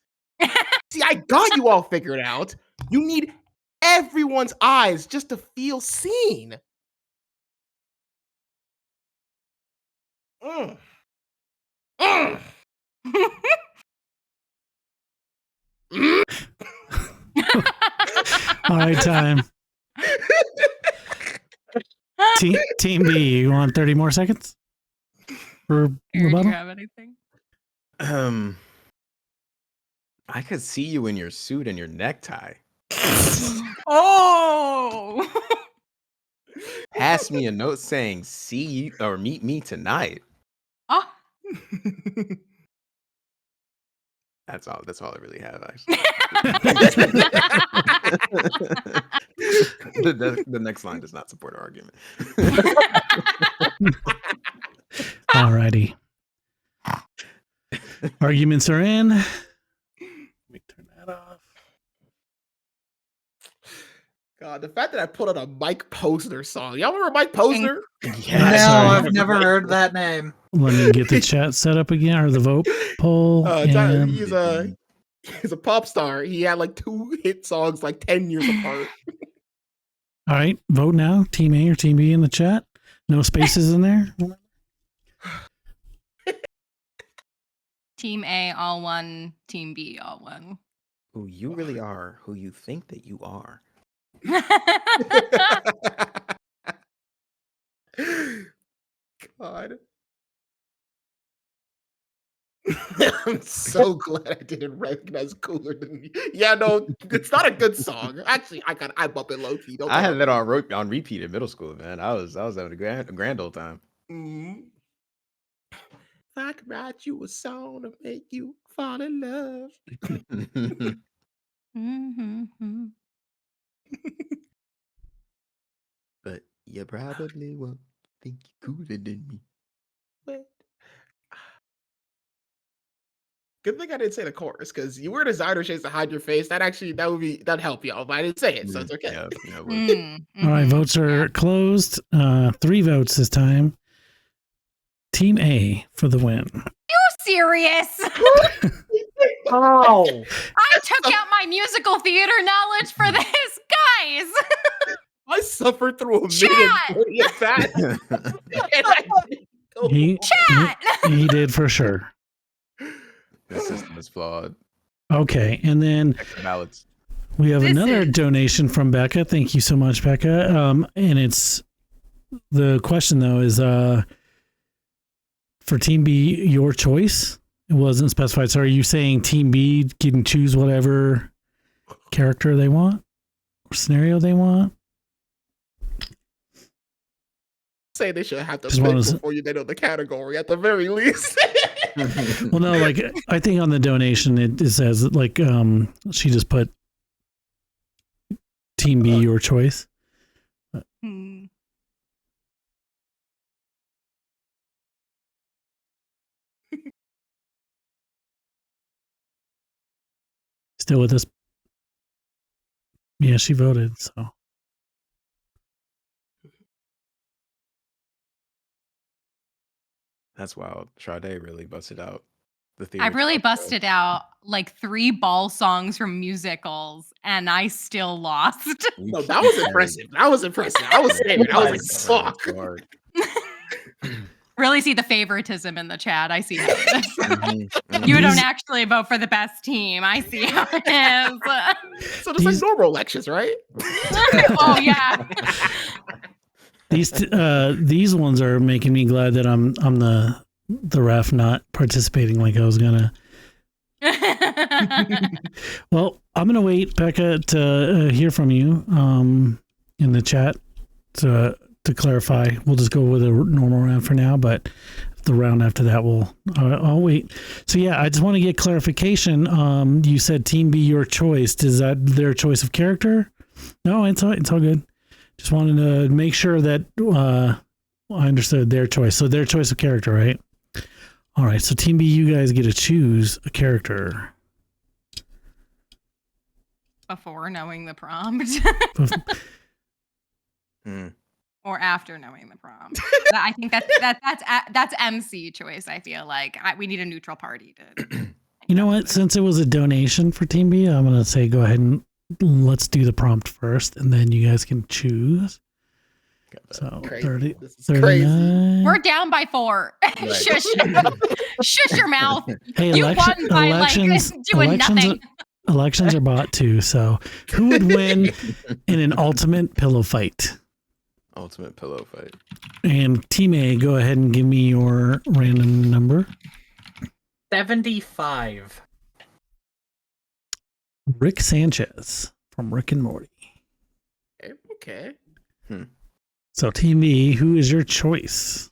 See, I got you all figured out. You need everyone's eyes just to feel seen. Mm. Mm. Mm. All right, time. Team B, you want 30 more seconds for Aaron, do rebuttal? you have anything? I could see you in your suit and your necktie. Oh! Pass me a note saying "see you" or "meet me tonight." Oh. That's all. That's all I really have. Actually, the next line does not support our argument. All righty. Arguments are in. Let me turn that off. God, the fact that I put on a Mike Posner song. Y'all remember Mike Posner? No, sorry. I've never heard that name. Let me get the chat set up again, or the vote poll. And He's a pop star. He had like 2 hit songs like 10 years apart. all right, vote now. Team A or Team B in the chat. No spaces in there. Team A, all one. Team B, all one. Who you really are, who you think that you are. God. I'm so glad I didn't recognize Cooler than me. Yeah, no, it's not a good song. Actually, I bump it low key. I had that on repeat in middle school, man. I was having a grand old time. Mm-hmm. If I could write you a song to make you fall in love. Mm-hmm. But you probably won't think you're cooler than me. But good thing I didn't say the chorus, because you wear designer shades to hide your face. That'd help y'all, but I didn't say it, so it's okay. Yeah, All right, votes are closed. 3 votes this time. Team A for the win. You serious? Oh, I took out my musical theater knowledge for this, guys. I suffered through a Chat! minute and 40 of that. And I didn't go Chat. He did for sure. The system is flawed. Okay, and then Check the ballots. we have This another is- donation from Becca. Thank you so much, Becca. And it's the question though is for Team B, your choice. It wasn't specified. So are you saying Team B can choose whatever character they want or scenario they want? say they should have to Just pick wanna s- before they know the category at the very least. Well, no, like I think on the donation it says like she just put Team B, your choice. Hmm. still with us? Yeah, she voted. So That's wild. Sade really busted out the I theater. really talk show. busted out like 3 ball songs from musicals, and I still lost. You No, keep that was carrying- impressive. That was impressive. I was saving. I was like, That's fuck. hard. Really see the favoritism in the chat. I see how it is. Mhm, You mhm. don't actually vote for the best team. I see how it is. So just like These- normal elections, right? Oh yeah. these ones are making me glad that I'm the ref, not participating like I was gonna. Well, I'm gonna wait, Becca, to hear from you in the chat to clarify. We'll just go with a normal round for now, but the round after that, I'll wait. So yeah, I just want to get clarification. You said Team B your choice. Is that their choice of character? No, it's all good. Just wanted to make sure that I understood their choice. So their choice of character, right? All right. So Team B, you guys get to choose a character. Before knowing the prompt. Hmm. Or after knowing the prompt. I think that's MC choice. I feel like we need a neutral party to. You know what? Since it was a donation for Team B, I'm gonna say go ahead and let's do the prompt first, and then you guys can choose. So Crazy. 30, This is crazy. 39. We're down by 4. Right. Shush. Shush your mouth. Hey, You won by elections, like doing nothing. elections are bought too. So who would win in an ultimate pillow fight? Ultimate pillow fight. And Team A, go ahead and give me your random number. 75. Rick Sanchez from Rick and Morty. Okay. So Team B, who is your choice?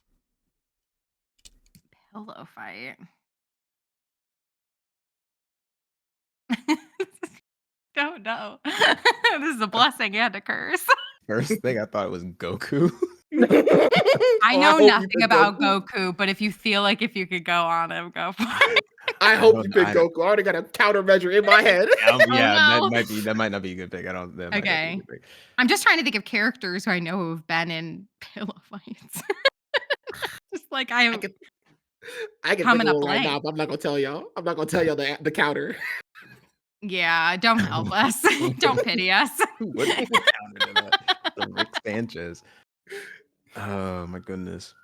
Pillow fight. Don't know. This is a blessing and a curse. First thing I thought it was Goku. I Oh, know hope you nothing pick about Goku. Goku, but if you feel like if you could go on him, go for it. I hope don't you pick know. Goku. I already got a countermeasure in my head. Yeah, no. that might not be a good pick. I don't. That might not be a Okay. good pick. I'm just trying to think of characters who I know who have been in pillow fights. Just like I can think Coming of up one right blank. now, but I'm not gonna tell y'all. I'm not gonna tell y'all the counter. Yeah, don't help us. Don't pity us. What counter to that? The Rick Sanchez. Oh my goodness.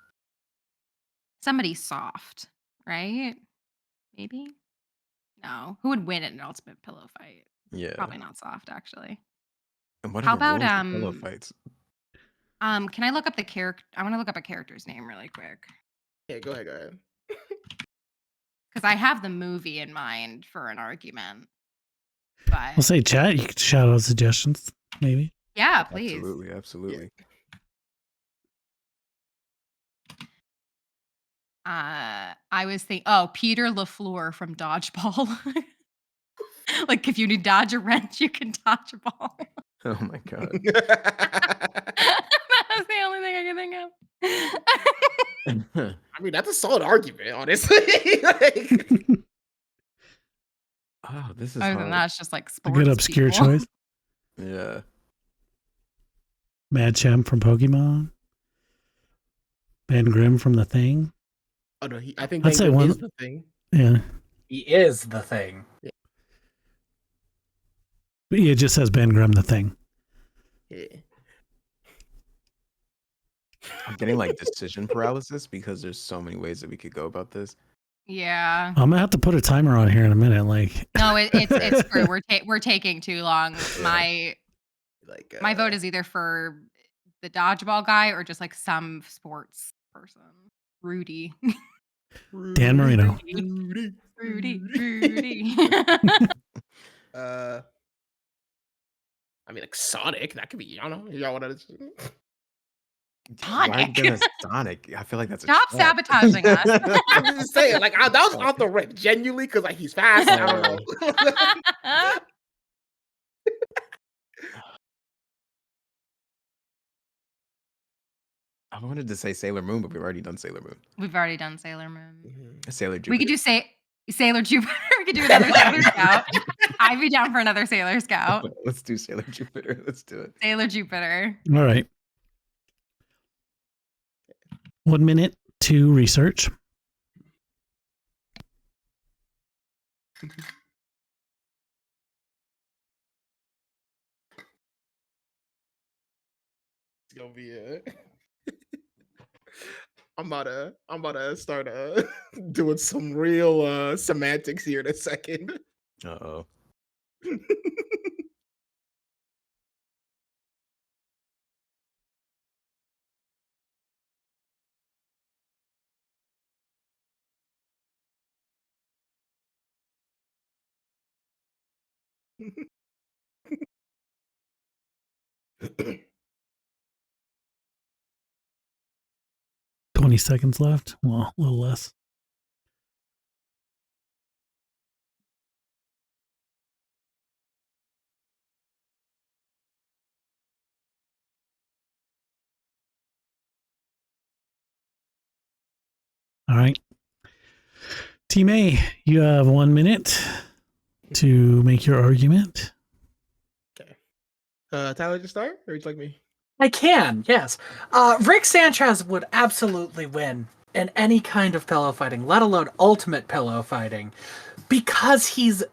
Somebody soft, right? Maybe? No. Who would win in an ultimate pillow fight? Yeah. Probably not soft, actually. And what How are the about, rules for pillow fights? Can I look up the character? I want to look up a character's name really quick. Yeah, go ahead. Because I have the movie in mind for an argument. But We'll say chat. You could shout out suggestions, maybe. yeah, please. Absolutely. I was thinking, Peter LaFleur from Dodgeball. Like if you need dodge a wrench, you can dodge a ball. Oh my god. That was the only thing I could think of. I mean, that's a solid argument, honestly. Like, Oh, this is Other than hard. that, it's just like A sports. good obscure people. choice. Yeah. Mad Chem from Pokemon. Ben Grimm from The Thing. oh no, I think I'd say Bang one- is the thing. Yeah. He is the thing. But yeah, it just says Ben Grimm The Thing. Yeah. I'm getting like decision paralysis because there's so many ways that we could go about this. Yeah. I'm gonna have to put a timer on here in a minute. Like, No, it's true. We're taking too long. Yeah. Like My vote is either for the dodgeball guy or just like some sports person. Rudy. Dan Marino. Rudy. I mean, like Sonic. That could be. I don't know. Y'all want to? Why are you Sonic. gonna Sonic? I feel like that's a Stop trap. sabotaging us. I'm just saying. Like that was off the rip. Genuinely, because like he's fast. I don't know. I wanted to say Sailor Moon, but we've already done Sailor Moon. We've already done Sailor Moon. Mhm. Sailor Jupiter. We could do Sailor Jupiter. We could do another Sailor Scout. I'd be down for another Sailor Scout. Let's do Sailor Jupiter. Let's do it. Sailor Jupiter. All right. 1 minute to research. It's gonna be I'm about to start doing some real semantics here in a second. Uh-oh. 20 seconds left. Well, a little less. All right. Team A, you have 1 minute to make your argument. Okay. Tyler, just start, or would you like me? I can, yes. Rick Sanchez would absolutely win in any kind of pillow fighting, let alone ultimate pillow fighting, because he's a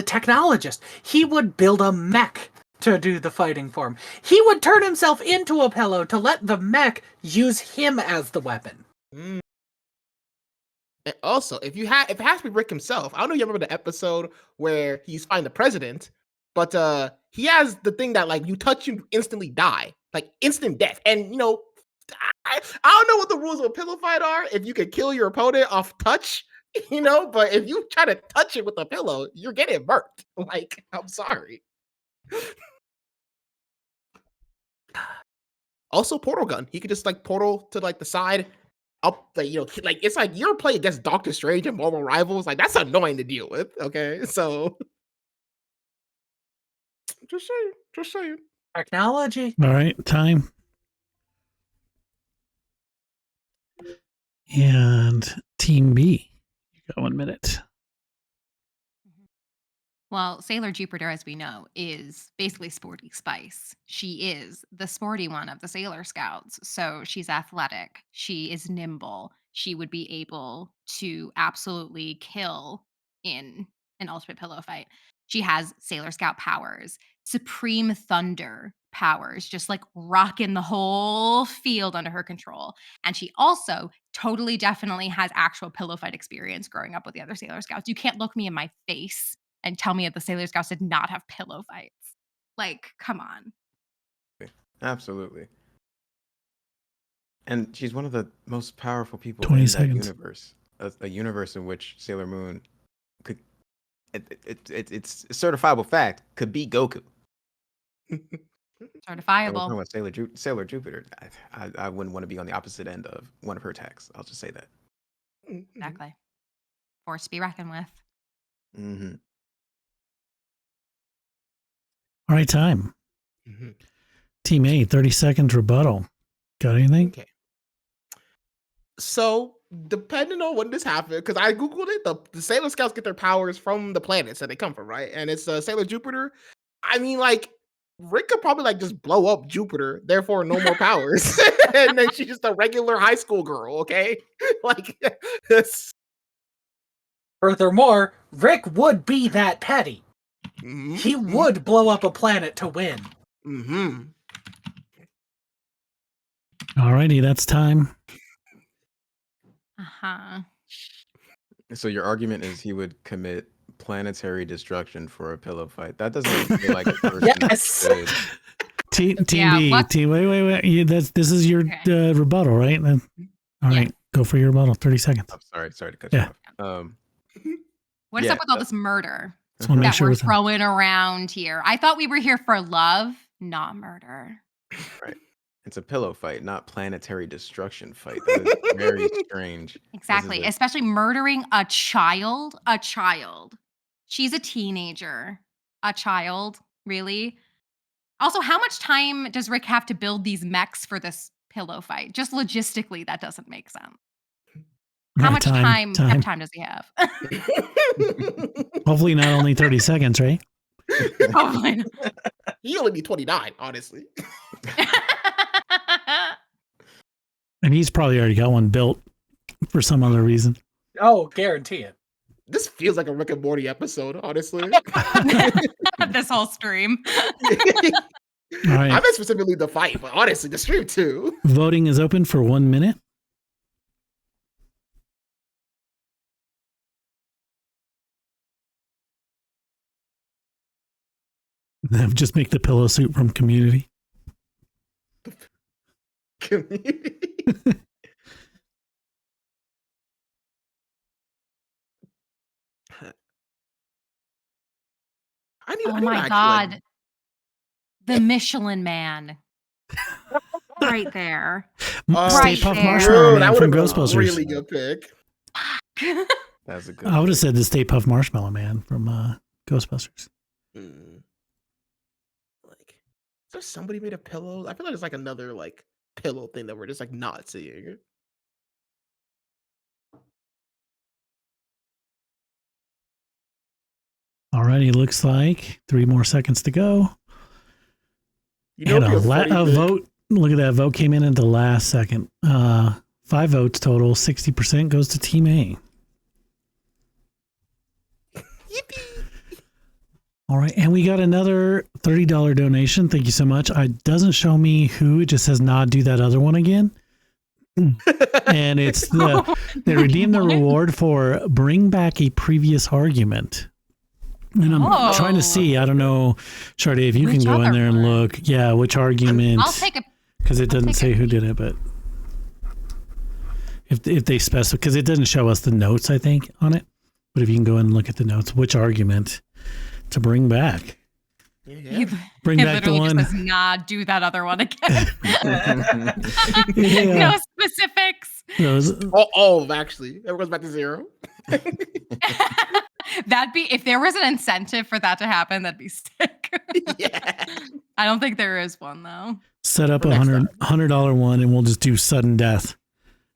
technologist. He would build a mech to do the fighting for him. He would turn himself into a pillow to let the mech use him as the weapon. Mm. And also, if it has to be Rick himself, I don't know if you remember the episode where he's fighting the president, but he has the thing that like you touch you instantly die, like instant death. And I don't know what the rules of a pillow fight are. If you can kill your opponent off touch, but if you try to touch it with a pillow, you're getting burnt. Like, I'm sorry. Also, portal gun. He could just like portal to like the side. Up the like it's like you're playing against Doctor Strange and Marvel Rivals, like that's annoying to deal with. Okay, so just saying. Technology. All right. Time. And Team B, you got 1 minute. Well, Sailor Jupiter, as we know, is basically Sporty Spice. She is the sporty one of the Sailor Scouts. So she's athletic. She is nimble. She would be able to absolutely kill in an ultimate pillow fight. She has Sailor Scout powers, supreme thunder powers, just like rocking the whole field under her control. And she also totally definitely has actual pillow fight experience growing up with the other Sailor Scouts. You can't look me in my face and tell me that the Sailor Scouts did not have pillow fights. Like, come on. Absolutely. And she's one of the most powerful people 20 in seconds. that universe. A universe in which Sailor Moon could it's a certifiable fact, could be Goku. And we're talking Certifiable. about Sailor Jupiter. I wouldn't want to be on the opposite end of one of her attacks. I'll just say that. Exactly. Force to be reckoned with. Mm-hmm. All right. Time. Mm-hmm. Team A, 30 seconds rebuttal. Got anything? Okay. So depending on when this happened, because I googled it, the Sailor Scouts get their powers from the planets that they come from, right? And it's Sailor Jupiter. I mean, like Rick could probably like just blow up Jupiter, therefore no more powers, and then she's just a regular high school girl. Okay, like it's. Furthermore, Rick would be that petty. Mm-hmm, He would blow up a planet to win. Mm-hmm. All righty. That's time. Uh-huh. So your argument is he would commit planetary destruction for a pillow fight. That doesn't feel like a person Yes. would. Team Yeah, B. what- Wait. This is your Okay. rebuttal, right? All Yeah. right. Go for your rebuttal. 30 seconds. I'm sorry to cut Yeah. you off. What is Yeah, up with all this murder Just want to make that sure we're it's throwing around here? I thought we were here for love, not murder. Right. It's a pillow fight, not planetary destruction fight. That is very strange. Exactly. This is Especially murdering a child. A child. She's a teenager. A child. Really? Also, how much time does Rick have to build these mechs for this pillow fight? Just logistically, that doesn't make sense. How Right, much time. time does he have? Hopefully not only 30 seconds, right? Probably not. He only need 29, honestly. And he's probably already got one built for some other reason. Oh, guarantee it. This feels like a Rick and Morty episode, honestly. This whole stream. All right. I meant specifically the fight, but honestly, the stream too. Voting is open for 1 minute. Just make the pillow suit from Community. Community. Oh my God. The Michelin Man. Right there. Stay Right Puft there. Marshmallow that Man would from have been a Ghostbusters. really good pick. That's a good. I would have pick. said the Stay Puft Marshmallow Man from Ghostbusters. Like, is there somebody made a pillow? I feel like there's like another like pillow thing that we're just like not seeing. Alrighty, looks like 3 more seconds to go. You know, And it'd be a funny thing. vote. Look at that. Vote came in at the last second. 5 votes total. 60% goes to Team A. Yippee. All right. And we got another $30 donation. Thank you so much. It doesn't show me who. It just says, nah, do that other one again. And it's they redeemed the reward for bring back a previous argument. And I'm trying to see. I don't know, Sade, if you Which can go in other there and one? look. Yeah, which argument? I'll take a Because it doesn't take say a who did it, but if they specify, because it doesn't show us the notes, I think, on it. But if you can go in and look at the notes, which argument to bring back? Yeah. Bring It back the literally one. just says, nah, do that other one again. Yeah. No specifics. Those- All of them, actually. Everyone goes back to 0. That'd be, if there was an incentive for that to happen, that'd be sick. Yeah. I don't think there is one though. set up For a next time. $100 one, and we'll just do sudden death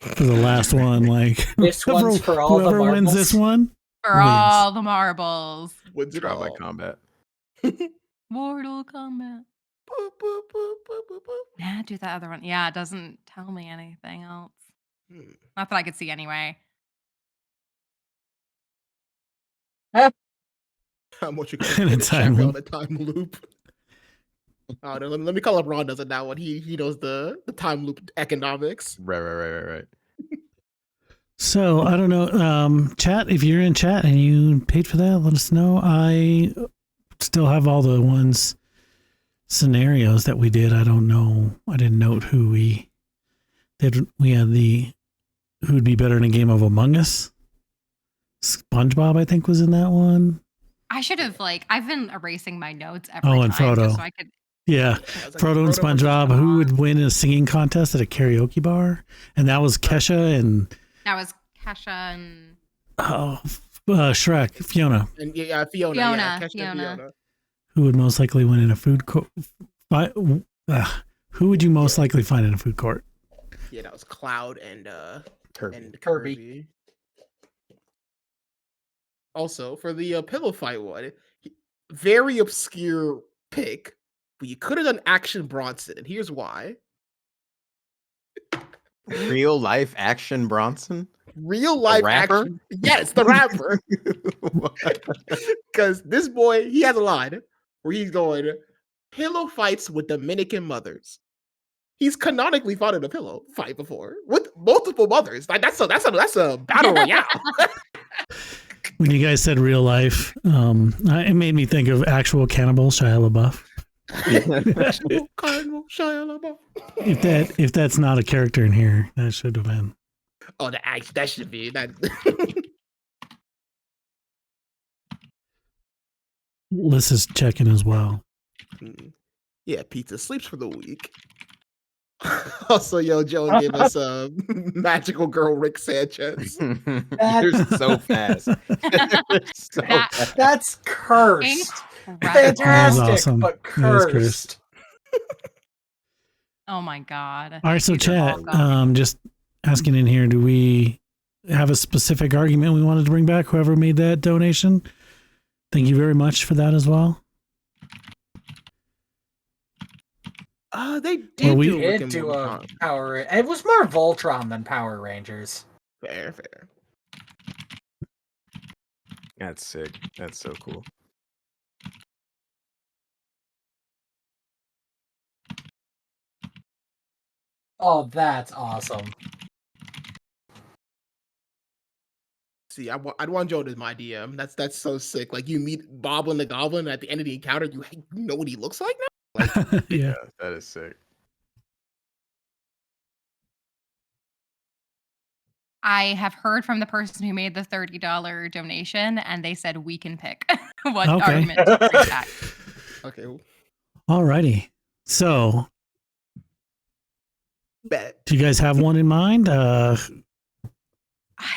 for the last one. Like This one's for all the whoever wins marbles. this one. For Wins. all the marbles. Wins it Trial by all. combat. Mortal Kombat. Boop, boop, boop, boop, boop, boop. Yeah, do that other one. Yeah, it doesn't tell me anything else. Hmm. Not that I could see anyway. How much you In a can time on loop. a time loop. Oh, no, let me call up Ron does it now. When he knows the time loop economics. Right. So I don't know. Chat, if you're in chat and you paid for that, let us know. I still have all the scenarios that we did. I don't know. I didn't note who we did. We had who would be better in a game of Among Us. SpongeBob, I think, was in that one. I should have I've been erasing my notes every Oh, and time Frodo. just so I could. Yeah. I was like, Frodo and versus SpongeBob, who would win in a singing contest at a karaoke bar? And that was Kesha and That was Kesha and Shrek, Fiona. And yeah, Fiona. Fiona, Yeah, Kesha and Fiona. Fiona. Who would most likely win in a food court? Who would you most likely find in a food court? Yeah, that was Cloud and Kirby. Kirby. Also, for the pillow fight one, very obscure pick, but you could have done Action Bronson, and here's why. Real life action Bronson. Real life rapper? action. Yes, the rapper. Because this boy, he has a line where he's going, pillow fights with Dominican mothers. He's canonically fought in a pillow fight before with multiple mothers. Like that's a battle royale. When you guys said real life, it made me think of actual cannibal Shia LaBeouf. Cardinal Shia LaBeouf. If that's not a character in here, that should have been. Oh, that should be that. Liz is checking as well. Yeah, pizza sleeps for the week. Also, Joe gave us a magical girl Rick Sanchez. You're so fast. So That- fast. That's cursed. Incredible. Fantastic, awesome. but That is cursed. cursed. Oh my god. All right, so These are all chat, gone. just asking in here, do we have a specific argument we wanted to bring back, whoever made that donation, thank you very much for that as well. They did we- do a Rick Did and do Morty a song. Power. It was more Voltron than Power Rangers. Fair. That's sick. That's so cool. Oh, that's awesome. See, I'd want Joe as my DM. That's so sick. Like you meet Boblin the Goblin, and at the end of the encounter, you know what he looks like now. Like, Yeah. That is sick. I have heard from the person who made the $30 donation, and they said we can pick what Okay. argument to bring back. okay, Alrighty. So, bet. do you guys have one in mind? I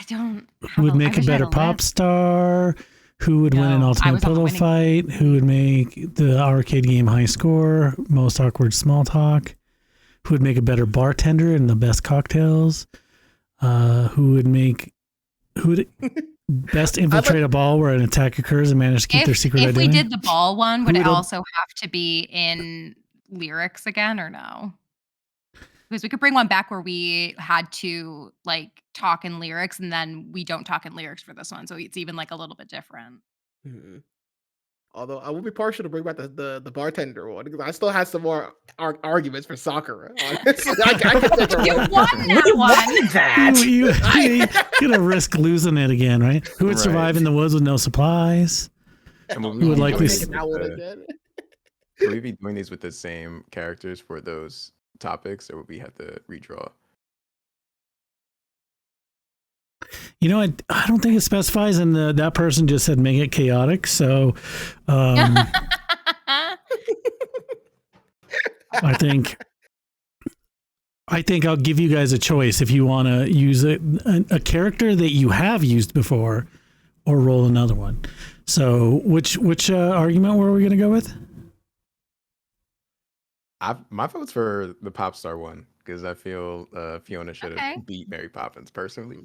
don't. Who would make a better pop star? Who would win an No, I ultimate was on the pillow winning fight? Who would make the arcade game high score? Most awkward small talk? Who would make a better bartender and the best cocktails? Who would best infiltrate a ball where an attack occurs and manage to keep their secret If identity? we did the ball one, would Who it would- also have to be in lyrics again or no? Because we could bring one back where we had to like talk in lyrics and then we don't talk in lyrics for this one. So it's even like a little bit different. Mhm. Although I would be partial to bring back the bartender one because I still have some more arguments for Sakura. Honestly, I could take her You one. won that We one. won that. You're gonna risk losing it again, right? Who would survive Right. in the woods with no supplies? And Who would likely Making that one again. Will we be doing these with the same characters for those topics, or would we have to redraw? You know, I don't think it specifies, and that person just said make it chaotic. So, I think I'll give you guys a choice if you want to use a character that you have used before, or roll another one. So, which argument were we going to go with? My vote's for the pop star one because I feel Fiona should have Okay. beat Mary Poppins personally.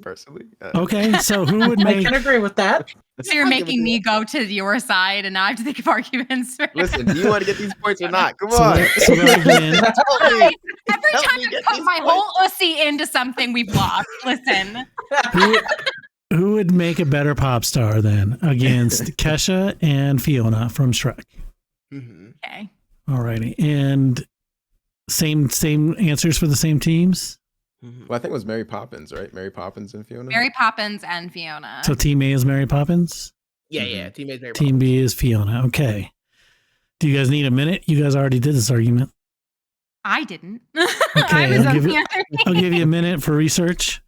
Okay, so who would I make? can agree with that. So you're I'll give it making to me you. go to your side and now I have to think of arguments. Listen, do you want to get these points or not? Come So, on. so then again, Tell me. Every Help time me I get put these my points. whole ussy into something, we've lost. Listen. who would make a better pop star then against Kesha and Fiona from Shrek? Mhm. Okay. Alrighty, and same answers for the same teams. Mhm. Well, I think it was Mary Poppins, right? Mary Poppins and Fiona. Mary Poppins and Fiona. So Team A is Mary Poppins. Yeah. Teammates Mary Team B is Fiona. Okay. Do you guys need a minute? You guys already did this argument. I didn't. Okay, I was I'll on give the it- other I'll give you a minute for research.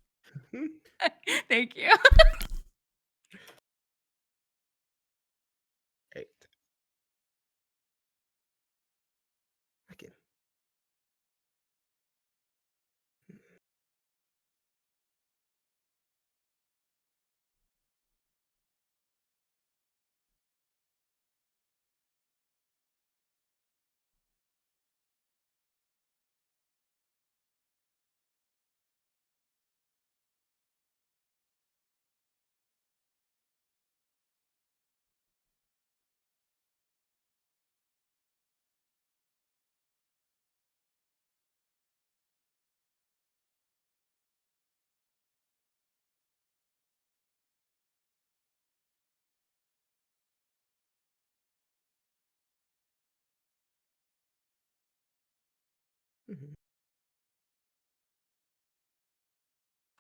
Thank you. Right. Okay. Mhm.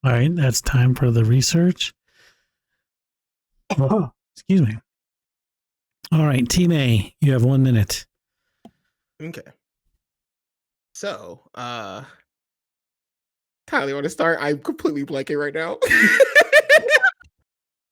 All right, that's time for the research. Oh, excuse me. All right, Team A, you have 1 minute. Okay. So, Tyler, you want to start? I'm completely blanking right now.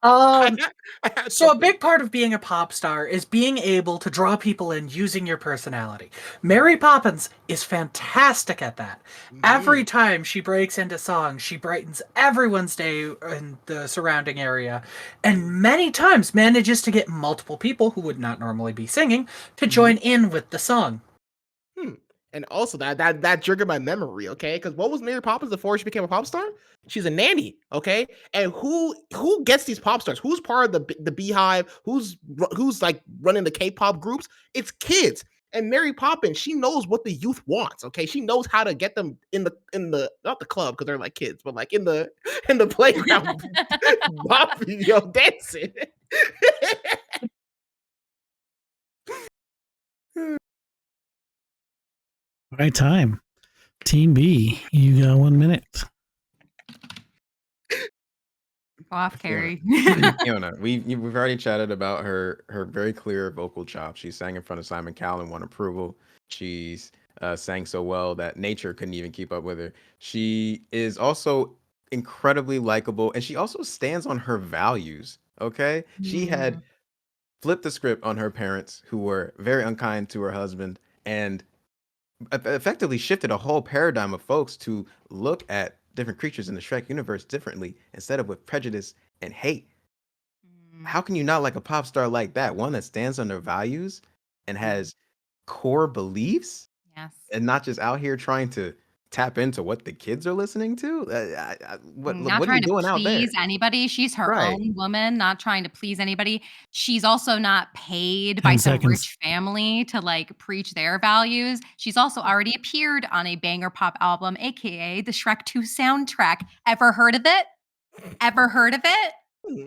Um, I had So a something. big part of being a pop star is being able to draw people in using your personality. Mary Poppins is fantastic at that. Every time she breaks into song, she brightens everyone's day in the surrounding area, and many times manages to get multiple people who would not normally be singing to join in with the song. And also that triggered my memory, okay? Because what was Mary Poppins before she became a pop star? She's a nanny, okay? And who gets these pop stars? Who's part of the Beehive? Who's like running the K-pop groups? It's kids. And Mary Poppins, she knows what the youth wants, okay? She knows how to get them in the not the club because they're like kids, but like in the playground, bopping, dancing. Right time. Team B, you got 1 minute. Go off, Carrie. Fiona, we've already chatted about her very clear vocal chops. She sang in front of Simon Cowell and won approval. She's sang so well that nature couldn't even keep up with her. She is also incredibly likable, and she also stands on her values. Okay, she had flipped the script on her parents, who were very unkind to her husband, and effectively shifted a whole paradigm of folks to look at different creatures in the Shrek universe differently instead of with prejudice and hate. How can you not like a pop star like that? One that stands on their values and has core beliefs, Yes. and not just out here trying to tap into what the kids are listening to. What Not are trying you to doing out there? please anybody. She's her Right. own woman, not trying to please anybody. She's also not paid 10 by some seconds. rich family to like preach their values. She's also already appeared on a banger pop album, aka the Shrek 2 soundtrack. Ever heard of it? Ever heard of it?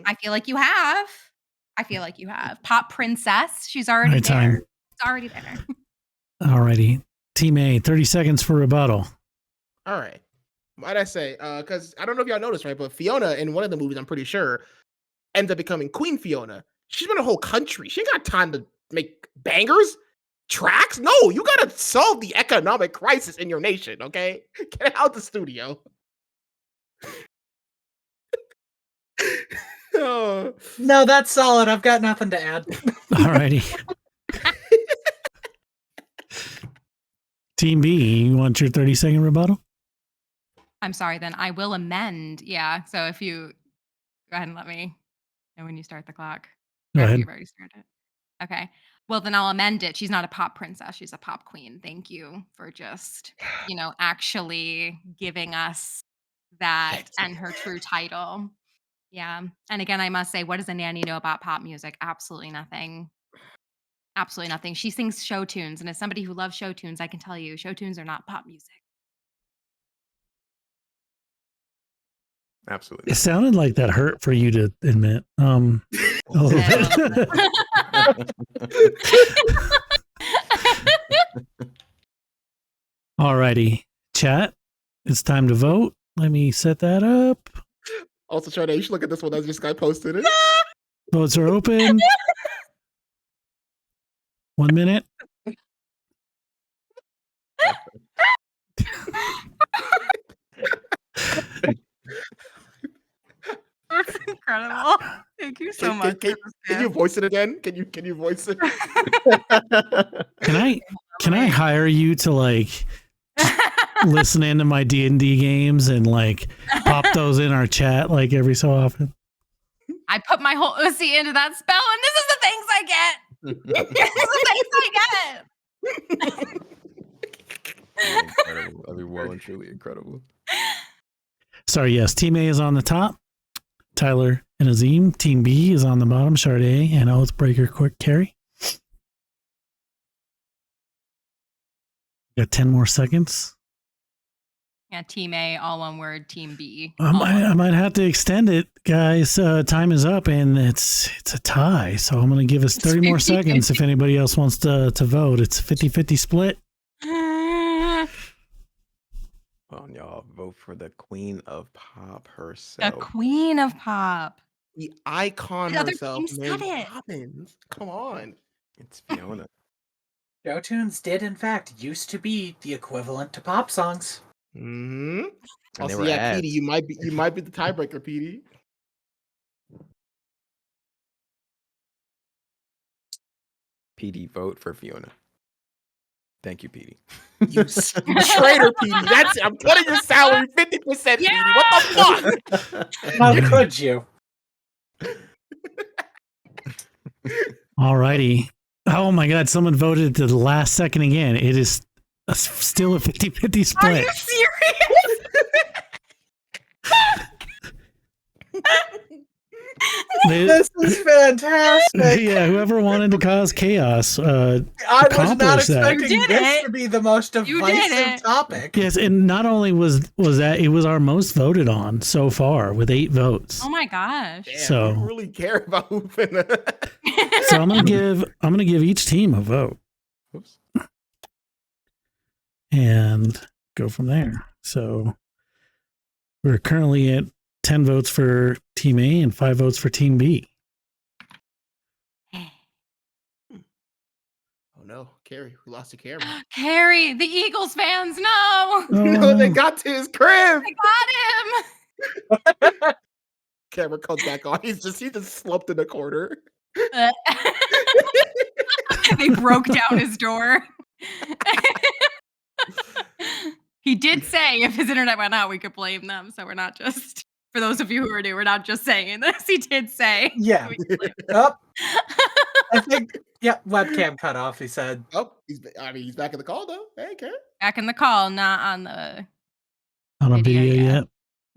I feel like you have. Pop Princess. She's already Right there. time. It's already there. Alrighty. Team A, 30 seconds for rebuttal. All right. Might I say, because I don't know if y'all noticed, right? But Fiona in one of the movies, I'm pretty sure, ends up becoming Queen Fiona. She's been a whole country. She ain't got time to make bangers, tracks. No, you gotta solve the economic crisis in your nation, okay? Get out the studio. Oh. No, that's solid. I've got nothing to add. Alrighty. Team B, you want your 30-second rebuttal? I'm sorry, then I will amend. Yeah. So if you go ahead and let me know when you start the clock. Go Or if ahead. you've already started. Okay. Well, then I'll amend it. She's not a pop princess. She's a pop queen. Thank you for just, actually giving us that and her true title. Yeah. And again, I must say, what does a nanny know about pop music? Absolutely nothing. Absolutely nothing. She sings show tunes. And as somebody who loves show tunes, I can tell you, show tunes are not pop music. Absolutely. It sounded like that hurt for you to admit. A little bit. Alrighty. Chat, it's time to vote. Let me set that up. Also, Charlie, you should look at this one that this guy posted it. Votes are open. 1 minute. That's incredible. Thank you so much. Can you voice it again? Can you voice it? Can I hire you to like listen into my D&D games and like pop those in our chat like every so often? I put my whole OC into that spell, and this is the things I get. This is the things I get. Incredible. I mean, well and truly incredible. Sorry, yes. Team A is on the top. Tyler and Azim. Team B is on the bottom. Sade and Oathbreaker Quick Carry. Got 10 more seconds. Yeah, Team A, all one word. Team B. I might have to extend it, guys. Time is up, and it's a tie. So I'm going to give us 30 more seconds if anybody else wants to vote. It's a 50-50 split. Come on, y'all. Vote for the queen of pop herself. The queen of pop. The icon The other herself, team said Mary it. Poppins. Come on. It's Fiona. Show tunes did, in fact, used to be the equivalent to pop songs. Mm-hmm. And they Also, were yeah, ads. Petey, you might be the tiebreaker, Petey. PD, vote for Fiona. Thank you, PD. You traitor, Petey. That's it. I'm cutting your salary 50%, Petey. What the fuck? How could you? Alrighty. Oh my God! Someone voted to the last second again. It is still a 50-50 Are split. you serious? This is fantastic. Yeah, whoever wanted to cause chaos I was not accomplished that. expecting You did this it. to be the most You did divisive it. topic. Yes, and not only was that, it was our most voted on so far with 8 votes. Oh my gosh. Damn, So- you don't really care about who finna. So I'm gonna give each team a vote Oops. and go from there. So we're currently at 10 votes for Team A and 5 votes for Team B. Oh no, Carrie, we lost your camera. Carrie, the Eagles fans, no. Oh, No, they no. got to his crib. I got him. Camera comes back on. He just slumped in the corner. They broke down his door. He did say if his internet went out, we could blame them. So we're not just, for those of you who are new, we're not just saying this. He did say. Yeah. we could blame Oh, I think, yeah, webcam cut off, he said. Oh, he's back in the call though. Hey, Carrie. back in the call, not on the. On a Video, video yeah. yet.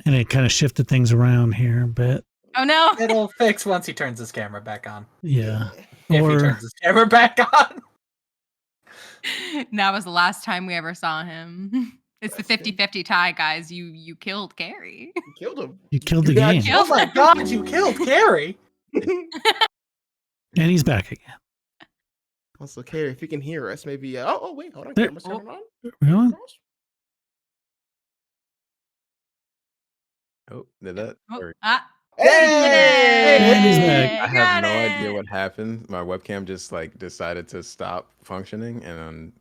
And it kind of shifted things around here a bit. Oh no. It'll fix once he turns his camera back on. Yeah. If he Or turns his camera back on. That was the last time we ever saw him. It's the 50-50 tie, guys. You killed Carrie. You killed him. you killed the Yeah, game. kill- Oh my god, you killed Carrie. And he's back again. Also, Carrie, if you can hear us, maybe. Oh, wait, hold on. There- Camera's turning on. Really? Oh, did that? Oh, or- Hey! And he's back. I have no idea what happened. My webcam just like decided to stop functioning, and then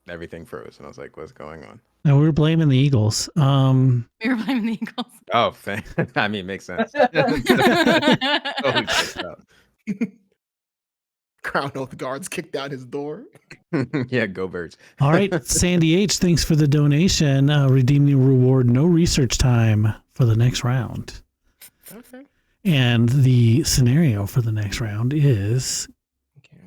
everything froze. And I was like, "What's going on?" No, we were blaming the Eagles. We were blaming the Eagles. Oh, I mean, makes sense. Totally checked out. Crown Oath guards kicked down his door. Yeah, go Birds. All right, Sandy H, thanks for the donation. Redeem the reward, no research time for the next round. Okay. And the scenario for the next round is Okay.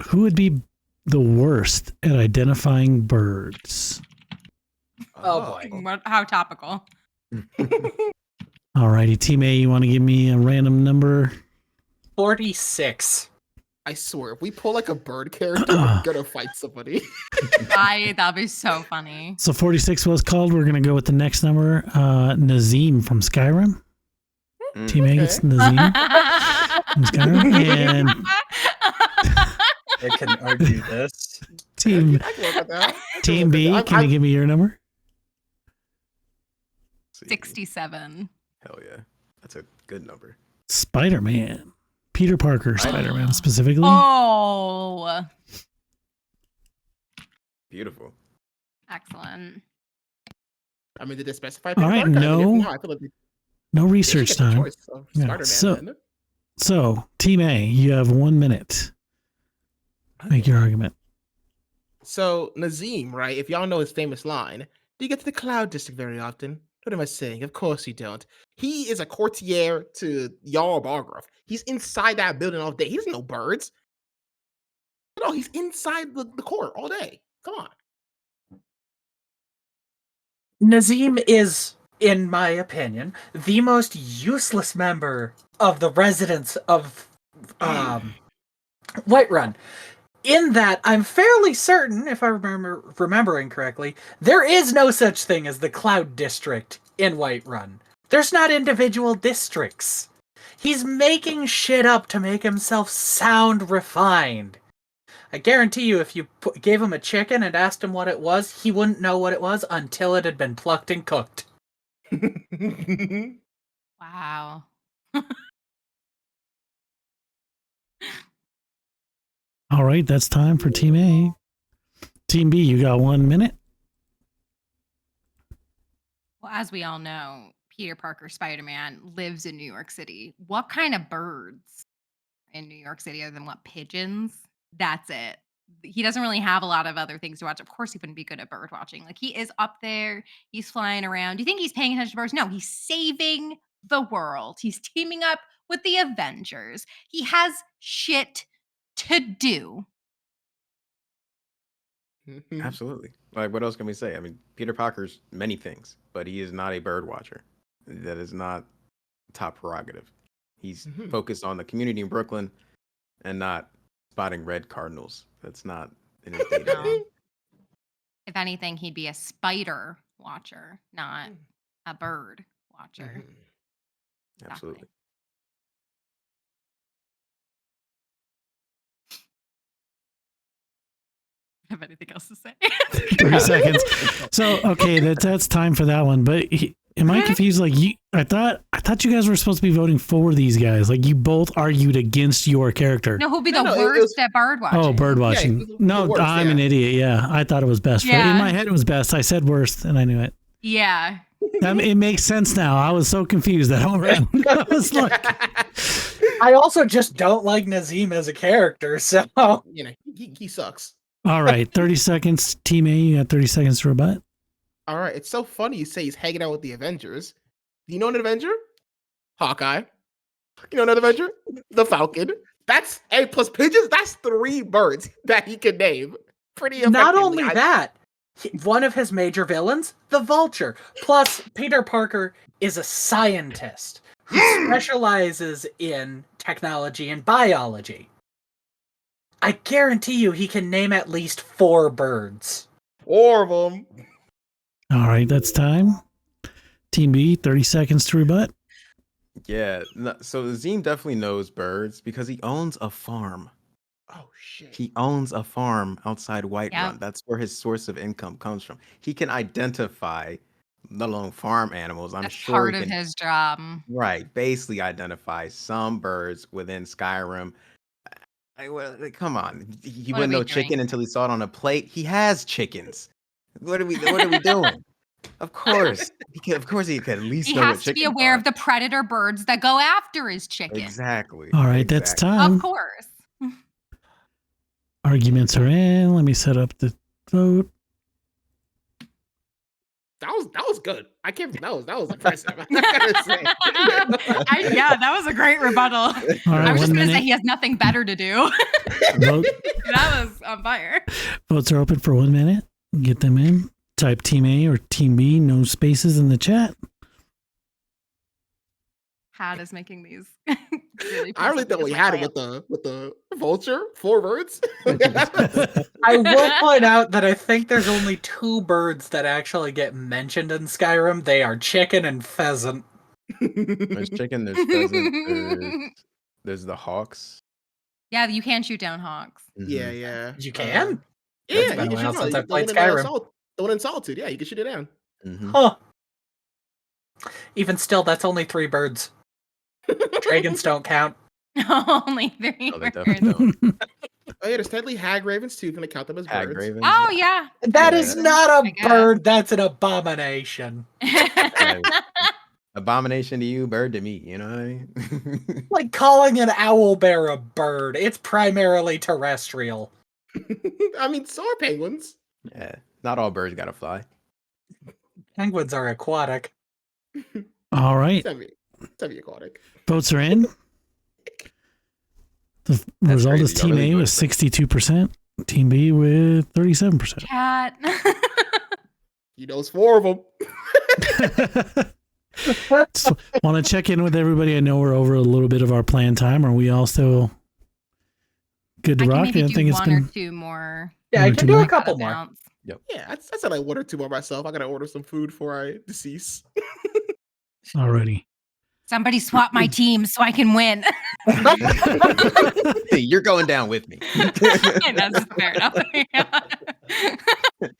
who would be the worst at identifying birds? Oh, boy. How topical. All righty, Team A, you want to give me a random number? 46. I swear, if we pull like a bird character, we're gonna fight somebody. That'd be so funny. So 46 was called. We're going to go with the next number. Nazim from Skyrim. Team A gets Nazim from Skyrim. And I can argue this. Team I can work with that. Team B, can you give me your number? 67. Hell yeah, that's a good number. Spider-Man. Peter Parker Spider-Man specifically. Oh, Beautiful. excellent. I mean, did they specify? All right, Peter Parker? I mean, if no. not, I feel like they No should research get the time. choice, so Yeah, Spider-Man, so- then. So, Team A, you have 1 minute. Make your argument. So Nazim, right? If y'all know his famous line, do you get to the Cloud District very often? What am I saying? Of course you don't. He is a courtier to Jarl Balgruuf. He's inside that building all day. He doesn't know birds. No, he's inside the court all day. Come on. Nazim is, in my opinion, the most useless member of the residents of Whiterun. In that, I'm fairly certain, if I remembering correctly, there is no such thing as the Cloud District in Whiterun. There's not individual districts. He's making shit up to make himself sound refined. I guarantee you, if you gave him a chicken and asked him what it was, he wouldn't know what it was until it had been plucked and cooked. Wow. All right, that's time for Team A. Team B, you got 1 minute. Well, as we all know, Peter Parker Spider-Man lives in New York City. What kind of birds in New York City other than what, pigeons? That's it. He doesn't really have a lot of other things to watch. Of course, he wouldn't be good at bird watching. Like, he is up there, he's flying around. Do you think he's paying attention to birds? No, he's saving the world. He's teaming up with the Avengers. He has shit to do. Mhm. Absolutely. Like, what else can we say? I mean, Peter Parker's many things, but he is not a bird watcher. That is not top prerogative. He's Mhm. focused on the community in Brooklyn and not spotting red cardinals. That's not in his day to day. No. If anything, he'd be a spider watcher, not a bird watcher. Mhm. Absolutely. Have anything else to say? 3 seconds. So okay, that's time for that one. But am I confused? Like I thought you guys were supposed to be voting for these guys. Like you both argued against your character. No, who'll be No, the no, it worst was- at bird watching? Oh, bird watching. it was No, the worst, I'm an yeah. idiot. Yeah, I thought it was best. Yeah. In my head, it was best. I said worst, and I knew it. Yeah. It makes sense now. I was so confused that whole round. I was like, I also just don't like Nazim as a character, so You know, he sucks. all right, 30 seconds. Team A, you got 30 seconds to rebut. All right, it's so funny you say he's hanging out with the Avengers. Do you know an Avenger? Hawkeye. You know another Avenger? The Falcon. That's plus pigeons. That's 3 birds that he can name. Pretty effectively. not only that, one of his major villains, the Vulture. Plus, Peter Parker is a scientist who specializes in technology and biology. I guarantee you he can name at least 4 birds. 4 of them. All right, that's time. Team B, 30 seconds to rebut. Yeah. So Azim definitely knows birds because he owns a farm. Oh shit. He owns a farm outside Whiterun. Yep. That's where his source of income comes from. He can identify, let alone farm animals. I'm That's sure part he of can, his job. right, basically identify some birds within Skyrim. Come on. He What are wouldn't we know doing? chicken until he saw it on a plate. He has chickens. What are we doing? Of course. Of course he can at least He know what has to be chickens aware are. of the predator birds that go after his chicken. Exactly. All right, that's exactly. time. Of course. Arguments are in. Let me set up the vote. That was good. I can't. That was impressive. I gotta say. Yeah, that was a great rebuttal. All I right, was just 1 going to say minute. he has nothing better to do. Vote, That was on fire. votes are open for 1 minute. Get them in. Type Team A or Team B. No spaces in the chat. Had is making these. Really I really thought we had it with the vulture. 4 birds. I will point out that I think there's only 2 birds that actually get mentioned in Skyrim. They are chicken and pheasant. There's chicken, there's pheasant, there's the hawks. Yeah, you can shoot down hawks. Yeah, Mhm. yeah. You can? Yeah, It's you been a can while shoot since it I've down. played The one in, Skyrim. the one in Solitude. Yeah, you can shoot it down. Mhm. Huh. Even still, that's only 3 birds. Dragons don't count. Only 3 No, they birds. definitely don't. Oh yeah, there's technically hag ravens too. If you count them as Hag birds. ravens. Oh, yeah. That Yeah. is not I a guess. bird. That's an abomination. Abomination to you, bird to me. You know what I mean? Like calling an owlbear a bird. It's primarily terrestrial. I mean, so are penguins. Yeah. Not all birds gotta fly. Penguins are aquatic. All right, Semi-aquatic. votes are in. The result is crazy. Y'all Team really A voted with for me. 62%, Team B with 37%. Cat. He knows 4 of them. Want to check in with everybody? I know we're over a little bit of our planned time. Are we all still good to I can rock? maybe I do think it's one or been 2 more. Yeah, I One or can two do more? a couple more. Bounce. Yeah, I said like 1 or 2 more myself. I gotta order some food before I decease. already. Somebody swap my team so I can win. Hey, you're going down with me. That's fair enough.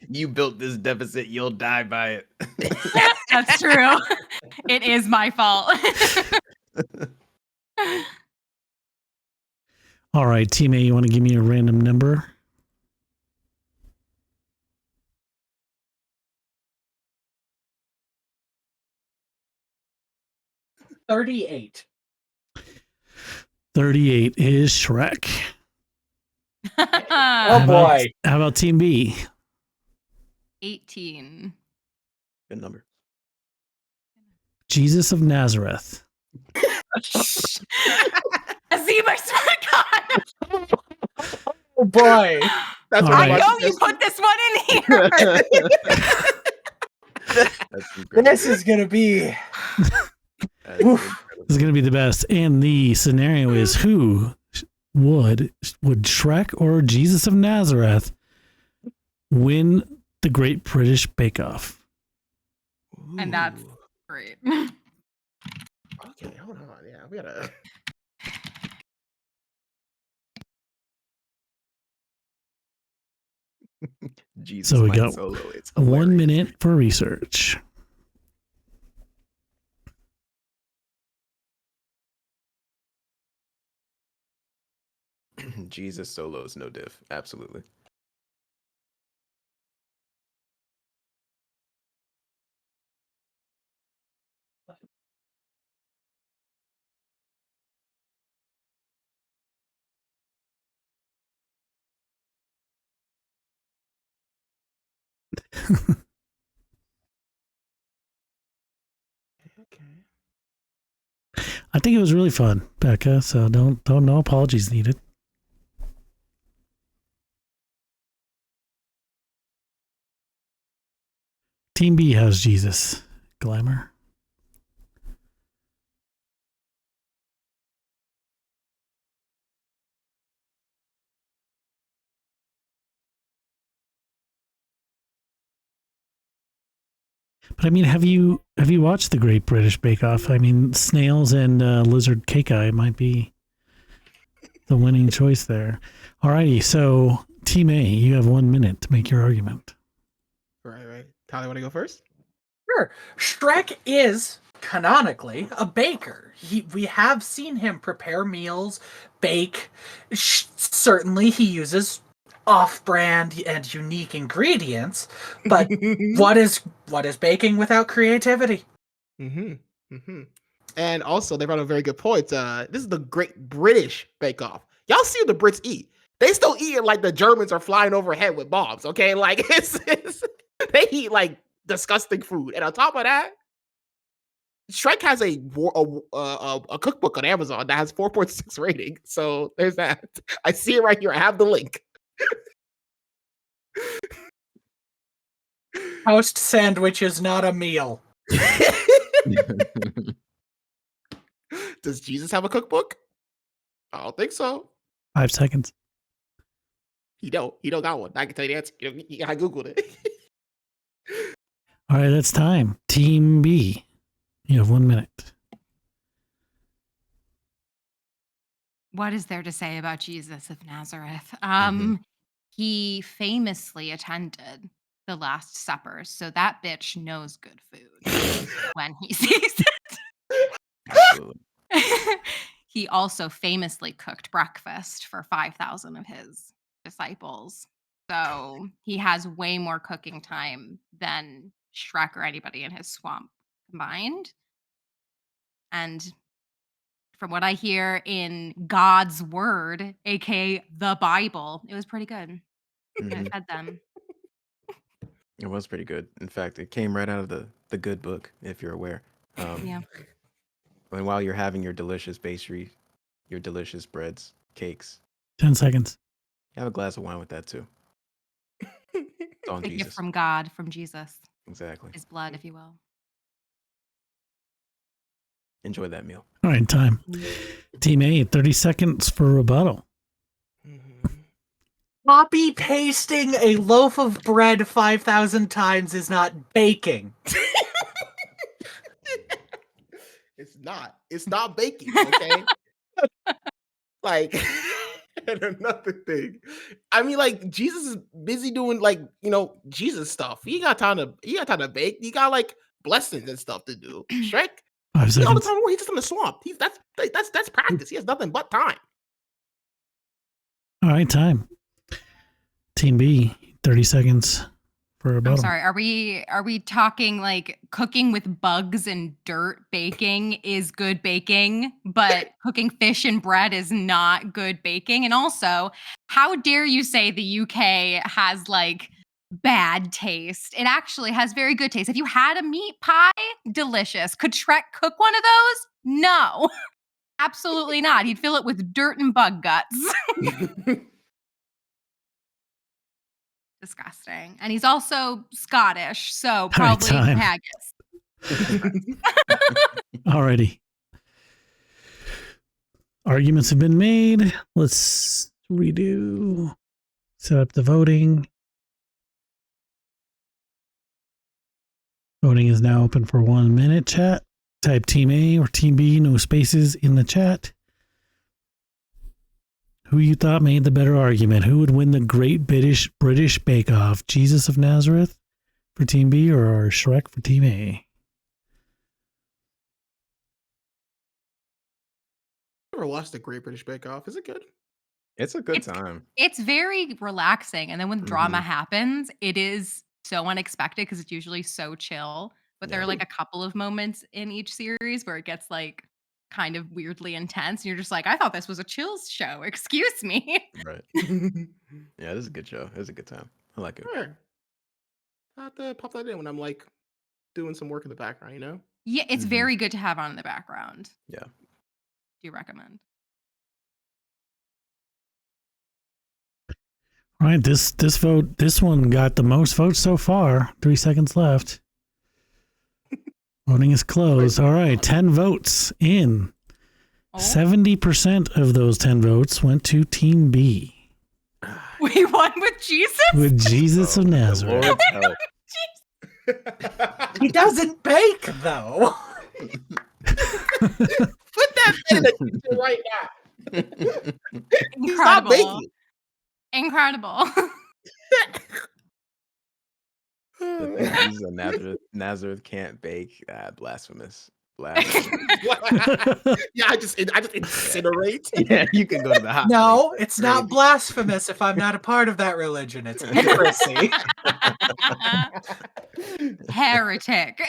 You built this deficit, you'll die by it. That's true. It is my fault. All right, Team A, you want to give me a random number? $38. 38 is Shrek. Oh How about- boy. How about Team B? 18. Good number. Jesus of Nazareth. Azim, I swear to God. Oh boy. That's All what right. I I'm know you put this one in here. That's incredible. This is gonna be. That's Oof. incredible. This is going to be the best. And the scenario is who would Shrek or Jesus of Nazareth win the Great British Bake Off? And that's Ooh. great. Okay, hold on. Yeah, we gotta. Jesus So we Mike got Solo. It's 1 hilarious. minute for research. Jesus Solo is no diff. Absolutely. Okay. I think it was really fun, Becca. So don't no apologies needed. Team B has Jesus. Glamour. But I mean, have you watched the Great British Bake Off? I mean, snails and lizard cake eye might be the winning choice there. Alrighty, so Team A, you have 1 minute to make your argument. Right. Tyler, want to go first? Sure. Shrek is canonically a baker. We have seen him prepare meals, bake. Certainly, he uses off-brand and unique ingredients. But what is baking without creativity? And also, they brought up a very good point. This is the Great British Bake Off. Y'all see what the Brits eat? They still eat it like the Germans are flying overhead with bombs. Okay, like it's they eat like disgusting food. And on top of that, Shrek has a cookbook on Amazon that has 4.6 rating. So there's that. I see it right here. I have the link. Toast sandwich is not a meal. Does Jesus have a cookbook? I don't think so. 5 seconds. He don't got one. I can tell you the answer. I googled it. All right, that's time. Team B, you have 1 minute. What is there to say about Jesus of Nazareth? Mhm. He famously attended the Last Supper, so that bitch knows good food when he sees Absolutely. it. He also famously cooked breakfast for 5,000 of his disciples. So he has way more cooking time than Shrek or anybody in his swamp combined. And from what I hear in God's word, aka the Bible, it was pretty good. And it Mhm. fed them. It was pretty good. In fact, it came right out of the good book, if you're aware. Yeah. And while you're having your delicious pastry, your delicious breads, cakes, 10 seconds. have a glass of wine with that too. It's on A gift Jesus. from God, from Jesus, Exactly. his blood, if you will. Enjoy that meal. All right, time. Team A, 30 seconds for rebuttal. Copy pasting a loaf of bread 5,000 times is not baking. It's not baking, okay? Like, and another thing. I mean, like, Jesus is busy doing like, Jesus stuff. He got time to bake. He got like blessings and stuff to do. Shrek, 5 he all the seconds. time he's just in the swamp. That's practice. He has nothing but time. All right, time. Team B, 30 seconds for I'm rebuttal. sorry. Are we talking like cooking with bugs and dirt baking is good baking, but cooking fish and bread is not good baking? And also, how dare you say the UK has like bad taste? It actually has very good taste. If you had a meat pie, delicious. Could Shrek cook one of those? No. Absolutely not. He'd fill it with dirt and bug guts. Disgusting. And he's also Scottish, so right, probably time. haggis. Alrighty. Arguments have been made. Let's redo. Set up the voting. Voting is now open for 1 minute. Chat. Type Team A or Team B, no spaces in the chat. Who you thought made the better argument? Who would win the Great British Bake Off? Jesus of Nazareth for Team B or Shrek for Team A? Never watched the Great British Bake Off. Is it good? It's a good It's time. It's very relaxing, and then when drama happens, it is so unexpected because it's usually so chill, but there are, Yeah. like, a couple of moments in each series where it gets, like, kind of weirdly intense, and you're just like, "I thought this was a chills show, excuse me." Right. Yeah, this is a good show. It was a good time. I like it. Sure. I have to pop that in when I'm like doing some work in the background, you know? Yeah, it's Mhm. very good to have on in the background. Yeah. Do recommend. All right, this one got the most votes so far. 3 seconds left. Voting is closed. All right, 10 votes in. Oh, 70% of those 10 votes went to Team B we won with Jesus? with Jesus of The Nazareth. Lord's help. He doesn't bake, though. Put that in the teacher right now. He's not Incredible. baking. Incredible. The thing Jesus of Nazareth can't bake. Blasphemous. Blasphemous. Yeah, I just incinerate. Yeah, you can go to the hot. No, it's not Crazy. blasphemous if I'm not a part of that religion. It's heresy. Heretic.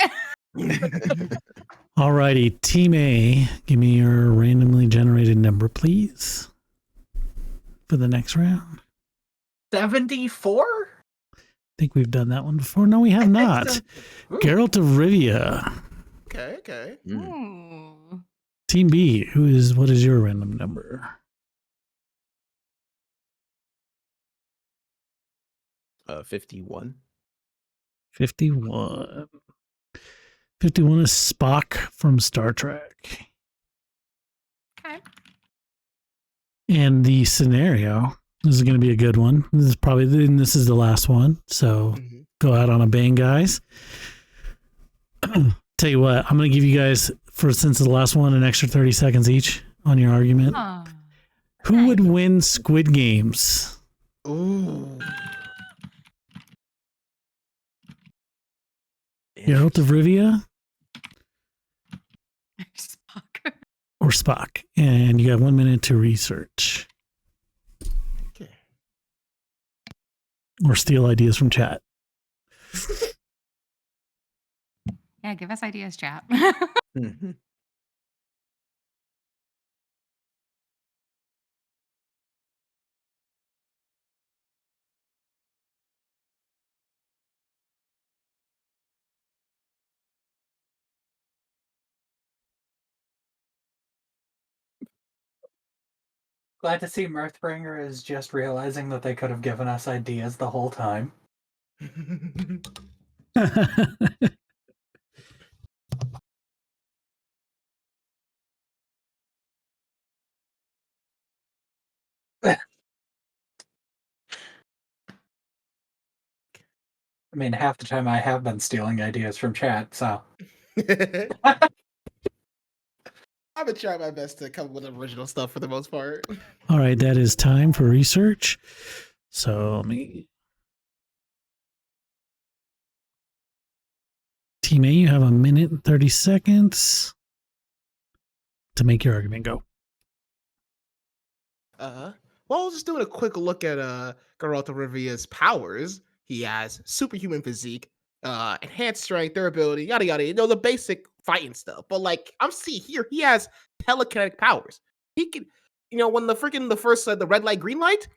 All righty, Team A, give me your randomly generated number, please, for the next round. 74? I think we've done that one before. No, we have not. Ooh. Geralt of Rivia. Okay. Mm. Ooh. Team B, what is your random number? 51. 51. 51 is Spock from Star Trek. Okay. And the scenario, this is going to be a good one. This is the last one. So Mhm. go out on a bang, guys. Tell you what, I'm going to give you guys, since it's the last one, an extra 30 seconds each on your argument. Oh, Who would win Squid Games? Ooh. Geralt of Rivia Spock. or Spock? And you have 1 minute to research Okay. or steal ideas from chat. Yeah, give us ideas, chat. Mhm. Glad to see Mirthbringer is just realizing that they could have given us ideas the whole time. I mean, half the time I have been stealing ideas from chat, so. I've been trying my best to come up with original stuff for the most part. All right, that is time for research. So let me. Team A, you have 1 minute and 30 seconds to make your argument. Go. Well, just doing a quick look at Geralt of Rivia's powers. He has superhuman physique, enhanced strength, durability, yada yada. You know, the basic fighting stuff. But like I'm seeing here, he has telekinetic powers. He can, when the first the red light, green light,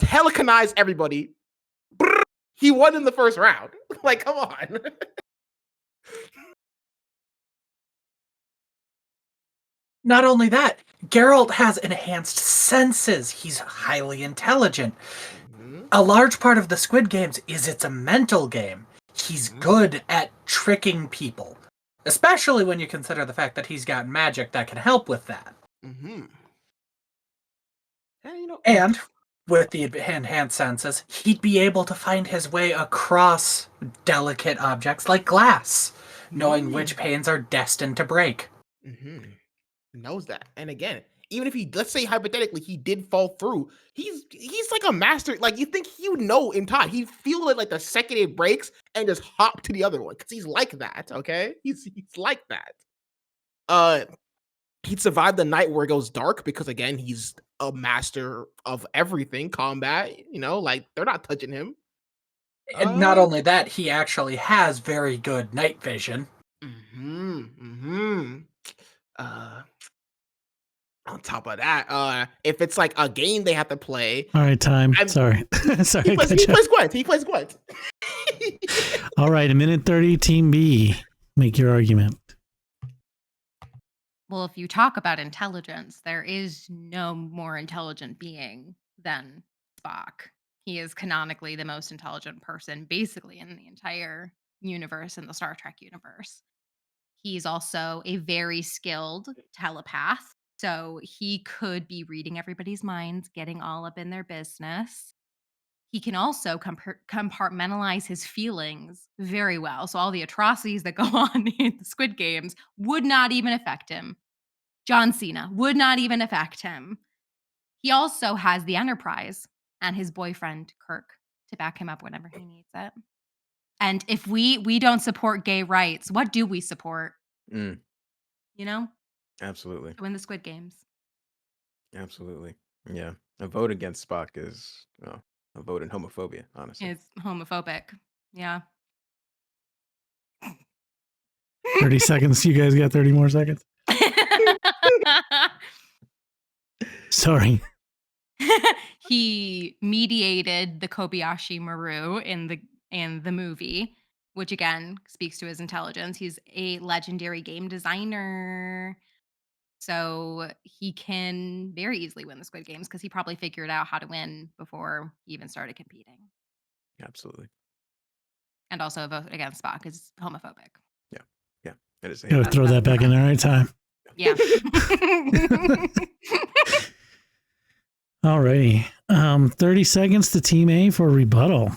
telekinize everybody. Brrr, he won in the first round. Like, come on. Not only that, Geralt has enhanced senses. He's highly intelligent. Mhm. a large part of the Squid Games is it's a mental game. He's good at tricking people, especially when you consider the fact that he's got magic that can help with that. Mm-hmm. And with the enhanced senses, he'd be able to find his way across delicate objects like glass, knowing which panes are destined to break. Mm-hmm. Knows that. And again, even if he, let's say hypothetically, he did fall through, he's like a master. Like, you think he would know in time. He'd feel it like the second it breaks and just hop to the other one because he's like that. Okay, he's like that. He'd survive the night where it goes dark because again, he's a master of everything combat. Like they're not touching him. And not only that, he actually has very good night vision. On top of that, if it's like a game they have to play. All right, time. Sorry. Sorry. He plays Gwent. He plays Gwent. All right, 1:30, Team B. Make your argument. Well, if you talk about intelligence, there is no more intelligent being than Spock. He is canonically the most intelligent person, basically, in the entire universe, in the Star Trek universe. He's also a very skilled telepath. So he could be reading everybody's minds, getting all up in their business. He can also compartmentalize his feelings very well. So all the atrocities that go on in the Squid Games would not even affect him. John Cena would not even affect him. He also has the Enterprise and his boyfriend, Kirk, to back him up whenever he needs it. And if we don't support gay rights, what do we support? Mm, You know? absolutely. To win the Squid Games. Absolutely. Yeah. A vote against Spock is a vote in homophobia, honestly. It's homophobic. Yeah. 30 seconds. You guys got 30 more seconds? Sorry. He mediated the Kobayashi Maru in the movie, which again speaks to his intelligence. He's a legendary game designer. So he can very easily win the Squid Games because he probably figured out how to win before he even started competing. Absolutely. And also a vote against Spock is homophobic. Yeah. Yeah. It is. Gotta throw that back in there right time. Yeah. Alrighty. 30 seconds to Team A for rebuttal.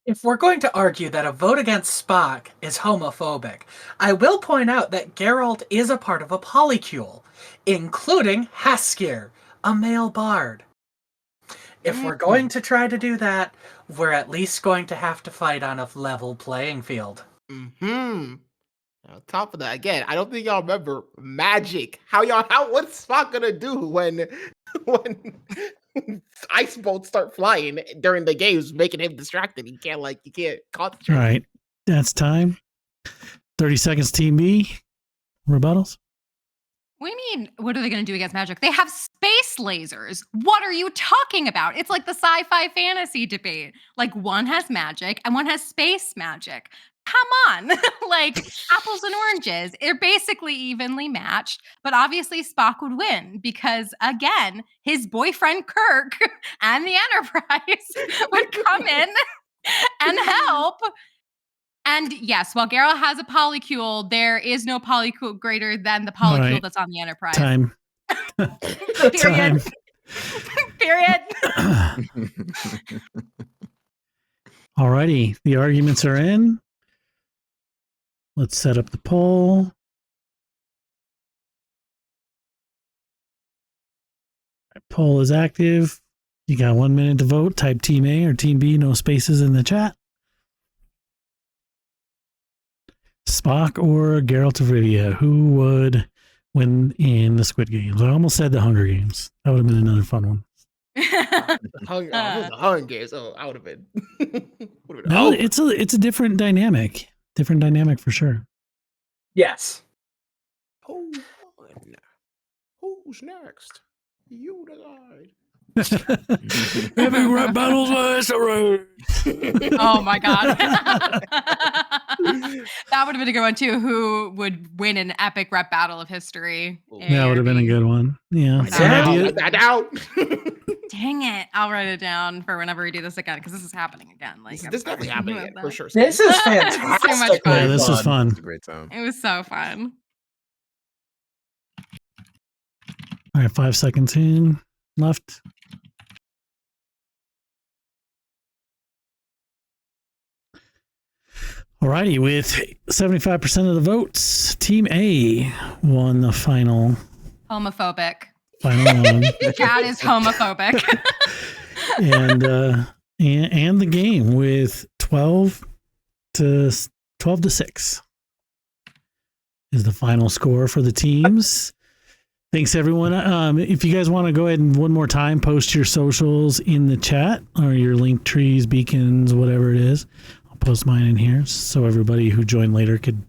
If we're going to argue that a vote against Spock is homophobic, I will point out that Geralt is a part of a polycule, including Haskir, a male bard. If we're going to try to do that, we're at least going to have to fight on a level playing field. On top of that, again, I don't think y'all remember magic. What's Spock gonna do when ice bolts start flying during the games, making him distracted? You can't concentrate. All right. That's time. 30 seconds, Team B. Rebuttals? What do you mean? What are they going to do against magic? They have space lasers. What are you talking about? It's like the sci-fi fantasy debate. Like one has magic and one has space magic. Come on. Like apples and oranges. They're basically evenly matched. But obviously Spock would win because, again, his boyfriend Kirk and the Enterprise would come in and help. And yes, while Geralt has a polycule, there is no polycule greater than the polycule that's on the Enterprise. Time. Period. Period. Alrighty. The arguments are in. Let's set up the poll. Poll is active. You got 1 minute to vote. Type Team A or Team B. No spaces in the chat. Spock or Geralt of Rivia, who would win in the Squid Games? I almost said the Hunger Games. That would have been another fun one. The Hunger Games. Oh, I would have been. No, it's a different dynamic. Different dynamic for sure. Yes. Who's next? You decide. Epic rap battles with road. Oh my god. That would have been a good one too. Who would win an epic rap battle of history? That would have been a good one. Yeah. That out. Dang it. I'll write it down for whenever we do this again, because this is happening again. Like, This is definitely happening again, for sure. This is This is so much fantastic. fun. Yeah, this was fun. It's a great time. It was so fun. All right, 5 seconds in left. Alrighty, with 75% of the votes, Team A won the final Homophobic. one, Chad is homophobic. and the game with 12 to 6 is the final score for the teams. Thanks, everyone. If you guys want to go ahead and one more time post your socials in the chat or your link trees, beacons, whatever it is. I'll post mine in here so everybody who joined later could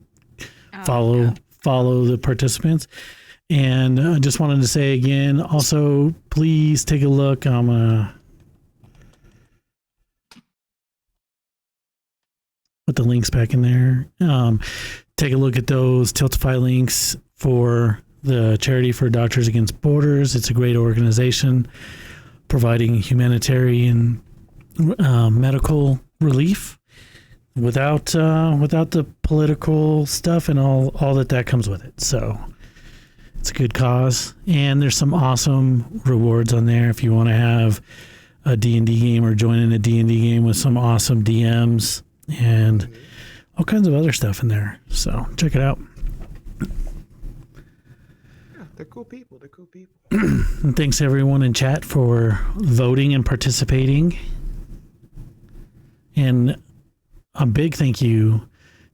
follow the participants. And I just wanted to say again, also, please take a look. Put the links back in there. Take a look at those Tiltify links for the Charity for Doctors Against Borders. It's a great organization providing humanitarian medical relief without the political stuff and all that comes with it. So it's a good cause, and there's some awesome rewards on there if you want to have a D&D game or join in a D&D game with some awesome DMs and all kinds of other stuff in there. So check it out. They're cool people. They're cool people. And thanks everyone in chat for voting and participating. And a big thank you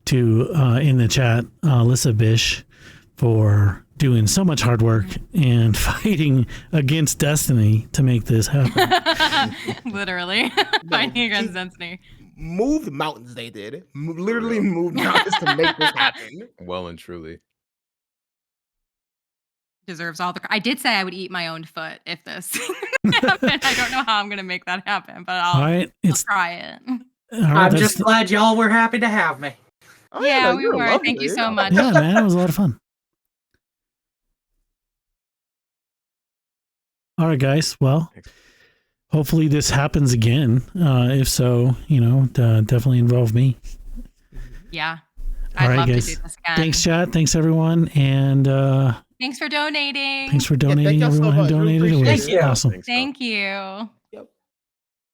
to in the chat, Alyssa Bish, for doing so much hard work and fighting against Destiny to make this happen. Literally. Fighting against Destiny. Moved mountains, they did. Literally moved mountains to make this happen. Well and truly. Deserves all the. I did say I would eat my own foot if this happened. I don't know how I'm going to make that happen, but All right, I'll try it. all right, I'm that's just glad y'all were happy to have me. Oh, Yeah, no, we you're were. lovely. Thank you so much. yeah, man, it was a lot of fun. All right, guys. Well, hopefully this happens again. If so, definitely involve me. Yeah. All I'd right, love guys. to do this again. Thanks, chat. Thanks, everyone. And Thanks for donating. thanks for thank donating, y'all so everyone who much. Really donated. It was appreciate it. awesome. Thanks, Tom. Thank you.